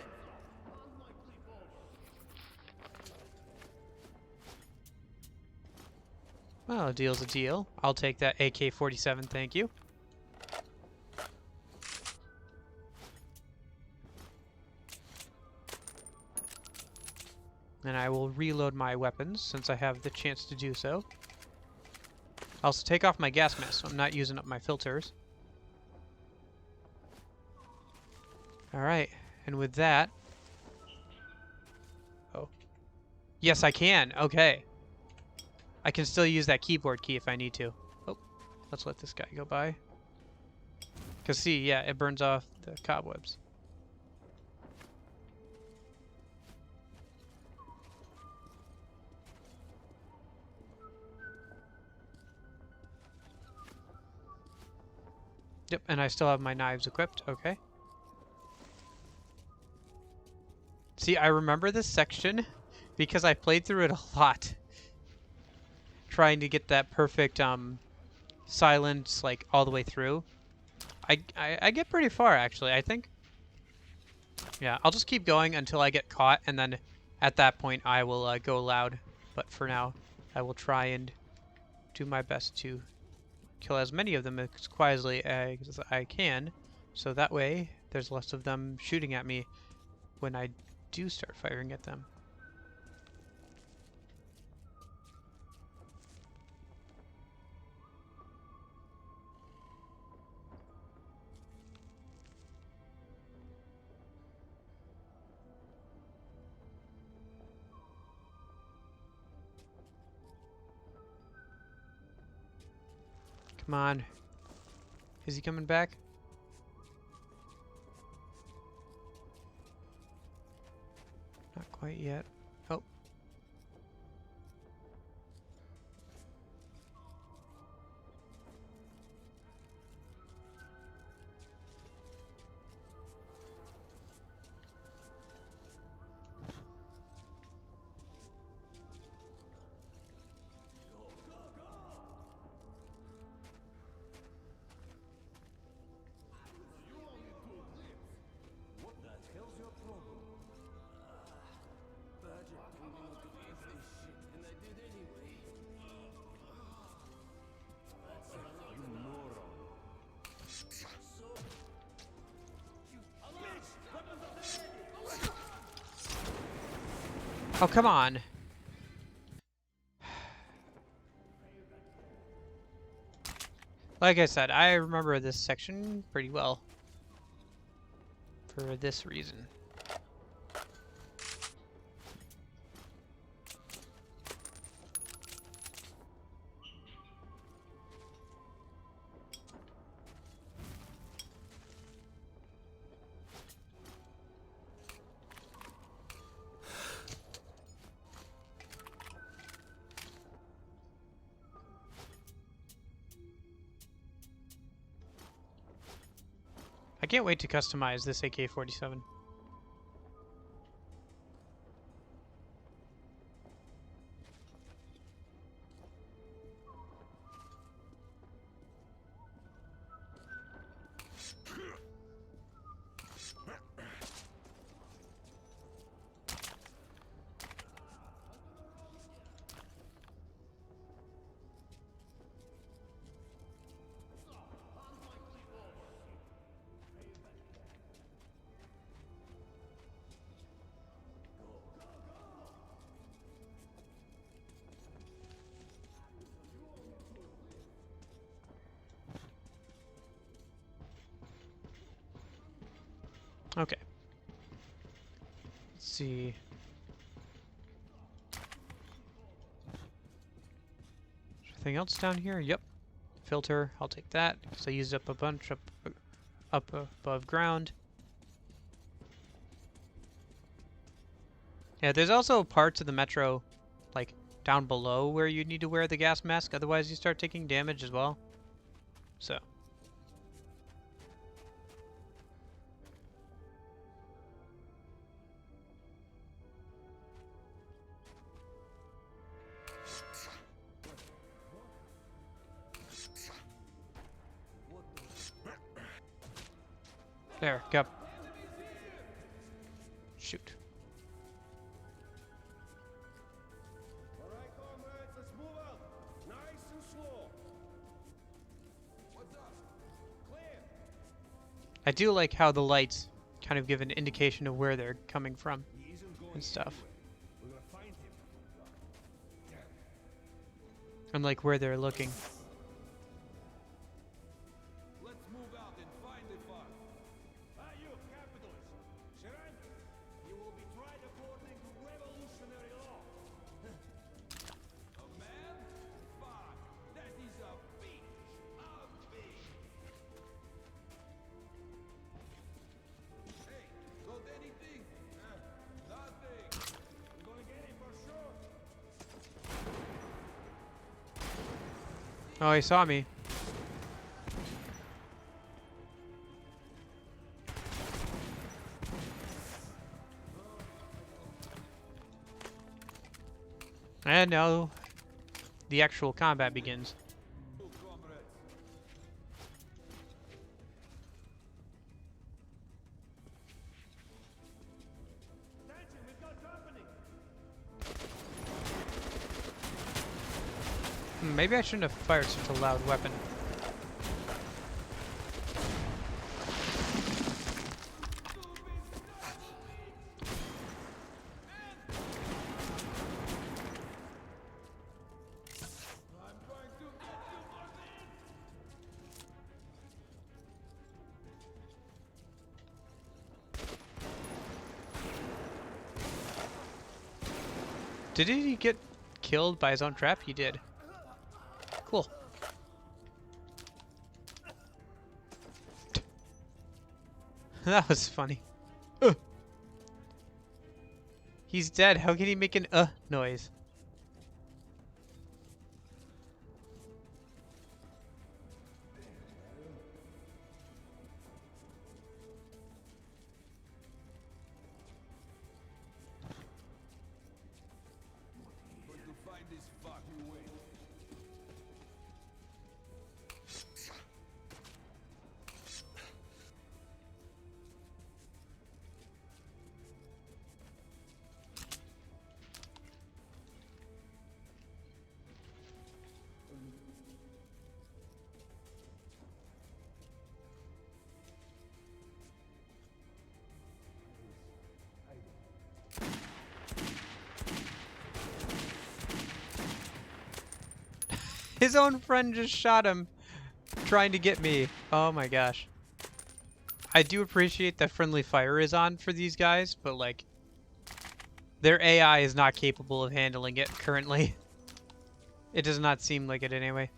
Well, a deal's a deal. I'll take that AK-47, thank you. And I will reload my weapons since I have the chance to do so. I'll also take off my gas mask so I'm not using up my filters. Alright, and with that... Oh. Yes, I can! Okay. I can still use that keyboard key if I need to. Oh, let's let this guy go by. Because see, yeah, it burns off the cobwebs. Yep, and I still have my knives equipped. Okay. See, I remember this section because I played through it a lot. Trying to get that perfect silence like all the way through. I get pretty far actually, I think. Yeah, I'll just keep going until I get caught, and then at that point I will go loud. But for now, I will try and do my best to kill as many of them as quietly as I can, so that way there's less of them shooting at me when I do start firing at them. Come on. Is he coming back? Not quite yet. Oh. Oh, come on. Like I said, I remember this section pretty well. For this reason. I can't wait to customize this AK-47. Okay. Let's see. Anything else down here? Yep. Filter. I'll take that because I used up a bunch up above ground. Yeah, there's also parts of the metro, like down below, where you need to wear the gas mask. Otherwise, you start taking damage as well. So. There, go. Shoot. All right, comrades, let's move out. Nice and slow. What's up? Clear. I do like how the lights kind of give an indication of where they're coming from and stuff. We're gonna find him. And like where they're looking. Let's move out and find the farm. Ah, you capitalist. Surrender. You will be tried according to revolutionary law. A man? Fuck. That is a bitch. A bitch. Hey, got anything? Nothing. I'm gonna get him for sure. Oh, he saw me. And now the actual combat begins. Attention, we've got company. Maybe I shouldn't have fired such a loud weapon. Did he get killed by his own trap? He did. Cool. That was funny. He's dead. How can he make an noise? But to find this fuck, you wait. His own friend just shot him, trying to get me. Oh my gosh. I do appreciate that friendly fire is on for these guys, but like, their AI is not capable of handling it currently. It does not seem like it anyway.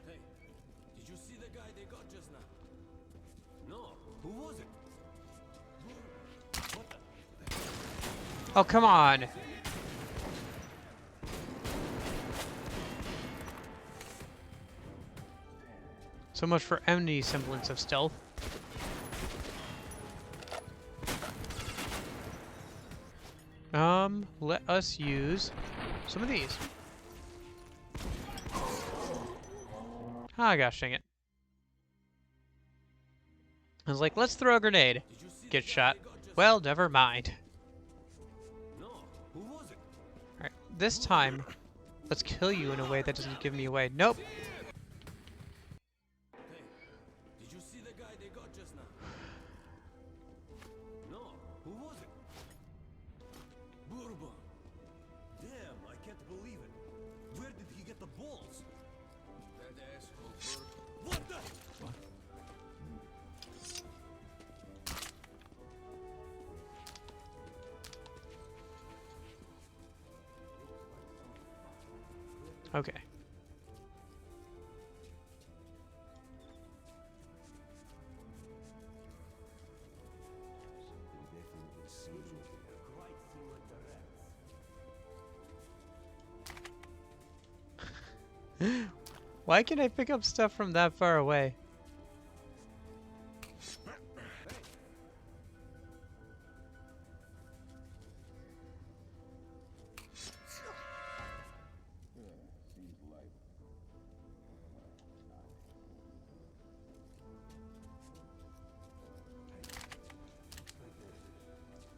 Hey, did you see the guy they got just now? No. Who was it? What the? Oh, come on. So much for any semblance of stealth. Let us use some of these. Ah, gosh dang it. I was like, let's throw a grenade. Get shot. Well, never mind. No. Who was it? Alright, this time, let's kill you in a way that doesn't give me away. Nope. Hey, did you see the guy they got just now? No. Who was it? Bourbon. Damn, I can't believe it. Where did he get the balls? That asshole Bourbon. What the? What? Okay. Why can I pick up stuff from that far away?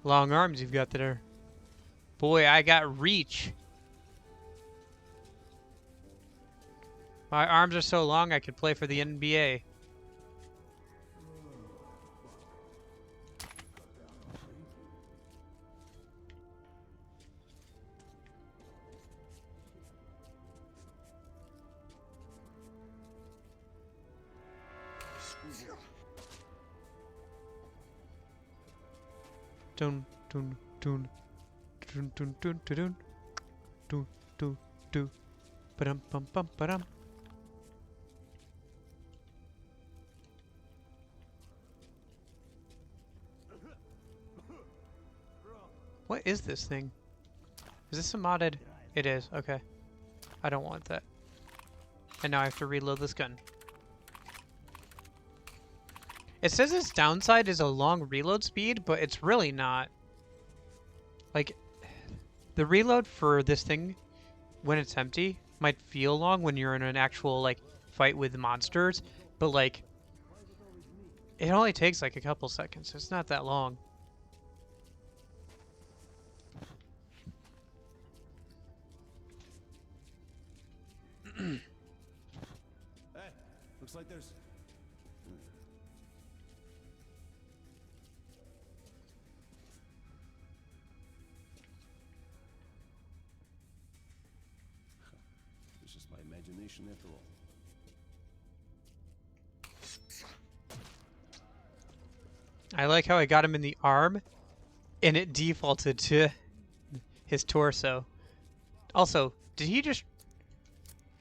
Long arms you've got there. Boy, I got reach. My arms are so long I could play for the NBA. Dun dun dun dun dun dun dun dun dun dun ba-dum bum bum ba-dum. What is this thing? Is this a modded? It is, okay. I don't want that. And now I have to reload this gun. It says its downside is a long reload speed, but it's really not. Like, the reload for this thing, when it's empty, might feel long when you're in an actual, like, fight with monsters, but, like, it only takes, like, a couple seconds. It's not that long. Hey, looks like there's... It's just my imagination after all. I like how I got him in the arm, and it defaulted to his torso. Also, did he just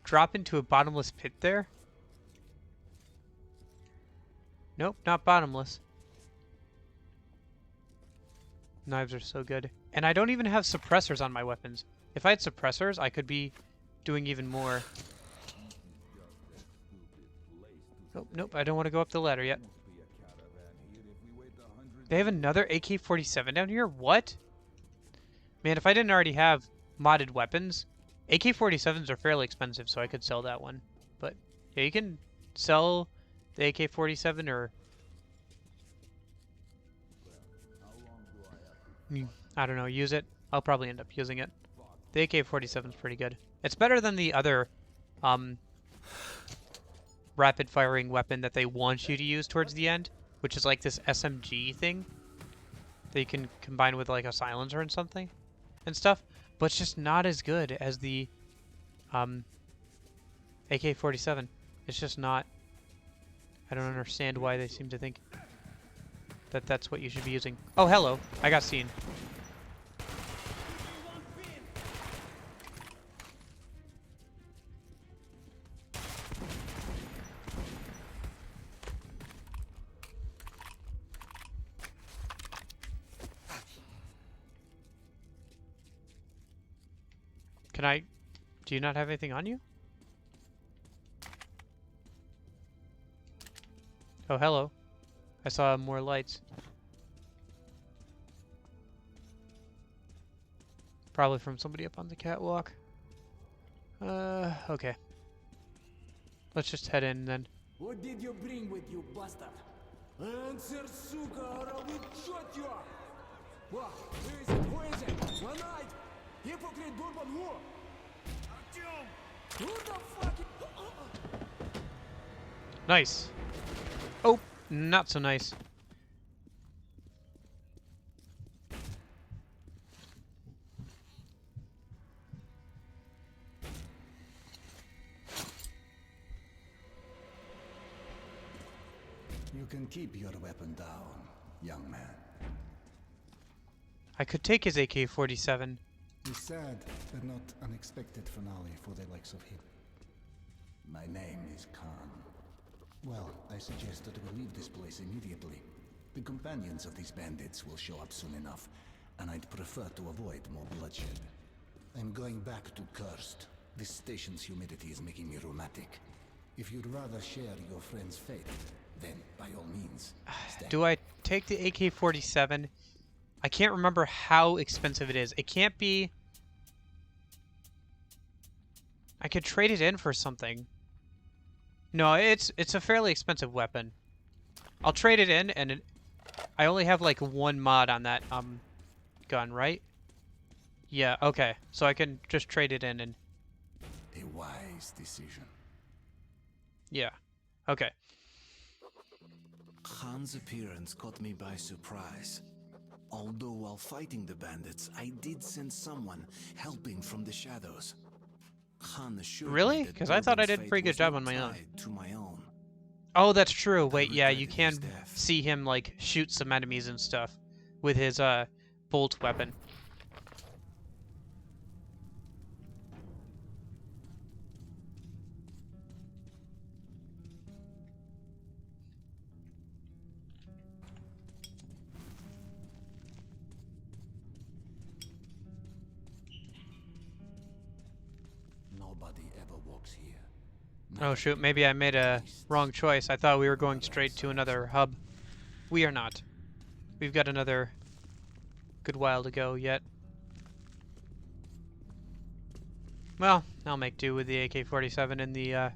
drop into a bottomless pit there? Nope, not bottomless. Knives are so good. And I don't even have suppressors on my weapons. If I had suppressors, I could be doing even more. Nope, nope, I don't want to go up the ladder yet. They have another AK-47 down here? What? Man, if I didn't already have modded weapons, AK-47s are fairly expensive, so I could sell that one. But, yeah, you can sell the AK-47 or... I don't know, use it. I'll probably end up using it. The AK-47 is pretty good. It's better than the other rapid-firing weapon that they want you to use towards the end, which is like this SMG thing that you can combine with like a silencer and something and stuff, but it's just not as good as the AK-47. It's just not. I don't understand why they seem to think that that's what you should be using. Oh, hello. I got seen. Can I... Do you not have anything on you? Oh, hello. I saw more lights. Probably from somebody up on the catwalk. Okay. Let's just head in then. What did you bring with you, bastard? Answer, suka, or I will shoot you! What? Who is it? One night! Hypocrite Bourbon who? Who the fuck? Nice. Oh, not so nice. You can keep your weapon down, young man. I could take his AK-47. It's sad, but not unexpected finale for the likes of him. My name is Khan. Well, I suggest that we leave this place immediately. The companions of these bandits will show up soon enough, and I'd prefer to avoid more bloodshed. I'm going back to Cursed. This station's humidity is making me rheumatic. If you'd rather share your friend's fate, then by all means, stay. Do I take the AK-47? I can't remember how expensive it is. It can't be... I could trade it in for something. No, it's a fairly expensive weapon. I'll trade it in, and I only have like one mod on that gun, right? Yeah, okay. So I can just trade it in and... A wise decision. Yeah. Okay. Khan's appearance caught me by surprise. Although while fighting the bandits, I did sense someone helping from the shadows. Khan assured really? me that Because I thought I Bourbon's did a fate pretty good was job not on my own. tied to my own. Oh, that's true. Wait, yeah, you regretted can his death. see him like shoot some enemies and stuff with his bolt weapon. Nobody ever walks here. Oh shoot, maybe I made a wrong choice. I thought we were going straight to another hub. We are not. We've got another good while to go yet. Well, I'll make do with the AK-47 and the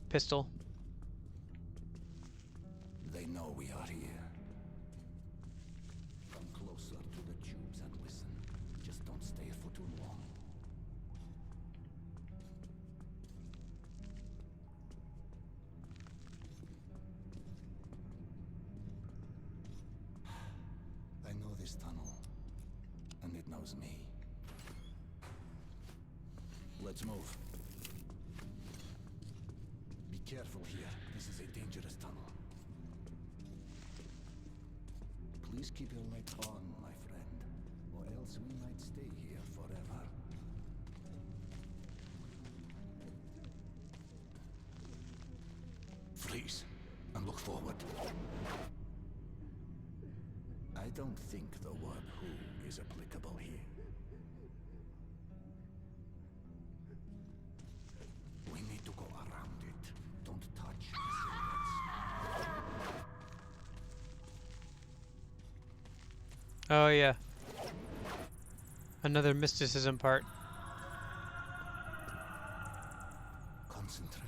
pistol. They know we are here. Come closer to the tubes and listen. Just don't stay for too long. I know this tunnel, and it knows me. Let's move. Be careful here. This is a dangerous tunnel. Please keep your light on, my friend, or else we might stay here forever. Freeze, and look forward. I don't think the word "who" is applicable here. We need to go around it. Don't touch the silhouettes. Oh yeah. Another mysticism part. Concentrate.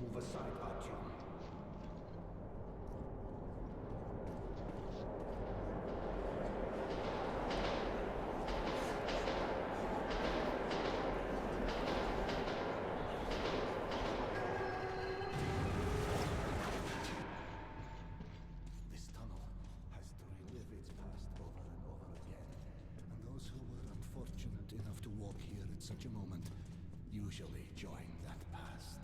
Move aside, Artyom. This tunnel has to relive its past over and over again. And those who were unfortunate enough to walk here at such a moment usually join that past.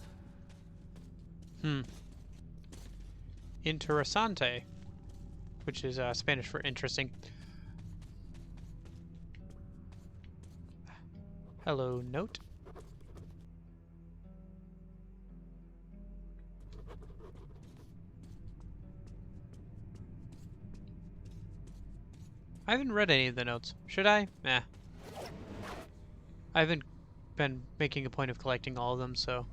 Interesante, which is Spanish for interesting. Hello, note. I haven't read any of the notes. Should I? Nah. I haven't been making a point of collecting all of them, so...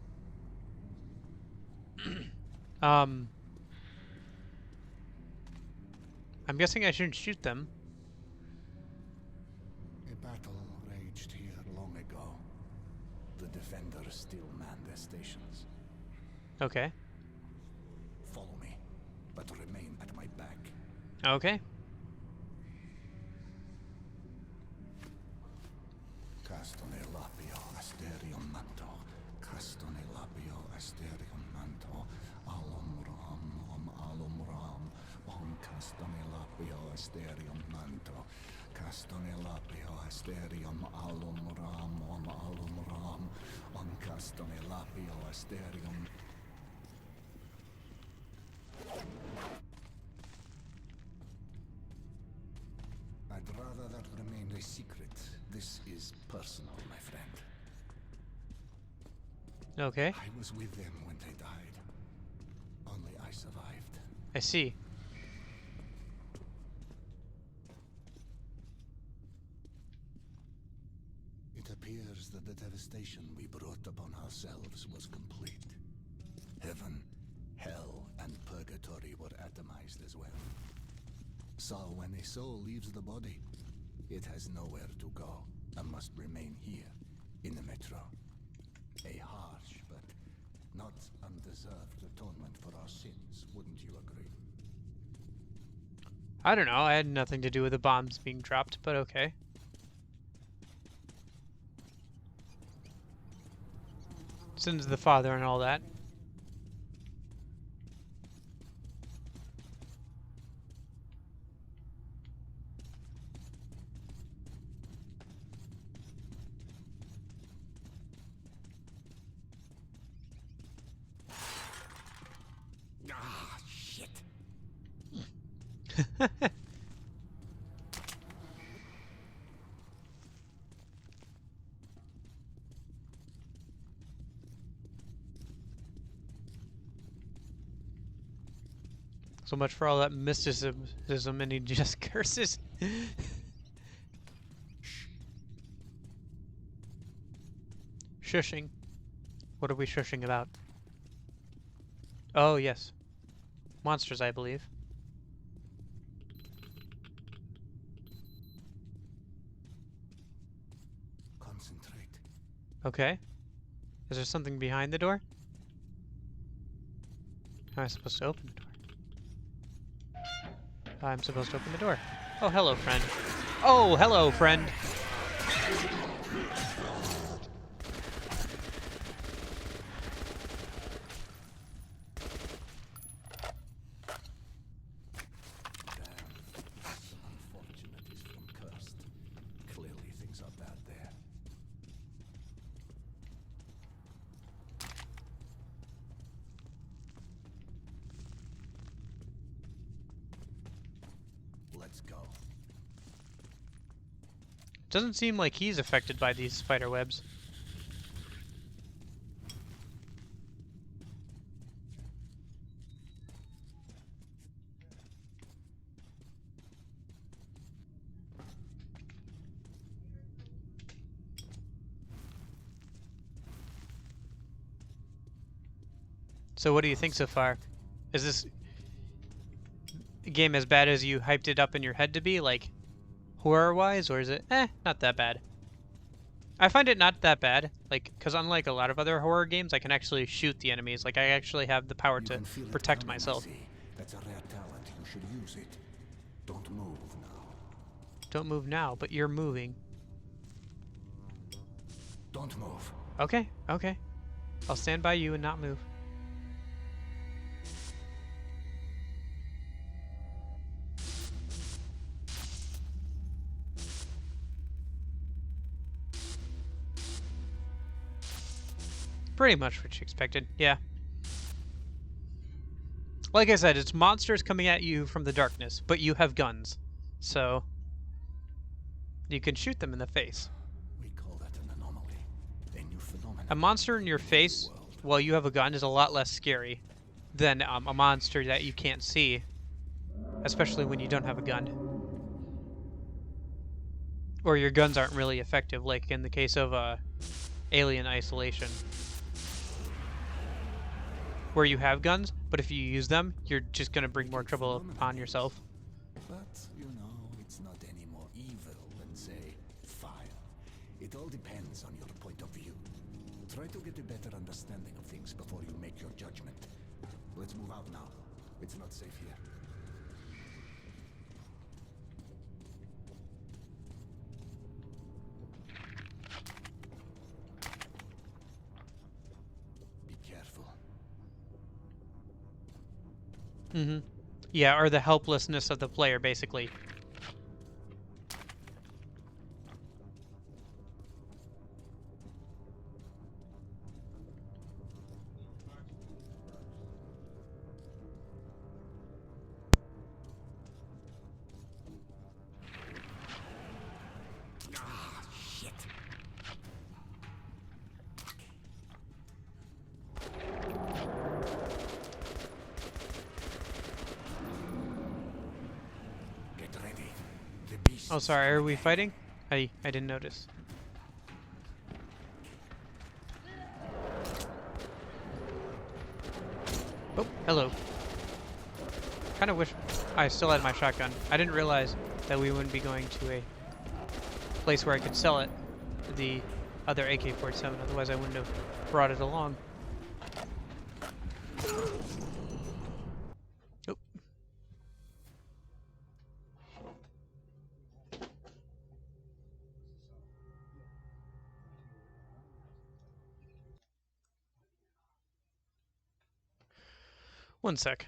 I'm guessing I shouldn't shoot them. A battle raged here long ago. The defenders still man their stations. Okay. Follow me, but remain at my back. Okay. Castone lapio asterium manto. Castone lapio asterium manto. Alum ram, alum ram. Castone lapio asterium manto. Castone lapio asterium alum ram, alum ram. Castone lapio asterium. I'd rather that remained a secret. This is personal, my friend. Okay. I was with them when they died. Only I survived. I see. It appears that the devastation we brought upon ourselves was complete. Heaven, hell, and purgatory were atomized as well. So when a soul leaves the body, it has nowhere to go and must remain here in the metro. A harsh but not undeserved atonement for our sins, wouldn't you agree? I don't know. I had nothing to do with the bombs being dropped, but okay. Sins of the father and all that. Ah, shit. So much for all that mysticism, and he just curses. Shushing. What are we shushing about? Oh, yes. Monsters, I believe. Concentrate. Okay. Is there something behind the door? How am I supposed to open the door? I'm supposed to open the door. Oh, hello, friend. Oh, hello, friend. Unfortunate is from cursed. Clearly things are bad there. Let's go. Doesn't seem like he's affected by these spider webs. So what do you think so far? Is this game as bad as you hyped it up in your head to be, like, horror-wise, or is it, not that bad? I find it not that bad, like, because unlike a lot of other horror games, I can actually shoot the enemies. Like, I actually have the power to protect myself. That's a rare talent. You should use it. Don't move now. Don't move now, but you're moving. Don't move. Okay, okay. I'll stand by you and not move. Pretty much what you expected, yeah. Like I said, it's monsters coming at you from the darkness, but you have guns. So, you can shoot them in the face. We call that an anomaly. A new phenomenon. A monster in your face while you have a gun is a lot less scary than a monster that you can't see. Especially when you don't have a gun. Or your guns aren't really effective, like in the case of Alien Isolation. Where you have guns, but if you use them, you're just gonna bring more trouble upon yourself. But, you know, it's not any more evil than, say, fire. It all depends on your point of view. Try to get a better understanding of things before you make your judgment. Let's move out now. It's not safe here. Be careful. Mm-hmm. Yeah, or the helplessness of the player, basically. Ah, shit. Get ready. The beast. Oh, sorry, are we fighting? I didn't notice. Oh, hello. Kind of wish I still had my shotgun. I didn't realize that we wouldn't be going to a place where I could sell it, the other AK-47, otherwise I wouldn't have brought it along. Oh. One sec.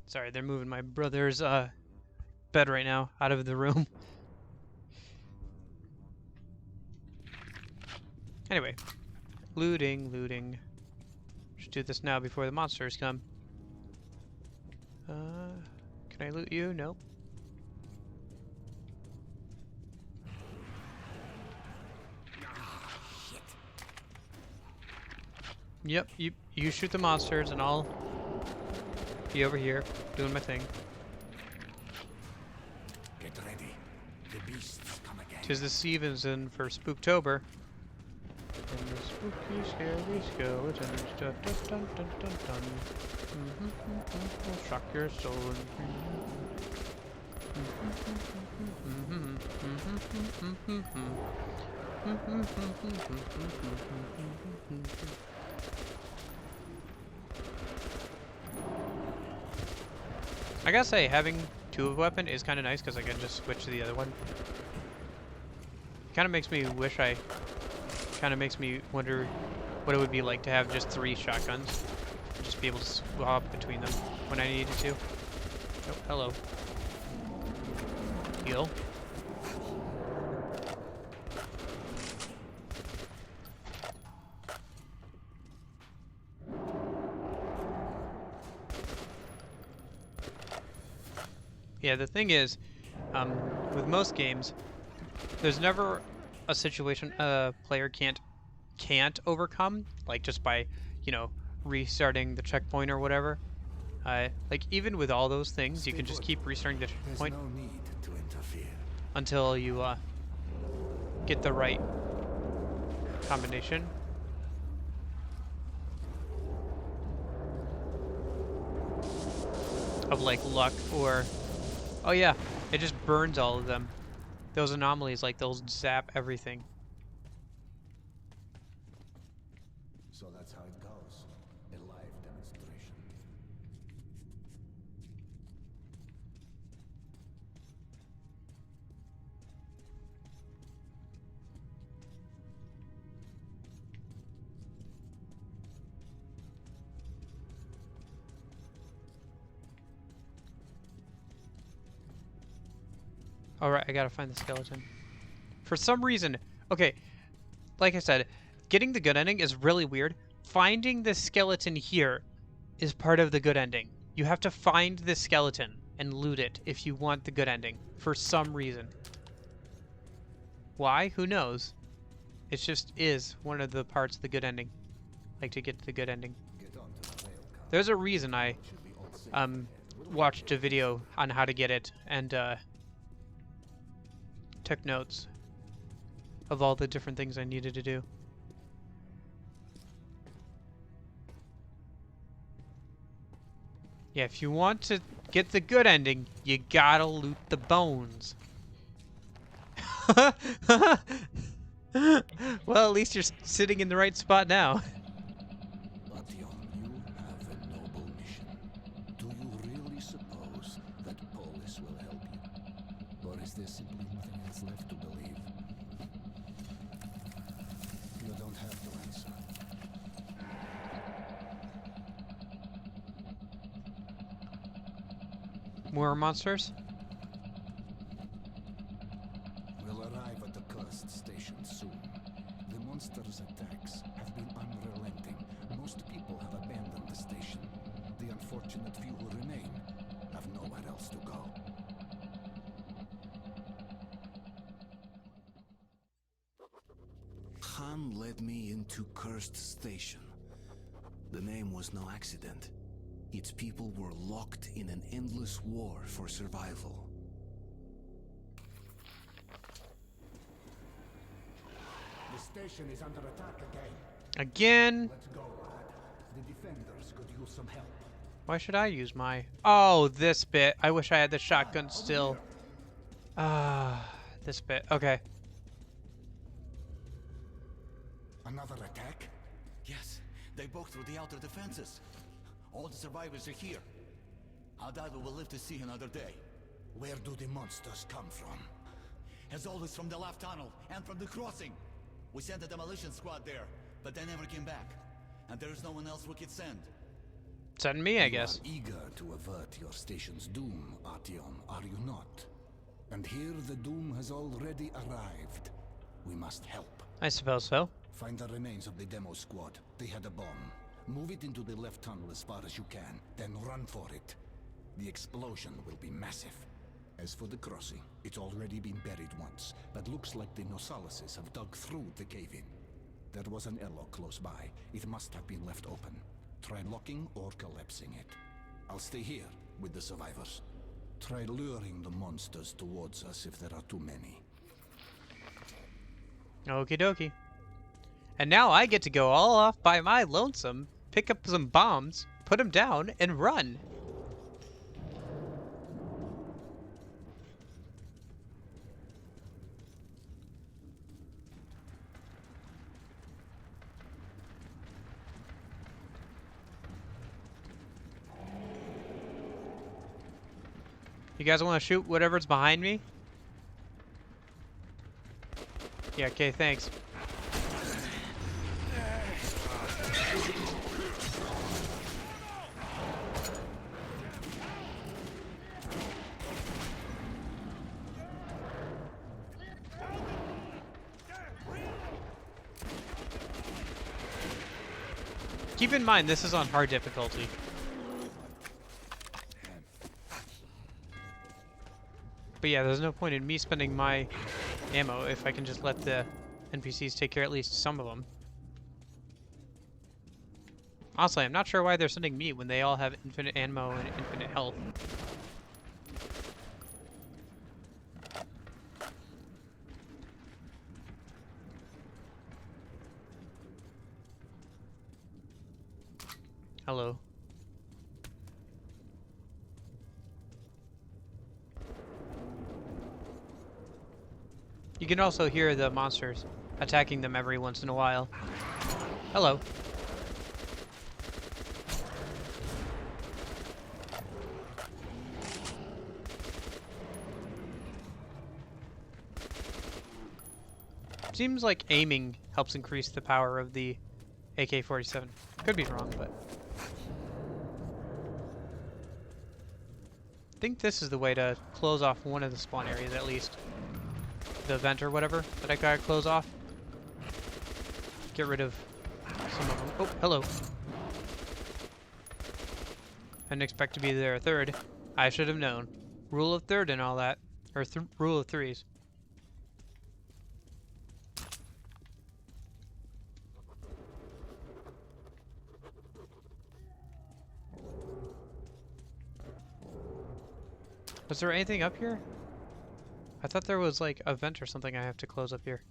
Sorry, they're moving my brother's bed right now out of the room. Anyway, looting. Should do this now before the monsters come. Can I loot you? Nope. Yep, you shoot the monsters and I'll be over here doing my thing. Get ready. The beasts come again. 'Tis the season for Spooktober. And the spooky, scary skeletons. Dun, dun, dun, dun, dun, dun. Will shock your soul. I gotta say, having two weapon is kind of nice because I can just switch to the other one. Kind of makes me wish I. Kind of makes me wonder what it would be like to have just 3 shotguns. Just be able to swap between them when I needed to. Oh, hello. Heal. Yeah, the thing is, with most games, there's never a situation a player can't overcome, like just by, you know, restarting the checkpoint or whatever. Like even with all those things, you can just keep restarting the checkpoint There's no need to interfere. until you get the right combination. Of like luck or, oh yeah, it just burns all of them. Those anomalies, like they'll zap everything. So that's how it goes. A live demonstration. Alright, I gotta find the skeleton. For some reason, okay, like I said, getting the good ending is really weird. Finding the skeleton here is part of the good ending. You have to find the skeleton and loot it if you want the good ending, for some reason. Why? Who knows? It just is one of the parts of the good ending. Like to get to the good ending. There's a reason I watched a video on how to get it and took notes of all the different things I needed to do. Yeah, if you want to get the good ending, you gotta loot the bones. Well, at least you're sitting in the right spot now. Artyom, you have a noble mission. Do you really suppose that Polis will help you? Or is there simply nothing else left to believe? You don't have to answer. More monsters? We'll arrive at the cursed station soon. The monsters' attacks have been unrelenting. Most people have abandoned the station. The unfortunate few who remain have nowhere else to go. Khan led me into Cursed Station. The name was no accident. Its people were locked in an endless war for survival. The station is under attack again. Again? Let's go, lad. The defenders could use some help. Why should I use my... Oh, this bit. I wish I had the shotgun still. This bit. Okay. Another attack? Yes, they broke through the outer defenses. All the survivors are here. I doubt we will live to see another day. Where do the monsters come from? As always, from the left tunnel and from the crossing. We sent a demolition squad there, but they never came back. And there is no one else we could send. Send me, I guess. You are eager to avert your station's doom, Artyom, are you not? And here the doom has already arrived. We must help. I suppose so. Find the remains of the demo squad. They had a bomb. Move it into the left tunnel as far as you can, then run for it. The explosion will be massive. As for the crossing, it's already been buried once, but looks like the Nosalises have dug through the cave-in. There was an airlock close by. It must have been left open. Try locking or collapsing it. I'll stay here with the survivors. Try luring the monsters towards us if there are too many. Okie dokie. And now I get to go all off by my lonesome, pick up some bombs, put them down, and run. You guys want to shoot whatever's behind me? Yeah, okay, thanks. Keep in mind, this is on hard difficulty. But yeah, there's no point in me spending my ammo if I can just let the NPCs take care of at least some of them. Honestly, I'm not sure why they're sending me when they all have infinite ammo and infinite health. Hello. You can also hear the monsters attacking them every once in a while. Hello. Seems like aiming helps increase the power of the AK-47. Could be wrong, but... I think this is the way to close off one of the spawn areas, at least. The vent or whatever that I gotta close off. Get rid of some of them. Oh, hello. I didn't expect to be there a third. I should have known. Rule of third and all that. Or rule of threes. Was there anything up here? I thought there was like a vent or something I have to close up here.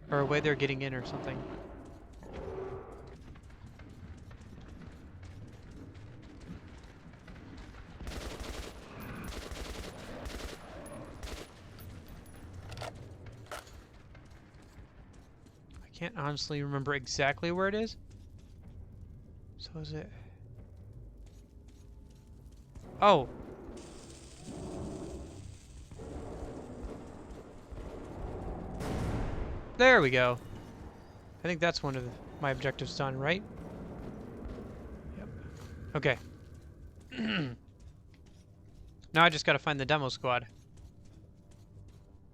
Or a way they're getting in or something. I can't honestly remember exactly where it is. So is it... Oh! There we go. I think that's one of my objectives done, right? Yep. Okay. Now I just gotta find the demo squad.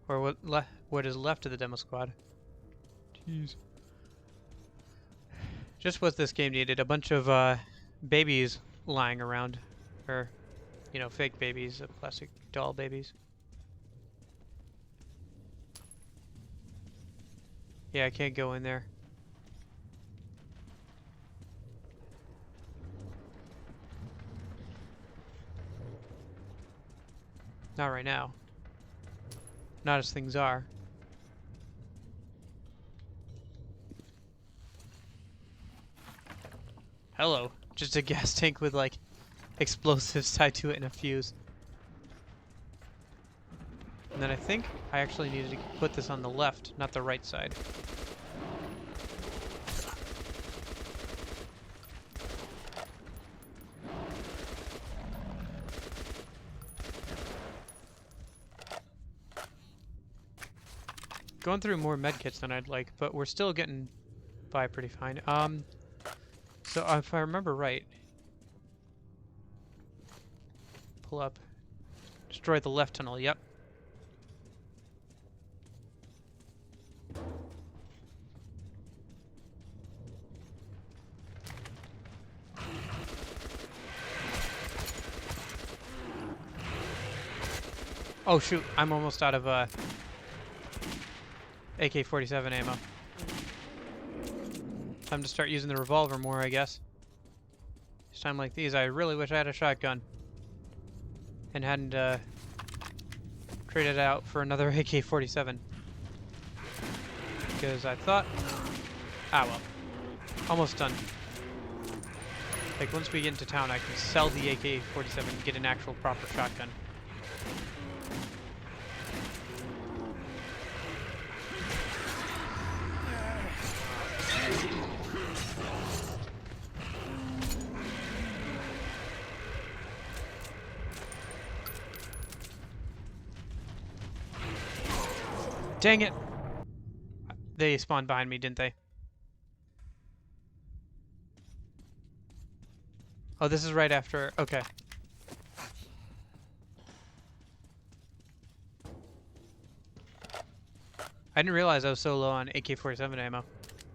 Or what is left of the demo squad. Jeez. Just what this game needed. A bunch of babies lying around. Or, you know, fake babies. Plastic doll babies. Yeah, I can't go in there. Not right now. Not as things are. Hello. Just a gas tank with, like, explosives tied to it and a fuse. And then I think I actually needed to put this on the left, not the right side. Going through more medkits than I'd like, but we're still getting by pretty fine. So if I remember right, pull up, destroy the left tunnel. Yep. Oh shoot, I'm almost out of AK-47 ammo. Time to start using the revolver more, I guess. This time like these, I really wish I had a shotgun. And hadn't traded it out for another AK-47. Because I thought... Ah well. Almost done. Like once we get into town, I can sell the AK-47 and get an actual proper shotgun. Dang it! They spawned behind me, didn't they? Oh, this is right after... Okay. I didn't realize I was so low on AK-47 ammo.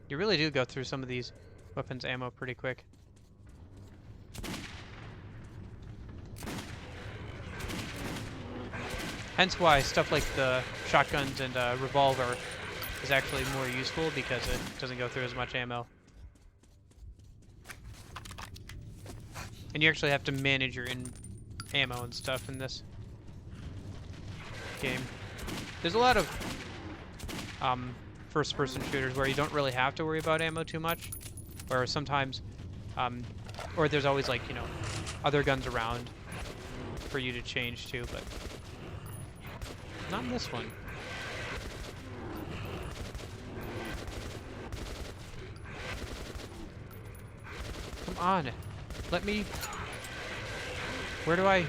You really do go through some of these weapons ammo pretty quick. Hence why stuff like the shotguns and revolver is actually more useful, because it doesn't go through as much ammo. And you actually have to manage your ammo and stuff in this game. There's a lot of first-person shooters where you don't really have to worry about ammo too much, or sometimes, or there's always, like, you know, other guns around for you to change to, but not in this one. Come on, let me... Where do I...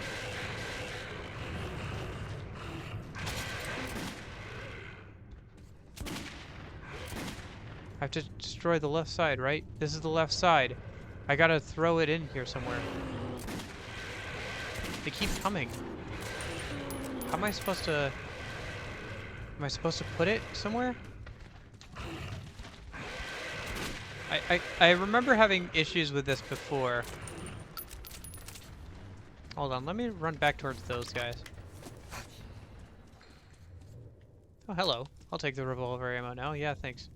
I have to destroy the left side, right? This is the left side. I gotta throw it in here somewhere. They keep coming. How am I supposed to... Am I supposed to put it somewhere? I remember having issues with this before. Hold on, let me run back towards those guys. Oh, hello. I'll take the revolver ammo now. Yeah, thanks.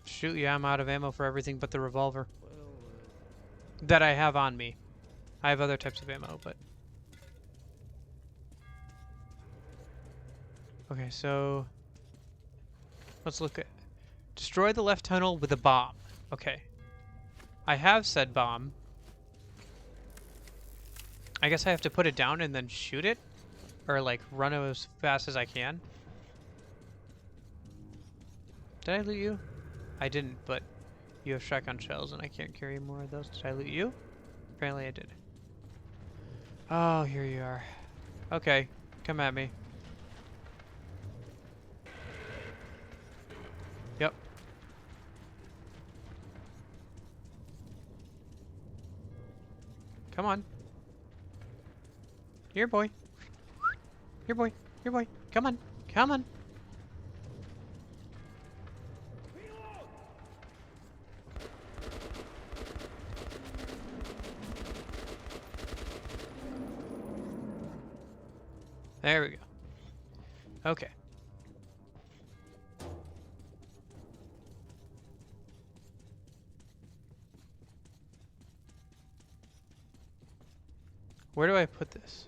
Shoot, yeah, I'm out of ammo for everything but the revolver. That I have on me. I have other types of ammo, but... Okay, so... Let's look at... Destroy the left tunnel with a bomb. Okay. I have said bomb. I guess I have to put it down and then shoot it? Or, like, run as fast as I can? Did I loot you? I didn't, but you have shotgun shells and I can't carry more of those. Did I loot you? Apparently I did. Oh, here you are. Okay, come at me. Yep. Come on. Here, boy. Here, boy. Here, boy. Come on. Come on. There we go. Okay. Where do I put this?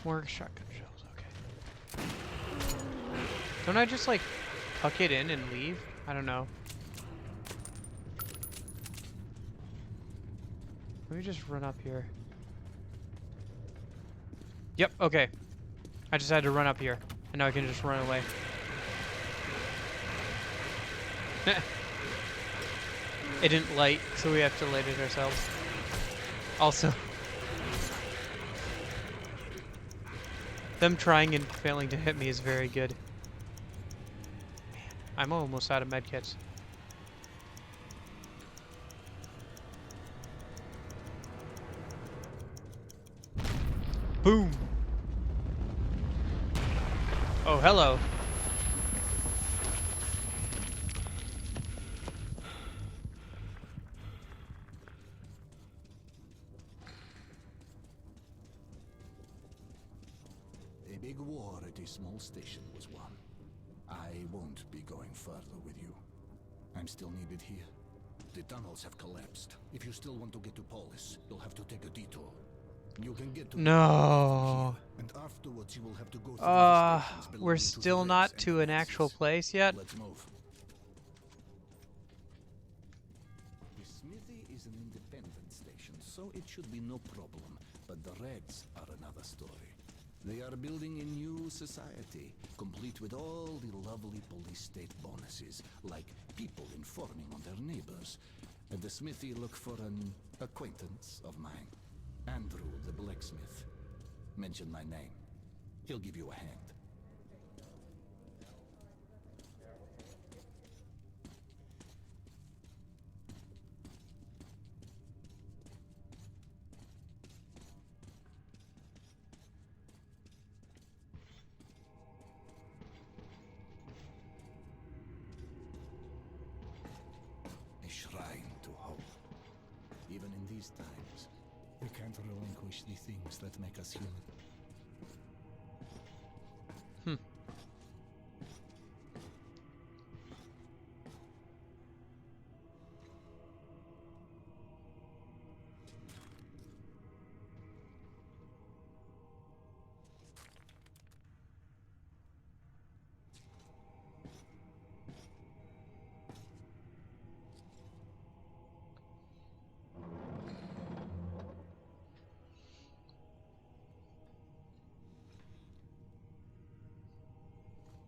More shotgun shells, okay. Don't I just, like, tuck it in and leave? I don't know. Let me just run up here. Yep, okay. I just had to run up here. And now I can just run away. It didn't light, so we have to light it ourselves. Also, them trying and failing to hit me is very good. Man, I'm almost out of medkits. Boom! Oh, hello. A big war at a small station was won. I won't be going further with you. I'm still needed here. The tunnels have collapsed. If you still want to get to Polis, you'll have to take a detour. You can get to No. and afterwards you will have to go through the stations We're belonging to still the not Reds to and an actual Nazis. place yet. Let's move. The smithy is an independent station, so it should be no problem. But the Reds are another story. They are building a new society, complete with all the lovely police state bonuses, like people informing on their neighbors. At the smithy, look for an acquaintance of mine, Andrew the blacksmith. Mention my name. He'll give you a hand. A shrine to hope. Even in these times, we can't relinquish the things that make us human.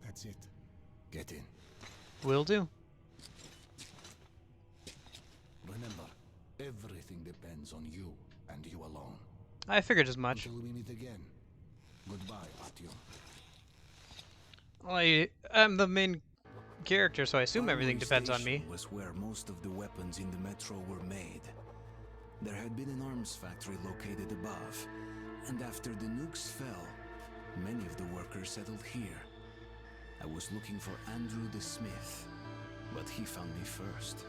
That's it. Get in. Will do. Remember, everything depends on you and you alone. I figured as much. Until we meet again. Goodbye, Artyom. I'm the main character, so I assume everything depends on me. Station was where most of the weapons in the metro were made. There had been an arms factory located above, and after the nukes fell, many of the workers settled here. I was looking for Andrew the Smith, but he found me first.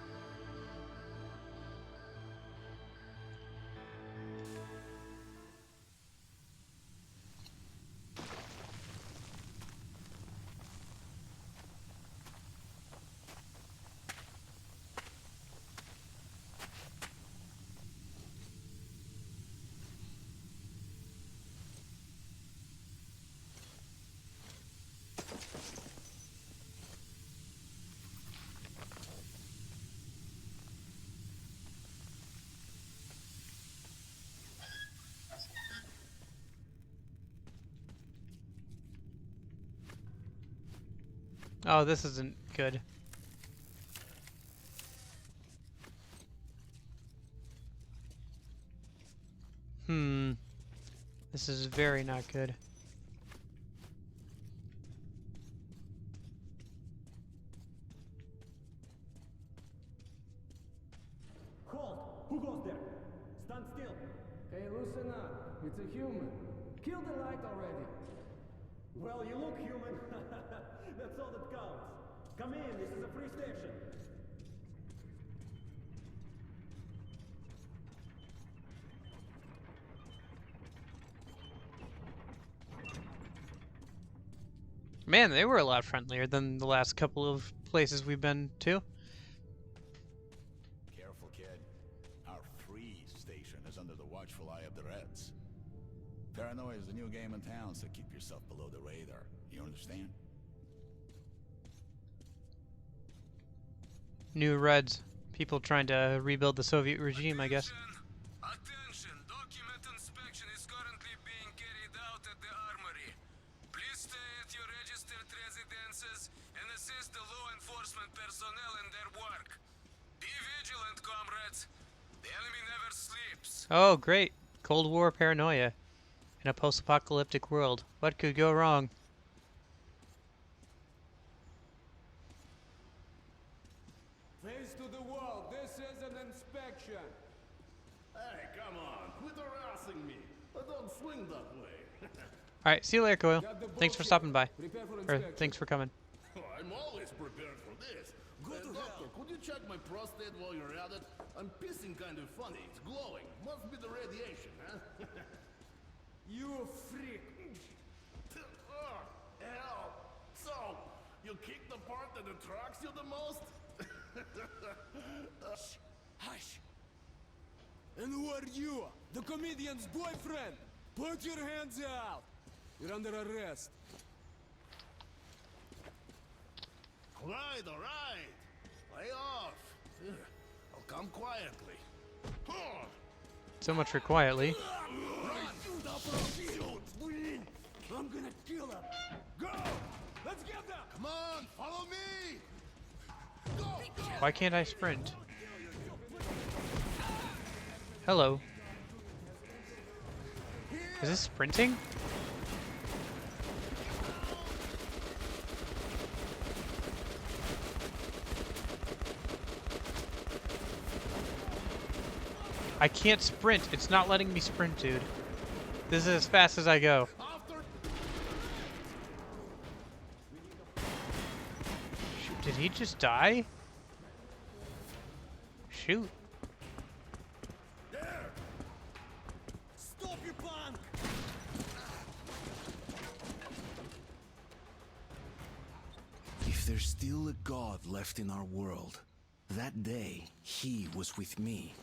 Oh, this isn't good. This is very not good. Halt! Who goes there? Stand still! Hey, loosen up. It's a human. Kill the light already. Well, you look human. That's all that counts. Come in, this is a free station. Man, they were a lot friendlier than the last couple of places we've been to. Careful, kid. Our free station is under the watchful eye of the Reds. Paranoia is the new game in town, so keep yourself below the radar. You understand? New Reds. People trying to rebuild the Soviet regime, I guess. Attention! Document inspection is currently being carried out at the armory. Please stay at your registered residences and assist the law enforcement personnel in their work. Be vigilant, comrades. The enemy never sleeps. Oh, great. Cold War paranoia. In a post-apocalyptic world. What could go wrong? Face to the wall. This is an inspection. Hey, come on, quit harassing me. I don't swing that way. Alright, see you later, Coyle. Got the Thanks for bullshit. stopping by. Prepare for Or inspection. thanks for coming. I'm always prepared for this. Doctor, could you check my prostate while you're at it? I'm pissing kind of funny. It's glowing. Must be the radiation, huh? You freak. Hell. So, you kick the part that attracts you the most? Hush. And who are you? The comedian's boyfriend. Put your hands out. You're under arrest. All right. Lay off. I'll come quietly. So much for quietly. Come on, follow me! Why can't I sprint? Hello. Is this sprinting? I can't sprint. It's not letting me sprint, dude. This is as fast as I go. Shoot, did he just die? Shoot. There! Stop, you punk! If there's still a god left in our world, that day he was with me.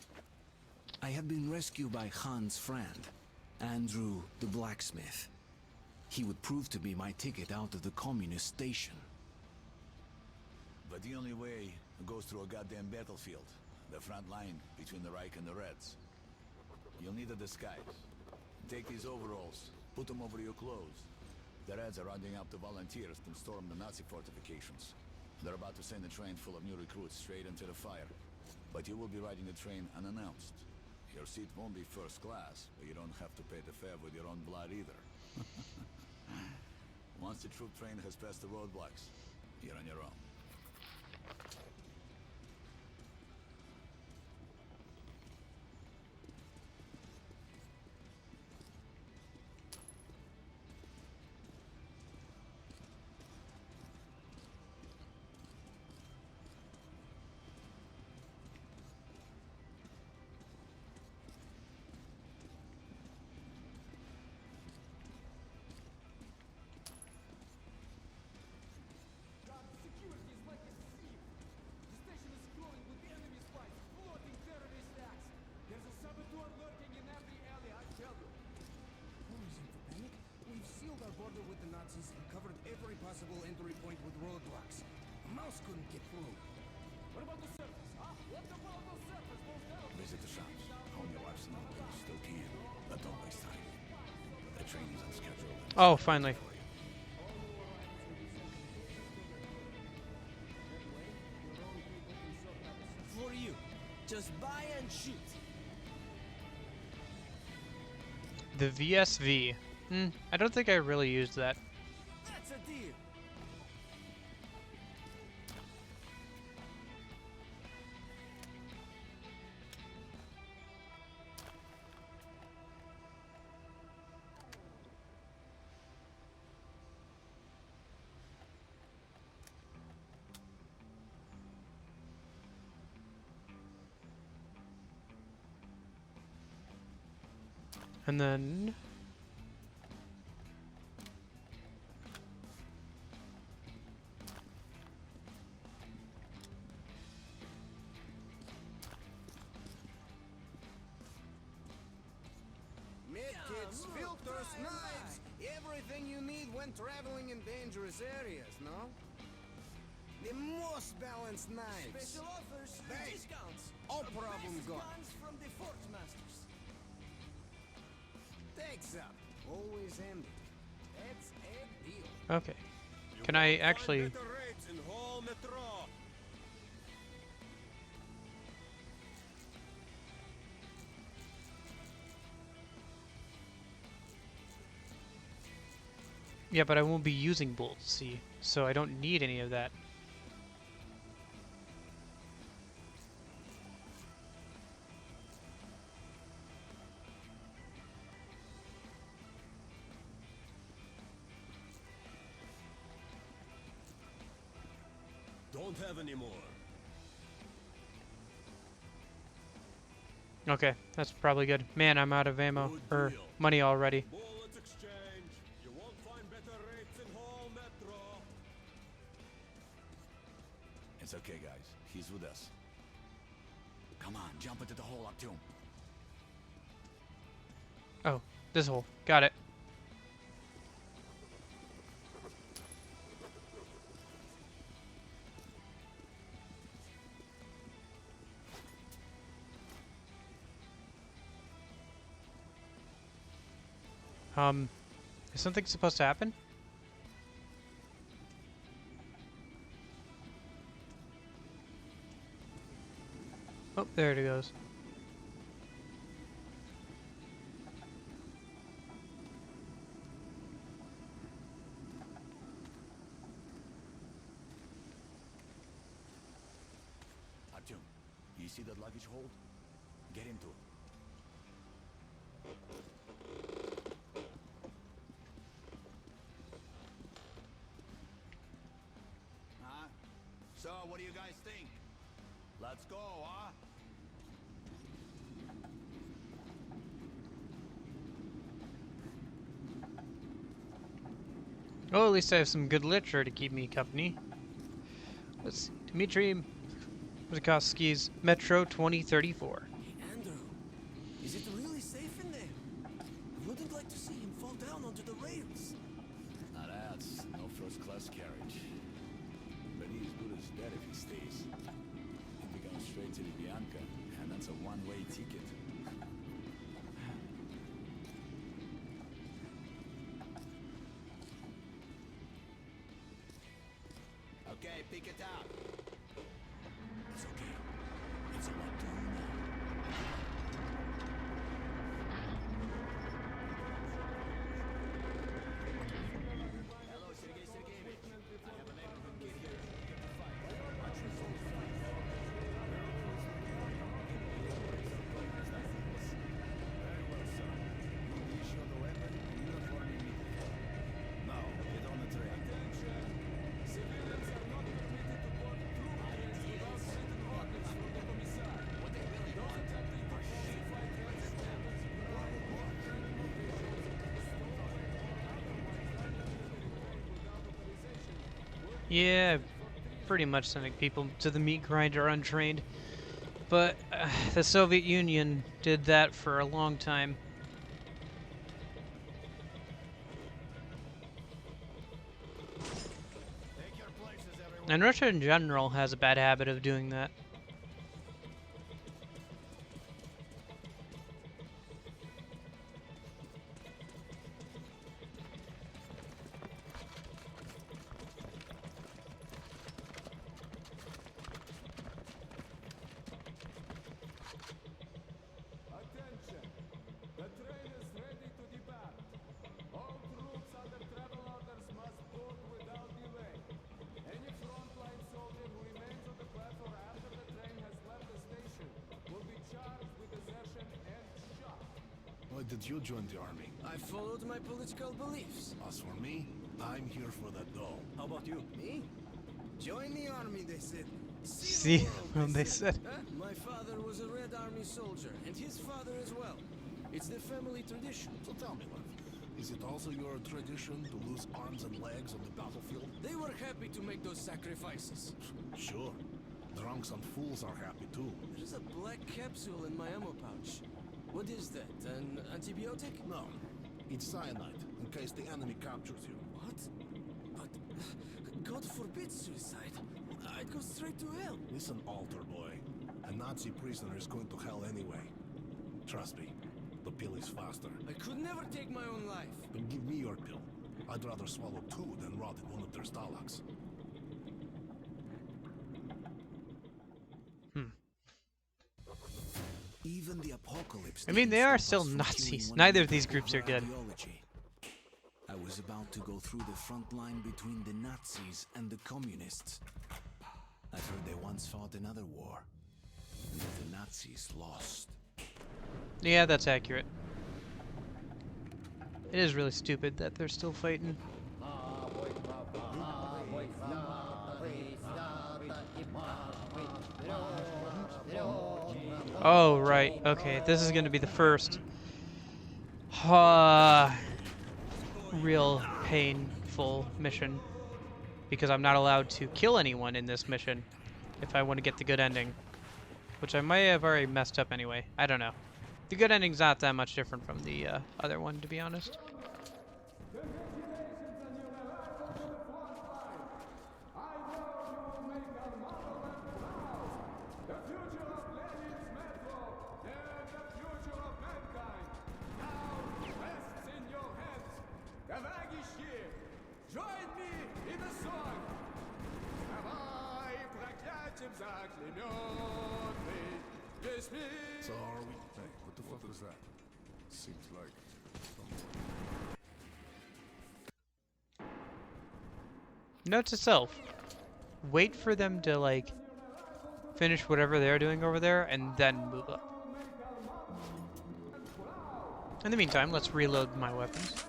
I had been rescued by Han's friend, Andrew the blacksmith. He would prove to be my ticket out of the communist station. But the only way goes through a goddamn battlefield. The front line between the Reich and the Reds. You'll need a disguise. Take these overalls, put them over your clothes. The Reds are rounding up the volunteers to storm the Nazi fortifications. They're about to send a train full of new recruits straight into the fire. But you will be riding the train unannounced. Your seat won't be first class, but you don't have to pay the fare with your own blood either. Once the troop train has passed the roadblocks, you're on your own. Security is like a sieve. The station is crawling with enemy spies, plotting terrorist acts. There's a saboteur lurking in every alley, I tell you. No reason for panic. We've sealed our border with the Nazis and covered every possible entry point with roadblocks. A mouse couldn't get through. What about the surface, huh? What about the surface? Those terrorists... Visit the shops. Hone your arsenal while you still can. But don't waste time. The train is on schedule. Oh, finally. For you. Just buy and shoot. The VSV. I don't think I really used that. That's a deal. And then... Medkits, filters, knives, everything you need when traveling in dangerous areas, no? The most balanced knives. Special offers, Hey, discounts. all problem gone. Guns from the Fort Masters. Takes up. Always handy. That's a deal. Okay. Can I actually... Better rates in whole metro. Yeah, but I won't be using bolts, see? So I don't need any of that. Don't have any more. Okay, that's probably good. Man, I'm out of ammo. Good Or deal. money already. Bullets exchange. You won't find better rates in whole metro. It's okay, guys. He's with us. Come on, jump into the hole up to him. Oh, this hole. Got it. Is something supposed to happen? Oh, there it goes. Artyom, you see that luggage hold? Get into it. Huh? So, what do you guys think? Let's go, huh? Oh, at least I have some good literature to keep me company. Let's see. Dmitry Muzikowski's Metro 2034. Hey, Andrew, is it really safe in there? I wouldn't like to see him fall down onto the rails. Now that's no first-class carriage. But he's good as dead if he stays. He'll be going straight to Lubyanka, and that's a one-way ticket. Okay, pick it up. It's okay. It's a lot to you now. Hello, Sergei Sergeyevich. I have a neighborhood kid here. Get the fight. Watch your soul fight. Very well, sir. You'll be issued a weapon and uniform immediately. Now, get on the train. Civilians are not permitted to board through trains without written orders from the commissar. What they really want attempting to falsify transit Yeah, pretty much sending people to the meat grinder untrained. But the Soviet Union did that for a long time. And Russia in general has a bad habit of doing that. Attention! The train is ready to depart. All troops under travel orders must board without delay. Any frontline soldier who remains on the platform after the train has left the station will be charged with desertion and shot. Why did you join the army? I followed my political beliefs. As for me, I'm here for the dough. How about you? Me? Join the army, they said. See the world, what they said. Huh? My father was a Red Army soldier, and his father as well. It's the family tradition. So tell me, love, is it also your tradition to lose arms and legs on the battlefield? They were happy to make those sacrifices. Sure. Drunks and fools are happy too. There's a black capsule in my ammo pouch. What is that? An antibiotic? No, it's cyanide, in case the enemy captures you. What? But God forbid suicide. I'd go straight to hell. Listen, altar boy. A Nazi prisoner is going to hell anyway. Trust me, the pill is faster. I could never take my own life. But give me your pill. I'd rather swallow two than rot in one of their stalags. Even the apocalypse. I mean, they didn't are stop still us from Nazis. killing one Neither of another these groups over are good. ideology. I was about to go through the front line between the Nazis and the communists. I've heard they once fought another war, and that the Nazis lost. Yeah, that's accurate. It is really stupid that they're still fighting. Oh, right. Okay, this is going to be the first real painful mission. Because I'm not allowed to kill anyone in this mission if I want to get the good ending. Which I might have already messed up anyway. I don't know. The good ending's not that much different from the other one, to be honest. Join me in the song. Давай, проклятием заклянётный, So are we? Hey, what the fuck was that? Seems like Note to self: wait for them to like finish whatever they're doing over there, and then move up. In the meantime, let's reload my weapons.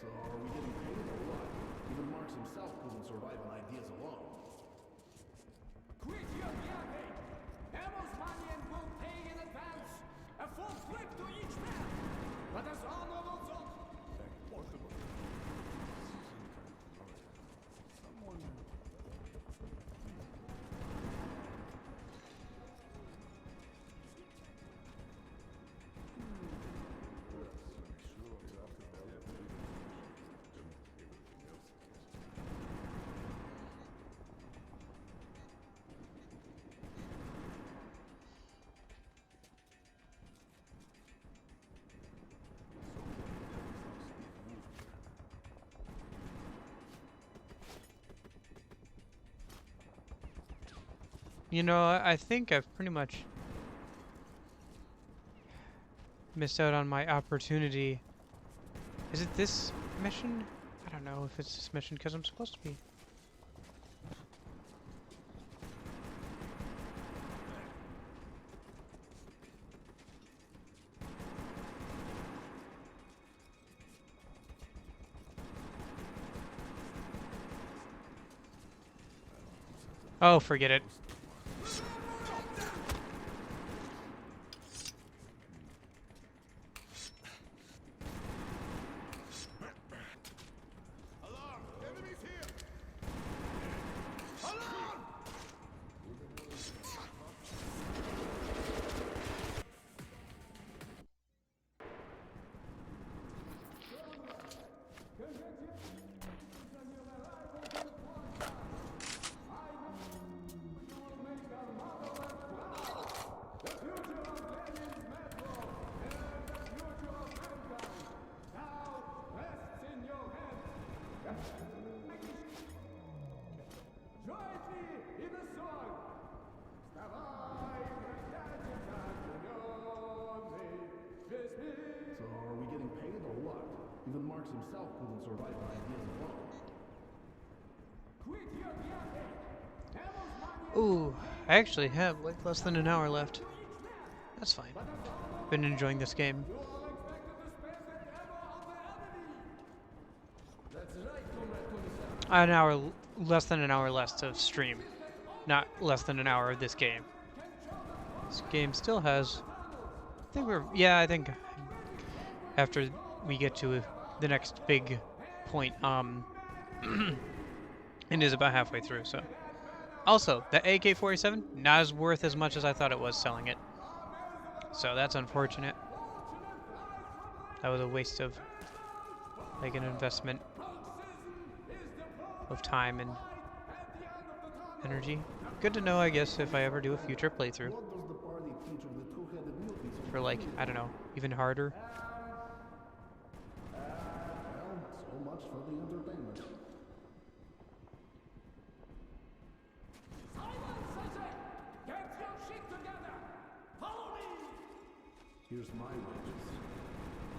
So are we getting paid or what? Even Marx himself couldn't survive on ideas alone. Quit your yapping! Hammer's money and will pay in advance. A full flip to each man. But as honor also. You know, I think I've pretty much missed out on my opportunity. Is it this mission? I don't know if it's this mission because I'm supposed to be. Oh, forget it. So are we getting paid or what? Even Marx himself couldn't survive on ideas alone. Ooh, I actually have like less than an hour left. That's fine. Been enjoying this game. An hour, less than an hour left of stream, not less than an hour of this game. This game still has. I think after we get to the next big point, it is about halfway through. So, also the AK-47 not as worth as much as I thought it was selling it. So that's unfortunate. That was a waste of like an investment of time and energy. Good to know, I guess, if I ever do a future playthrough. What does the party teach of the two-headed mule piece of For like, I don't know, even harder. well, so much for the entertainment. Silence, I say! Get your shit together! Follow me! Here's my wages.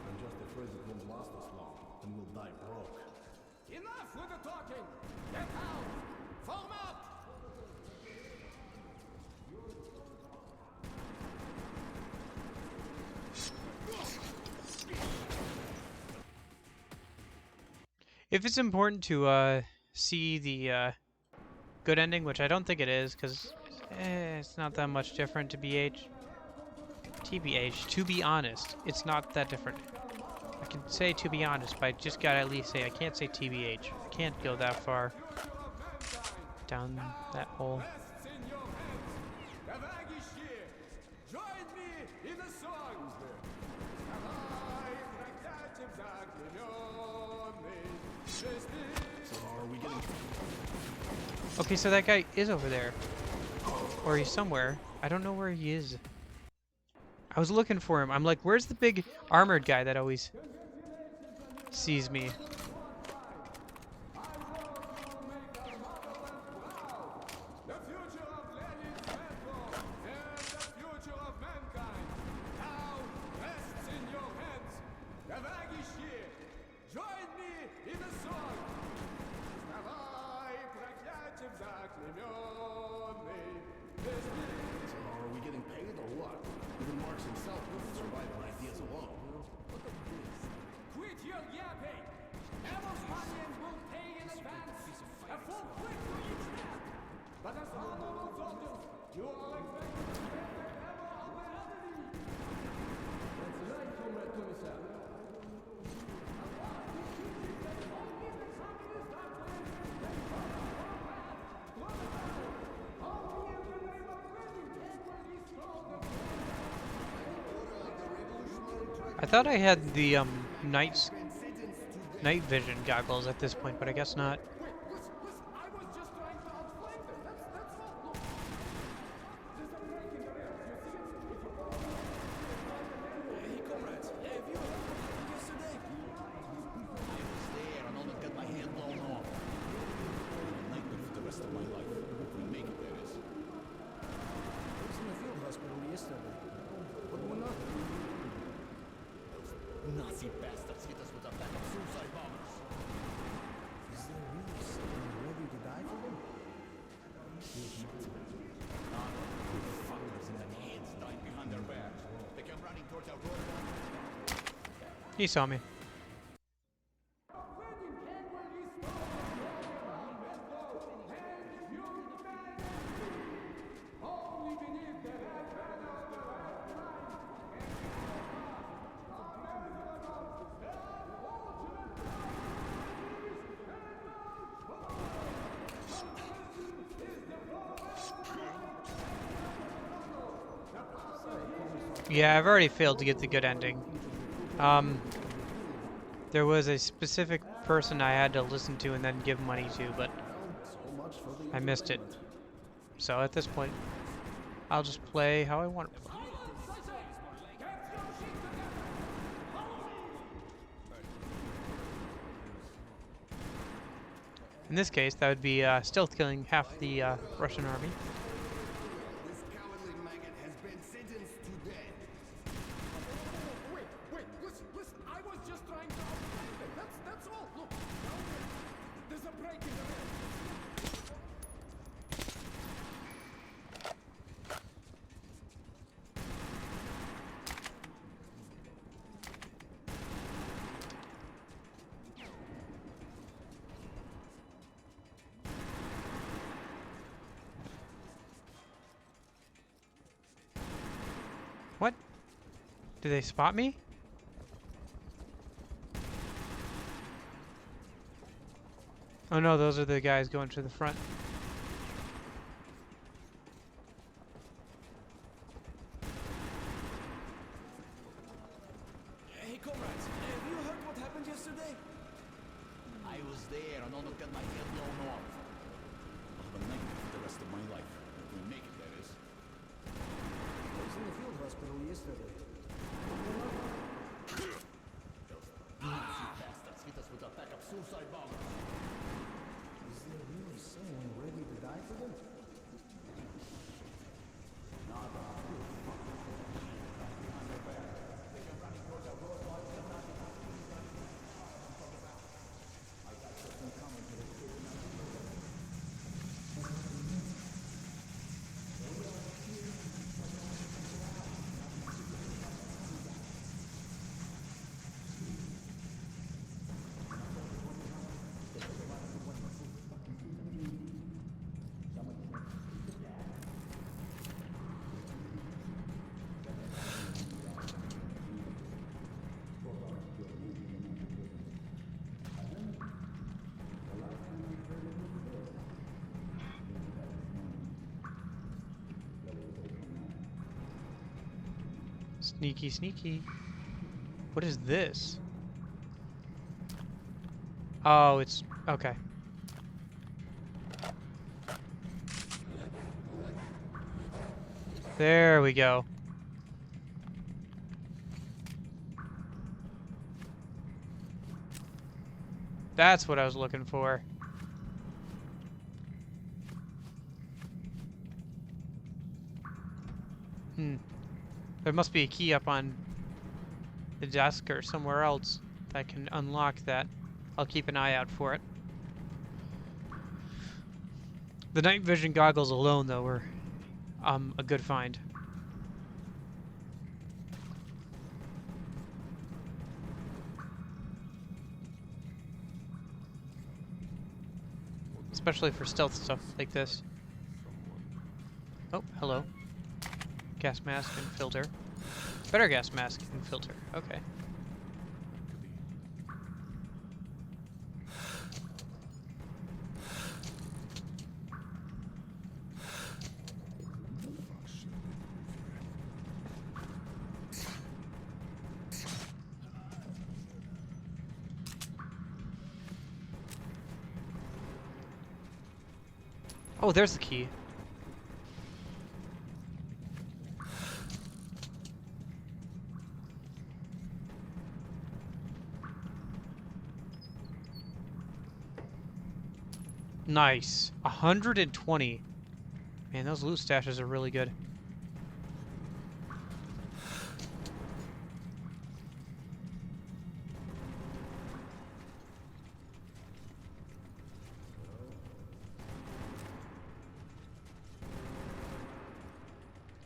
I'm just afraid it won't last us long, and we'll die broke. Enough with the talking! Get out! Form up! If it's important to see the good ending, which I don't think it is, because it's not that much different to TBH, to be honest, it's not that different. I can say to be honest, but I just gotta at least say I can't say TBH. I can't go that far down that hole. Join me in the song! So are we getting... Okay, so that guy is over there. Or he's somewhere. I don't know where he is. I was looking for him. I'm like, where's the big armored guy that always sees me? The future of Lenin's metro and the future of mankind now rests in your hands. Dawaj here. Join me in a song. Вставай, проклятием заклеменный. So are we getting paid or what? Even Marx himself wouldn't survive on ideas alone. Quit your yapping. Evil-Spanians will pay in advance a full quid for each step. But as honorable soldiers, you are expected to spend the ever on the enemy. That's right, Comrade Commissar. I thought I had the night vision goggles at this point, but I guess not. Wait, listen, I was just trying to outflank them. That's all. Look. There's a break in the rails. You see it? If you follow me, Hey, comrades, have you heard what happened yesterday? I was there and almost got my hand blown off. A nightmare for the rest of my life. If we make it, that is. I was in the field hospital yesterday. But we're not. Nazi bastards hit us with a pack of suicide bombers. Is there really someone ready to die for them? Fuckers in the hands died behind their backs. They came running towards our road. He saw me. Yeah, I've already failed to get the good ending. There was a specific person I had to listen to and then give money to, but I missed it. So at this point, I'll just play how I want to play. In this case, that would be stealth killing half the Russian army. This cowardly maggot has been sentenced to death. Wait, listen. I was just trying to outflank them. That's all. Look, down there. There's a break in the rails. What? Did they spot me? Oh no, those are the guys going to the front. Hey, comrades, have you heard what happened yesterday? I was there and almost got my head blown off. I'll have a nightmare for the rest of my life. If we make it, that is. I was in the field hospital yesterday. Nazi bastards hit us with a pack of suicide bombers. Is there really someone ready to die for them? Sneaky, sneaky. What is this? Oh, it's... okay. There we go. That's what I was looking for. There must be a key up on the desk or somewhere else that can unlock that. I'll keep an eye out for it. The night vision goggles alone, though, were a good find. Especially for stealth stuff like this. Oh, hello. Gas mask and filter. Better gas mask and filter. Okay. Oh, there's the key. Nice. 120. Man, those loot stashes are really good.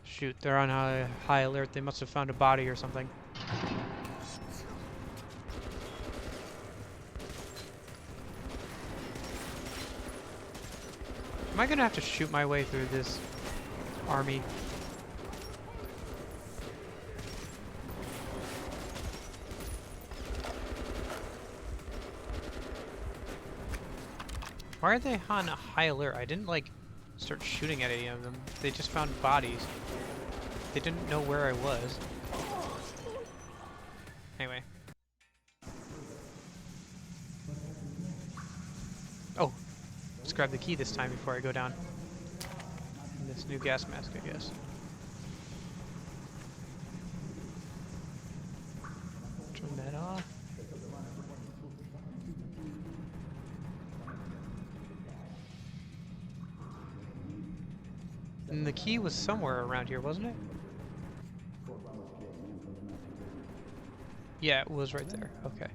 Shoot, they're on high alert. They must have found a body or something. Am I gonna have to shoot my way through this army? Why are they on a high alert? I didn't, like, start shooting at any of them. They just found bodies. They didn't know where I was. Anyway. Oh. Let's grab the key this time before I go down. And this new gas mask, I guess. Turn that off. And the key was somewhere around here, wasn't it? Yeah, it was right there. Okay.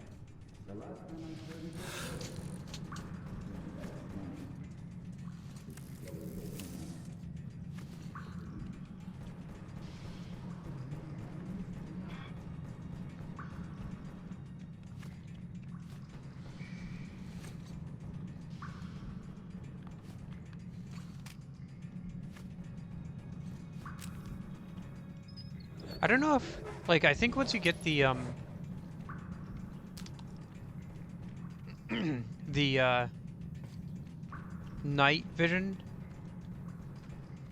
I don't know if, like, I think once you get the, the, night vision,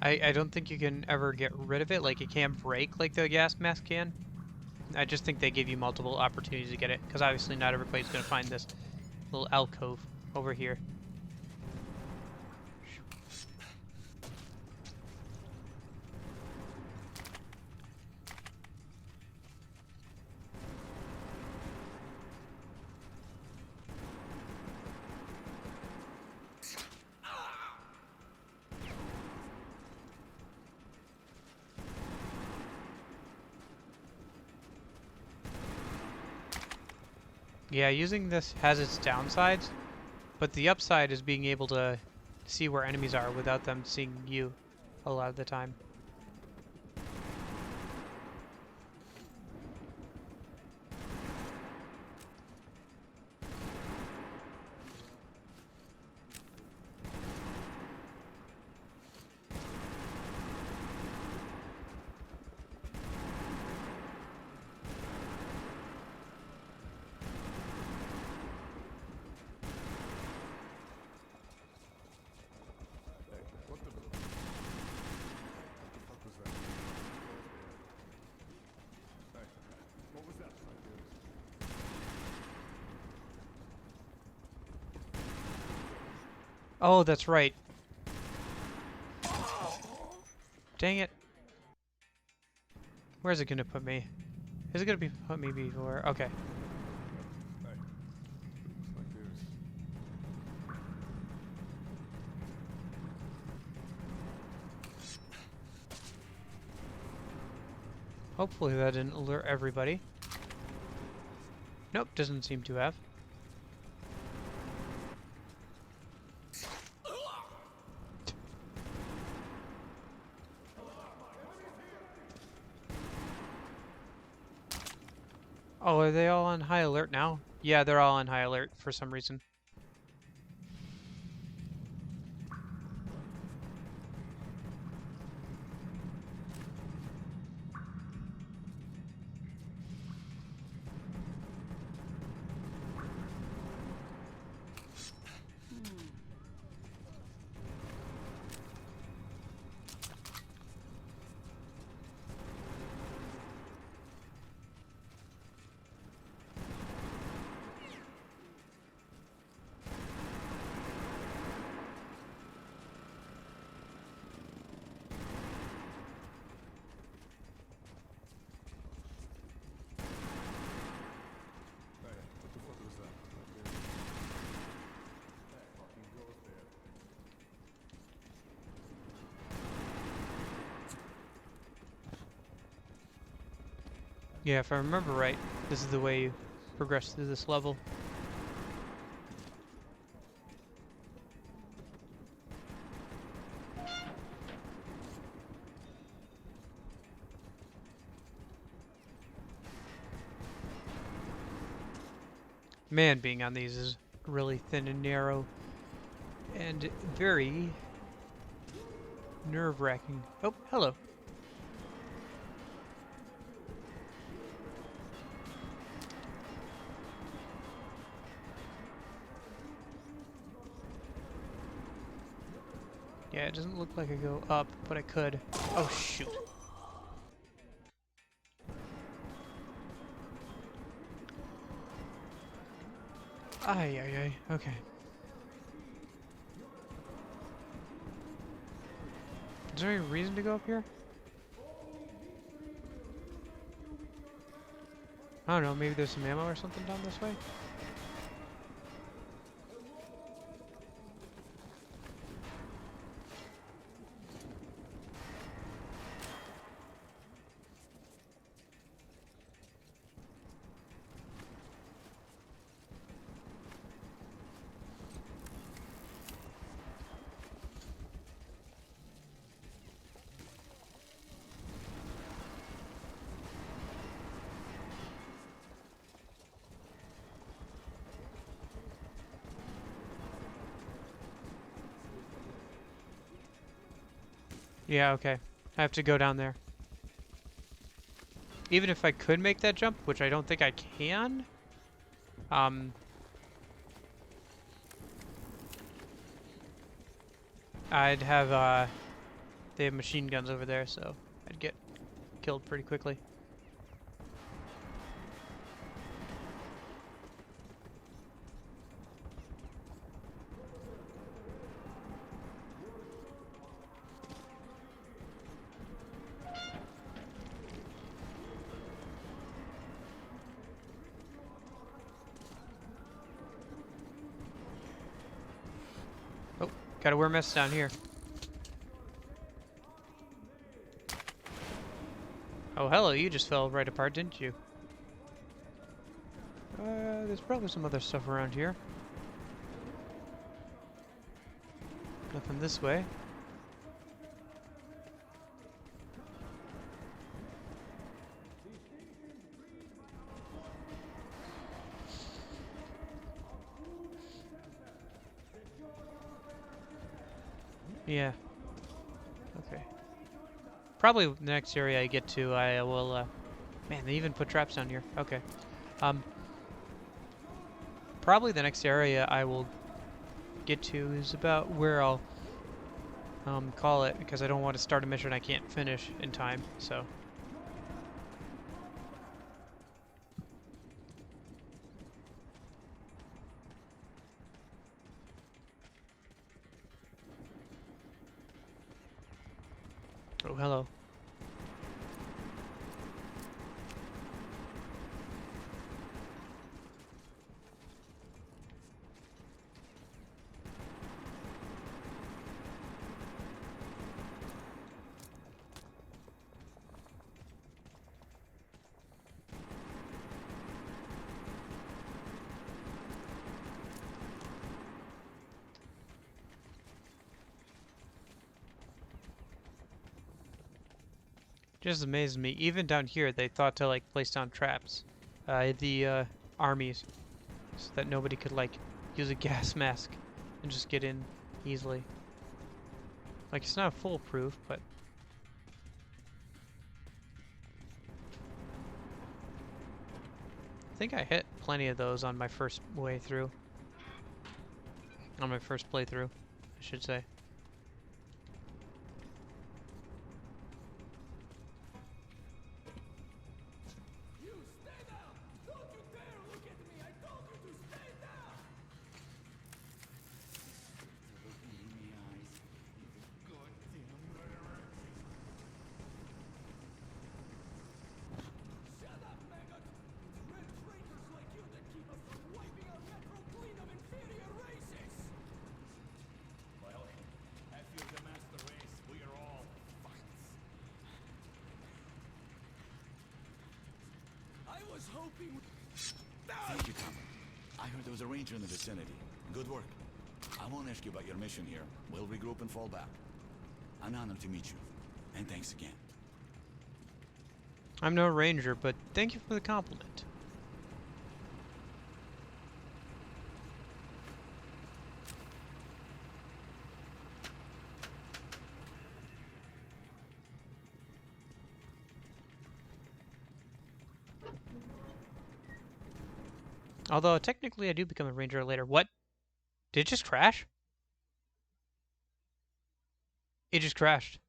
I don't think you can ever get rid of it. Like, it can't break like the gas mask can. I just think they give you multiple opportunities to get it, because obviously not everybody's going to find this little alcove over here. Yeah, using this has its downsides, but the upside is being able to see where enemies are without them seeing you a lot of the time. Oh, that's right. Dang it. Where's it gonna put me? Is it gonna be put me before? Okay. Hey. Looks like there's... Hopefully that didn't alert everybody. Nope, doesn't seem to have. Oh, are they all on high alert now? Yeah, they're all on high alert for some reason. Hey, what the fuck was that? That fucking goes there. Yeah, if I remember right, this is the way you progress through this level. Man, being on these is really thin and narrow and very nerve-wracking. Oh, hello. Yeah, it doesn't look like I go up, but I could. Oh, shoot. Ay, ay, ay. Okay. Is there any reason to go up here? I don't know, maybe there's some ammo or something down this way? Yeah, okay. I have to go down there. Even if I could make that jump, which I don't think I can, I'd have, they have machine guns over there, so I'd get killed pretty quickly. Oh, gotta wear masks down here. Oh, hello, you just fell right apart, didn't you? There's probably some other stuff around here. Nothing this way. Yeah. Okay. Probably the next area I get to, I will, man, they even put traps down here. Okay. Probably the next area I will get to is about where I'll, call it, because I don't want to start a mission I can't finish in time, so. Oh, hello. Just amazes me. Even down here, they thought to like place down traps, the armies, so that nobody could like use a gas mask and just get in easily. Like it's not foolproof, but I think I hit plenty of those on my first way through. On my first playthrough, I should say. You stay down! Don't you dare look at me! I told you to stay down! Look in the eyes, you goddamn murderer! Shut up, maggot! It's red traitors like you that keep us from wiping our metro clean of inferior races! Well, if you're the master race, we are all fucked. I was hoping... Thank you, Tom. I heard there was a ranger in the vicinity. Good work. I won't ask you about your mission here. We'll regroup and fall back. An honor to meet you. And thanks again. I'm no ranger, but thank you for the compliment. Although, technically, I do become a ranger later. What? Did it just crash? It just crashed.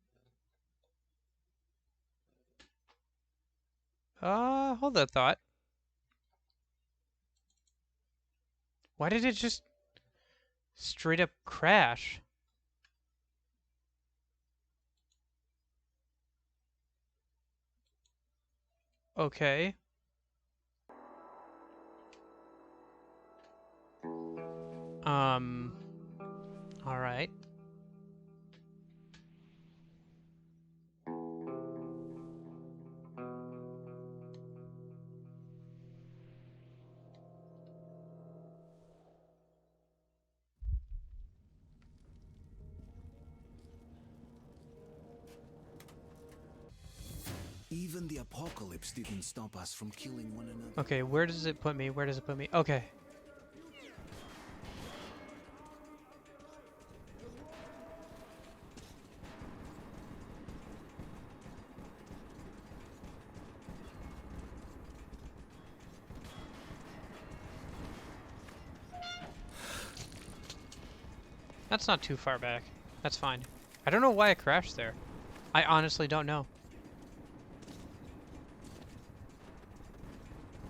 Hold that thought. Why did it just straight up crash? Okay. All right. Even the apocalypse didn't stop us from killing one another. Okay, where does it put me? Where does it put me? Okay. That's not too far back. That's fine. I don't know why it crashed there. I honestly don't know.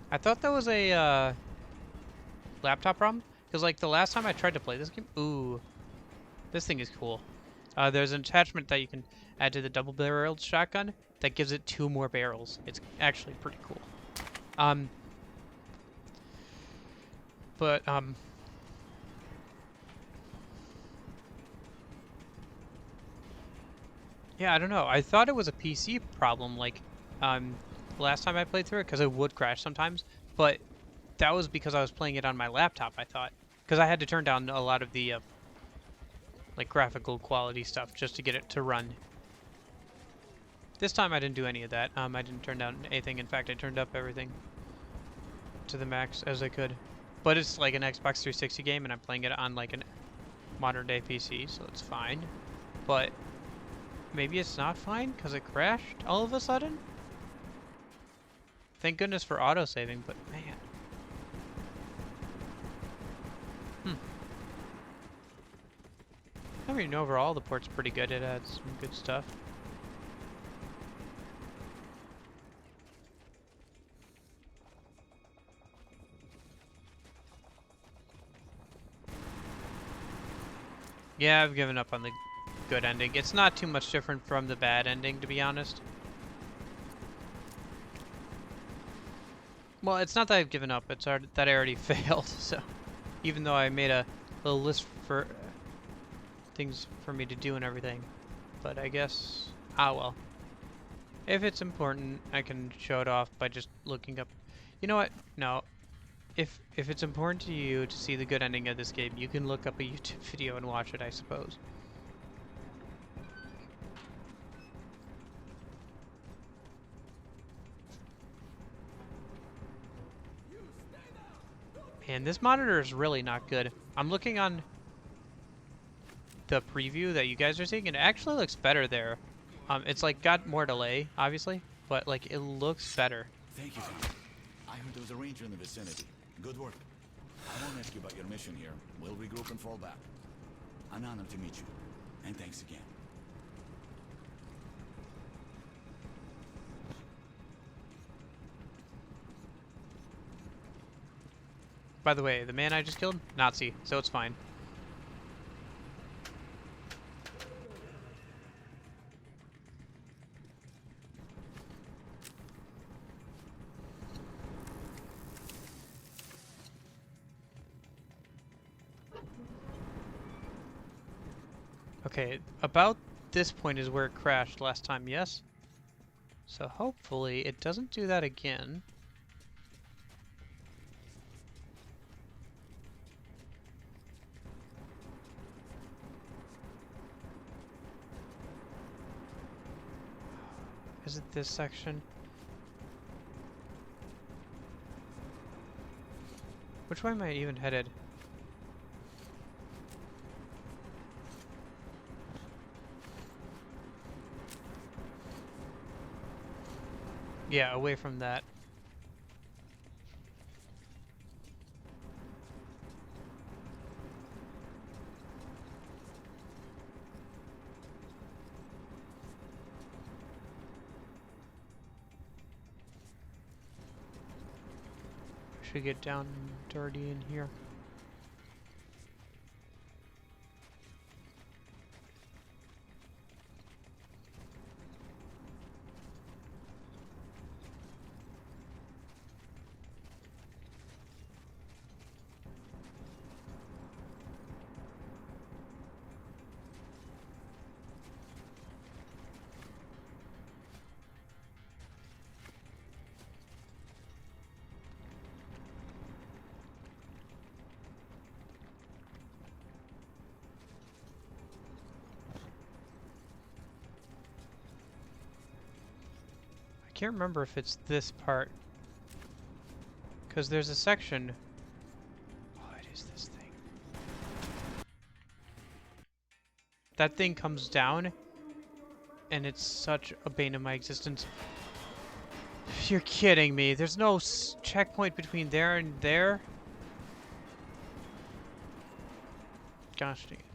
I thought that was a laptop problem, because like the last time I tried to play this game, ooh, this thing is cool. There's an attachment that you can add to the double-barreled shotgun that gives it 2 more barrels. It's actually pretty cool. Yeah, I don't know. I thought it was a PC problem, like, last time I played through it, because it would crash sometimes, but that was because I was playing it on my laptop, I thought. Because I had to turn down a lot of the, like, graphical quality stuff just to get it to run. This time I didn't do any of that. I didn't turn down anything. In fact, I turned up everything to the max as I could. But it's like an Xbox 360 game, and I'm playing it on, like, a modern-day PC, so it's fine. But maybe it's not fine because it crashed all of a sudden? Thank goodness for autosaving, but man. I mean, overall, the port's pretty good. It adds some good stuff. Yeah, I've given up on the good ending. It's not too much different from the bad ending, to be honest. Well, it's not that I've given up. It's that I already failed. So, even though I made a little list for things for me to do and everything, but I guess, well. If it's important, I can show it off by just looking up. You know what? No. If it's important to you to see the good ending of this game, you can look up a YouTube video and watch it, I suppose. And this monitor is really not good. I'm looking on the preview that you guys are seeing, and it actually looks better there. It's like got more delay, obviously, but like it looks better. Thank you, Tom. I heard there was a ranger in the vicinity. Good work. I won't ask you about your mission here. We'll regroup and fall back. An honor to meet you. And thanks again. By the way, the man I just killed, Nazi, so it's fine. Okay, about this point is where it crashed last time, yes? So hopefully it doesn't do that again. Is it this section? Which way am I even headed? Yeah, away from that. Should get down dirty in here. I can't remember if it's this part, because there's a section. Oh, it is this thing. That thing comes down, and it's such a bane of my existence. You're kidding me. There's no checkpoint between there and there. Gosh dang it.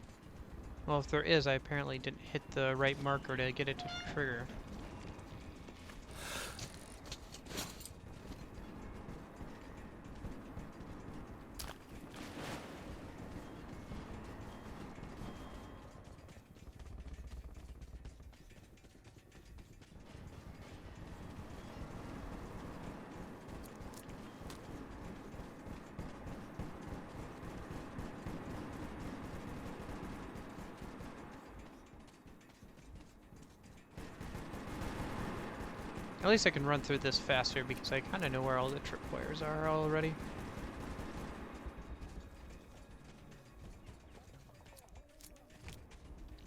Well, if there is, I apparently didn't hit the right marker to get it to trigger. At least I can run through this faster because I kind of know where all the tripwires are already.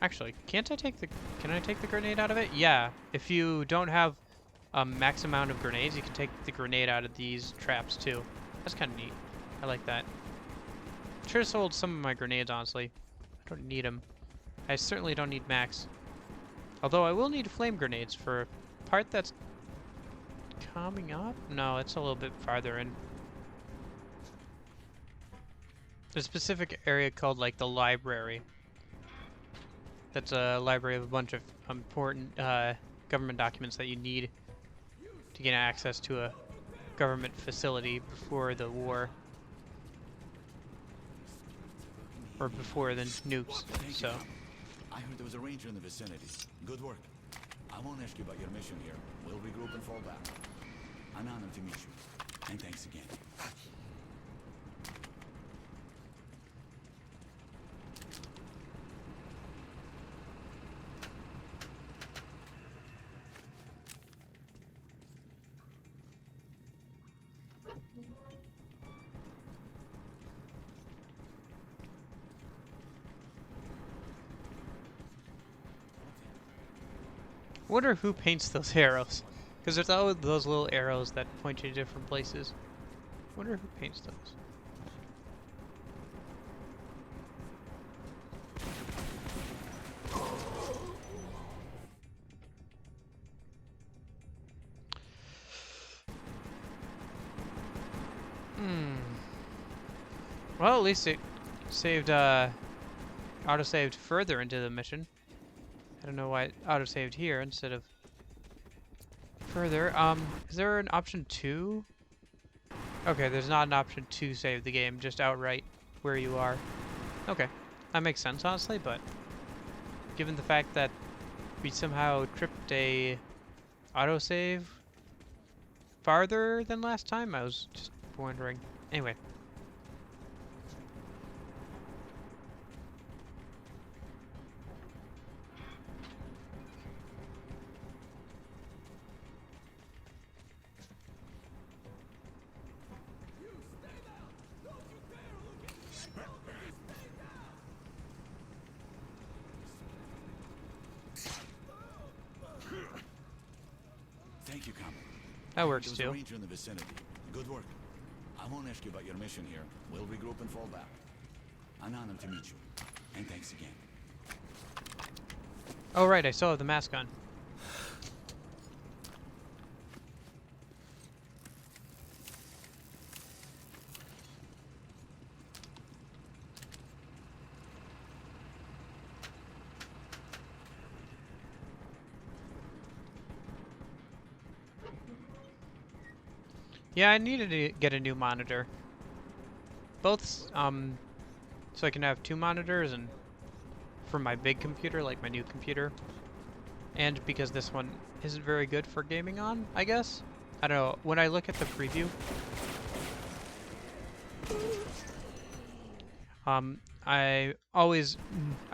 Actually, can't I take the... Can I take the grenade out of it? Yeah. If you don't have a max amount of grenades, you can take the grenade out of these traps too. That's kind of neat. I like that. Should have sold some of my grenades, honestly. I don't need them. I certainly don't need max. Although I will need flame grenades for a part that's coming up? No, it's a little bit farther in. There's a specific area called like the library. That's a library of a bunch of important government documents that you need to get access to a government facility before the war. Or before the nukes, so. I heard there was a ranger in the vicinity. Good work. I won't ask you about your mission here. We'll regroup and fall back. An honor to meet you. And thanks again. Wonder who paints those arrows. Because there's always those little arrows that point you to different places. Wonder who paints those. Hmm. Well, at least it saved, auto-saved further into the mission. I don't know why it auto-saved here instead of further. Is there an option 2? Okay, there's not an option to save the game, just outright where you are. Okay, that makes sense, honestly, but given the fact that we somehow tripped a autosave farther than last time, I was just wondering. Anyway. Thank you, Comrade. That works There's too. a ranger in the vicinity. Good work. I won't ask you about your mission here. We'll regroup and fall back. An honor to meet you. And thanks again. Oh right, I still have the mask on. Yeah, I needed to get a new monitor. Both, so I can have 2 monitors and for my big computer, like my new computer. And because this one isn't very good for gaming on, I guess? I don't know, when I look at the preview, I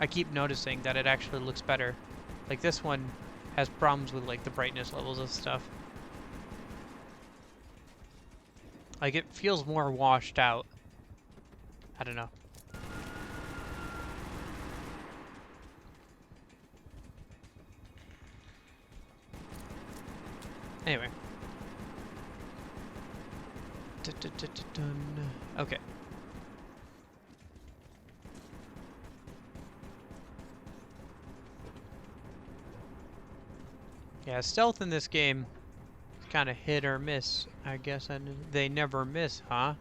keep noticing that it actually looks better. Like this one has problems with like the brightness levels of stuff. Like it feels more washed out. I don't know. Anyway. Okay. Yeah, stealth in this game is kind of hit or miss. I guess they never miss, huh?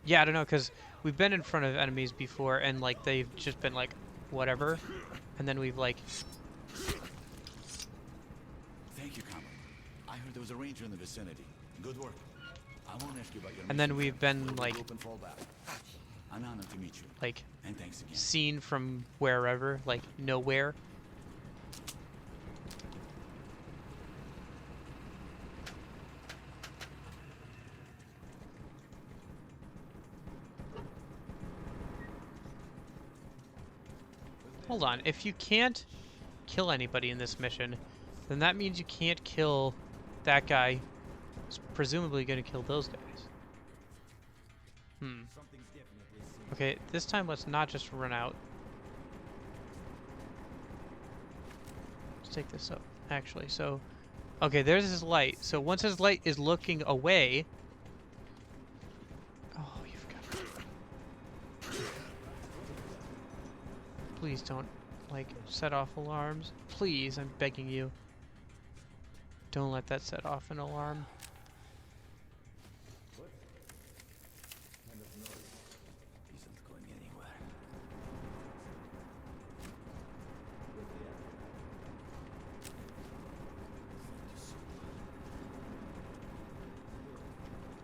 Yeah, I don't know, because we've been in front of enemies before, and like they've just been like, whatever, and then we've like. Thank you, Comrade. I heard there was a ranger in the vicinity. Good work. I won't ask you about your And then we've been like. An honor to meet you. Like. And thanks again. Seen from wherever, like nowhere. Hold on, if you can't kill anybody in this mission, then that means you can't kill that guy who's presumably going to kill those guys. Okay, this time let's not just run out. Let's take this up, actually. So, okay, there's his light. So once his light is looking away... Oh, you forgot. Please don't, like, set off alarms. Please, I'm begging you. Don't let that set off an alarm. Isn't going anywhere.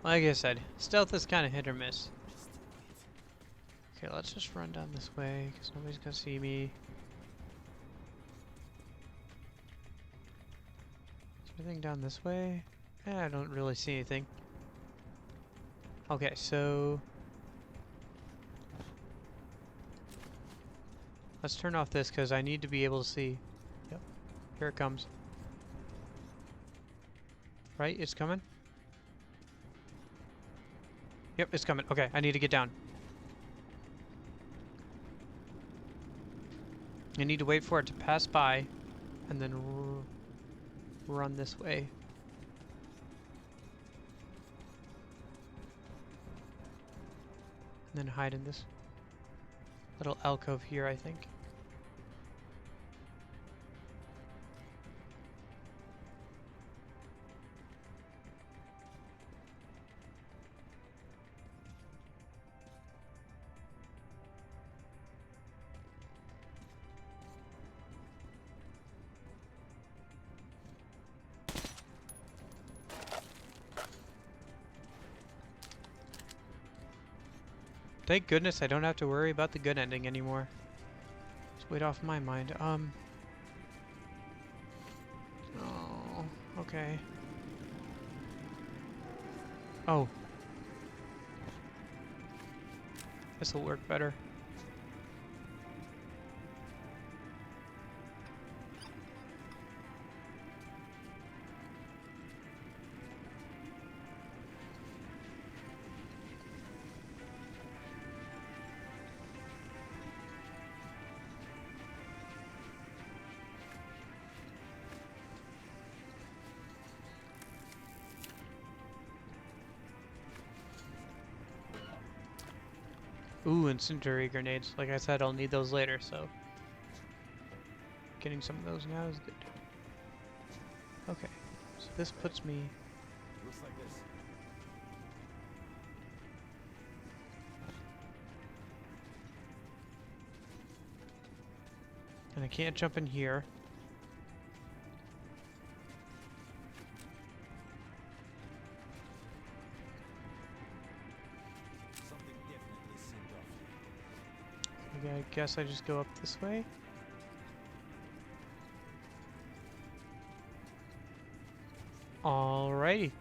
Like I said, stealth is kind of hit or miss. Okay, let's just run down this way, because nobody's gonna see me. Is there anything down this way? I don't really see anything. Okay, so... let's turn off this, because I need to be able to see. Yep, here it comes. Right, it's coming? Yep, it's coming. Okay, I need to get down. I need to wait for it to pass by, and then run this way. And then hide in this little alcove here, I think. Thank goodness I don't have to worry about the good ending anymore. It's weight off my mind. Oh, okay. Oh. This'll work better. Ooh, incendiary grenades. Like I said, I'll need those later, so getting some of those now is good. Okay, so this puts me... Looks like this. And I can't jump in here. Something definitely seemed off. Okay, I guess I just go up this way. Alrighty.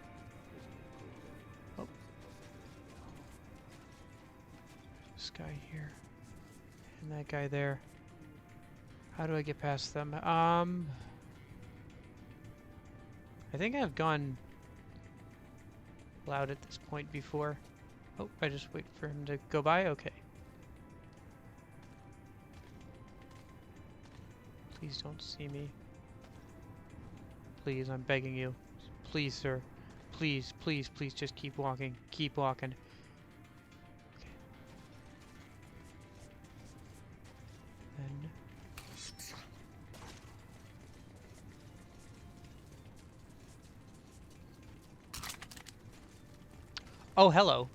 Oh. This guy here. And that guy there. How do I get past them? I think I've gone loud at this point before. Oh, I just wait for him to go by? Okay. Please don't see me. Please, I'm begging you. Please, sir. Please, please, please just keep walking. Keep walking. Okay. Then... Oh, hello.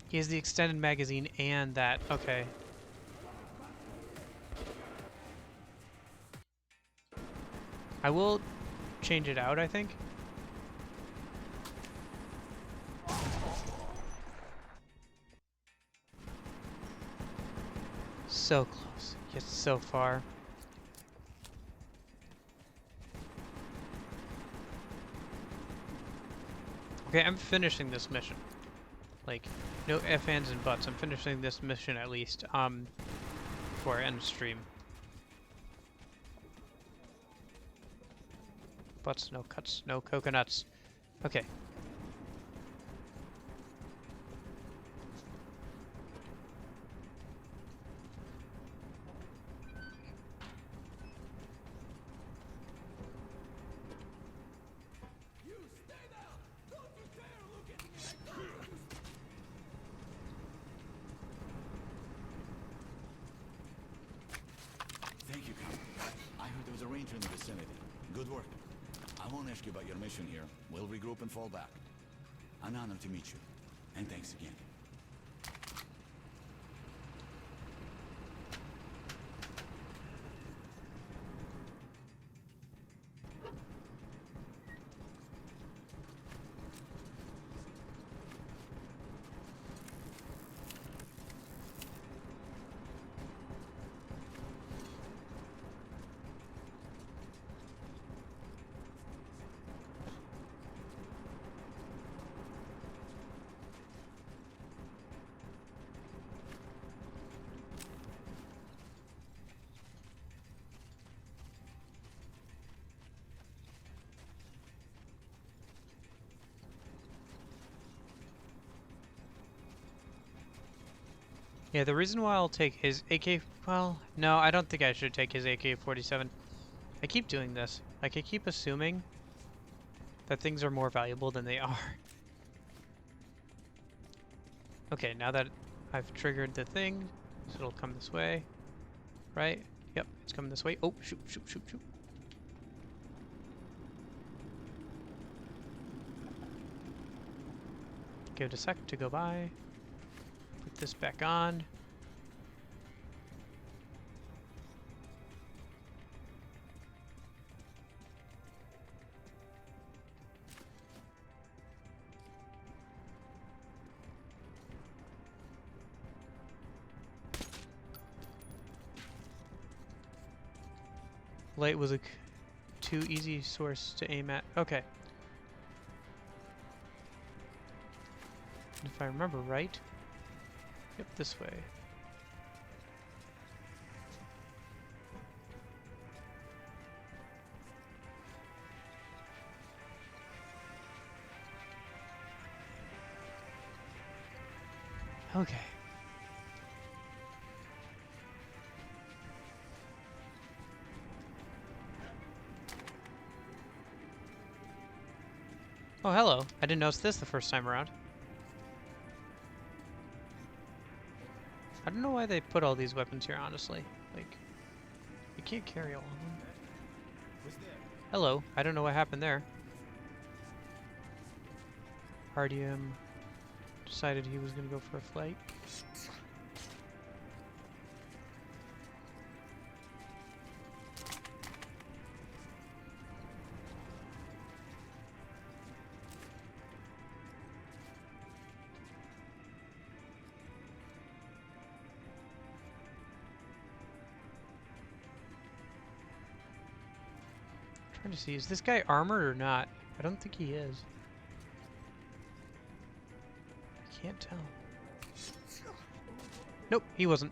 He has the extended magazine and that. Okay. I will change it out, I think. So close, yet so far. Okay, I'm finishing this mission. Like, no ifs, ands, and buts. I'm finishing this mission at least, before I end stream. Butts, no cuts, no coconuts. Okay. Thank you, Colonel. I heard there was a ranger in the vicinity. Good work. I won't ask you about your mission here. We'll regroup and fall back. An honor to meet you. And thanks again. Yeah, the reason why I'll take his AK... Well, no, I don't think I should take his AK-47. I keep doing this. Like, I keep assuming that things are more valuable than they are. Okay, now that I've triggered the thing, so it'll come this way. Right? Yep, it's coming this way. Oh, shoot, shoot, shoot, shoot. Give it a sec to go by. Put this back on. Light was a too easy source to aim at. Okay. If I remember right. Yep, this way. Okay. Oh, hello. I didn't notice this the first time around. I don't know why they put all these weapons here, honestly. Like, you can't carry all of them. Hello. I don't know what happened there. Artyom decided he was going to go for a flight. Trying to see, is this guy armored or not? I don't think he is. I can't tell. Nope, he wasn't.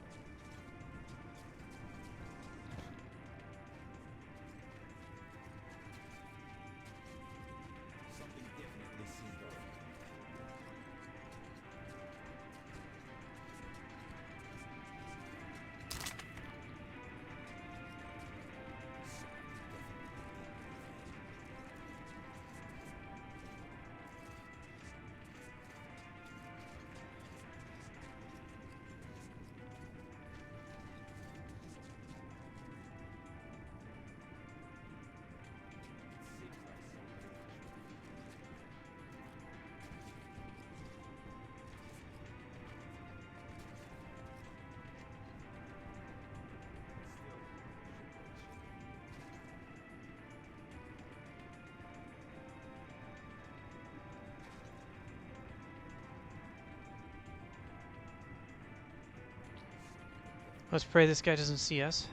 Let's pray this guy doesn't see us.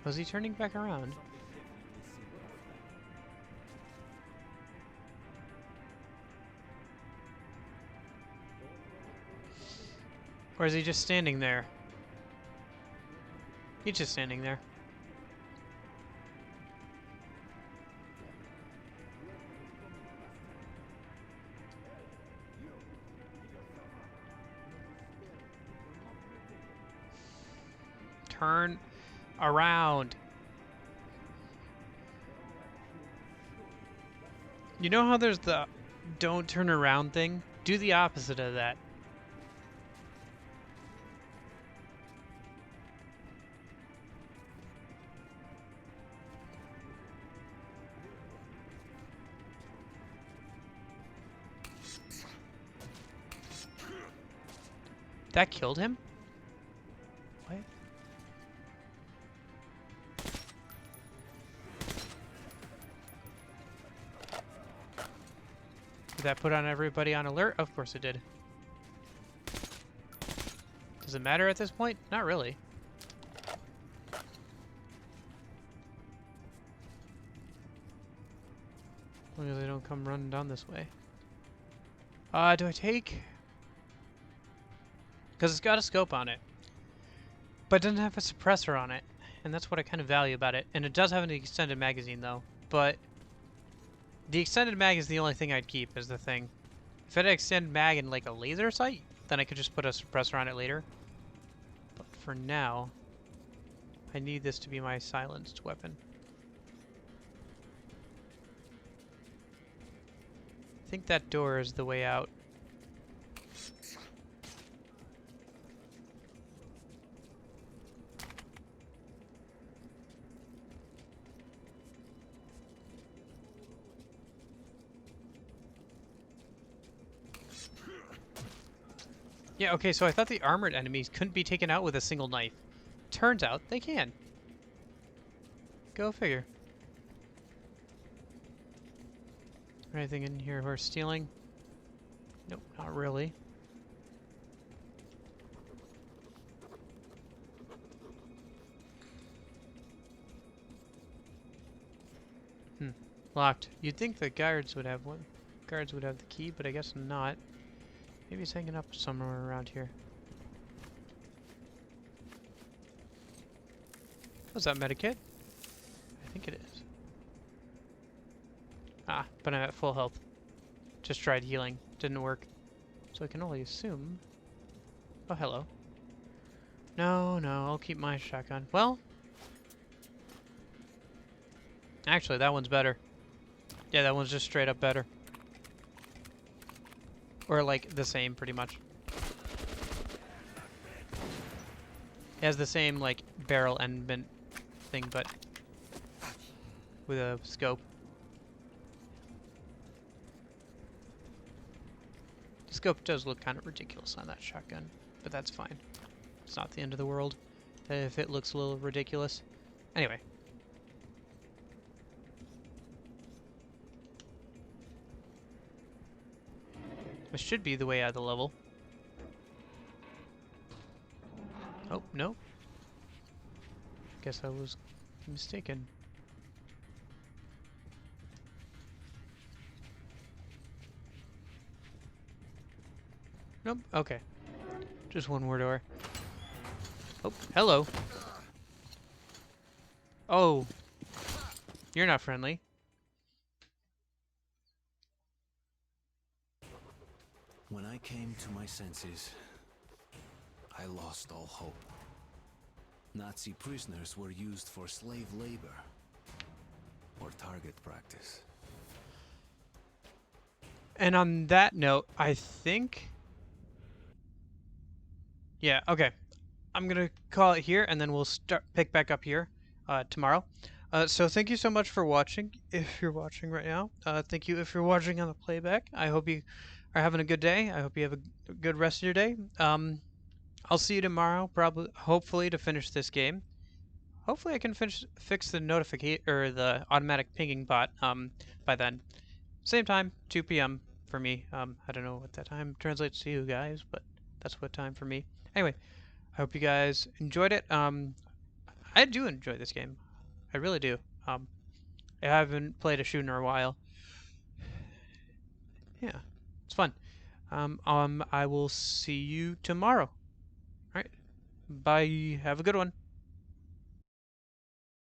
Was he turning back around? Or is he just standing there? He's just standing there. Turn around. You know how there's the don't turn around thing? Do the opposite of that. That killed him? What? Did that put on everybody on alert? Of course it did. Does it matter at this point? Not really. As long as they don't come running down this way. Do I take? Because it's got a scope on it. But it doesn't have a suppressor on it. And that's what I kind of value about it. And it does have an extended magazine though. But the extended mag is the only thing I'd keep, is the thing. If it had extended mag and like a laser sight, then I could just put a suppressor on it later. But for now, I need this to be my silenced weapon. I think that door is the way out. Yeah, okay, so I thought the armored enemies couldn't be taken out with a single knife. Turns out they can. Go figure. Anything in here worth stealing? Nope, not really. Locked. You'd think the guards would have one. Guards would have the key, but I guess not. Maybe he's hanging up somewhere around here. Was that medikit? I think it is. Ah, but I'm at full health. Just tried healing. Didn't work. So I can only assume... Oh, hello. No, I'll keep my shotgun. Well... Actually, that one's better. Yeah, that one's just straight up better. Or, like, the same, pretty much. It has the same, like, barrel end bent thing, but... with a scope. The scope does look kind of ridiculous on that shotgun, but that's fine. It's not the end of the world if it looks a little ridiculous. Anyway. This should be the way out of the level. Oh, no. Guess I was mistaken. Nope, okay. Just one more door. Oh, hello. Oh. You're not friendly. When I came to my senses, I lost all hope. Nazi prisoners were used for slave labor or target practice. And on that note, I think... Yeah, okay. I'm gonna call it here, and then we'll pick back up here tomorrow. So thank you so much for watching, if you're watching right now. Thank you if you're watching on the playback. I hope you are having a good day. I hope you have a good rest of your day. I'll see you tomorrow, probably, hopefully, to finish this game. Hopefully I can fix the notification or the automatic pinging bot by then. Same time, 2 p.m. for me. I don't know what that time translates to you guys, but that's what time for me. Anyway, I hope you guys enjoyed it. I do enjoy this game. I really do. I haven't played a shooter in a while. Yeah, it's fun. I will see you tomorrow. All right. Bye. Have a good one.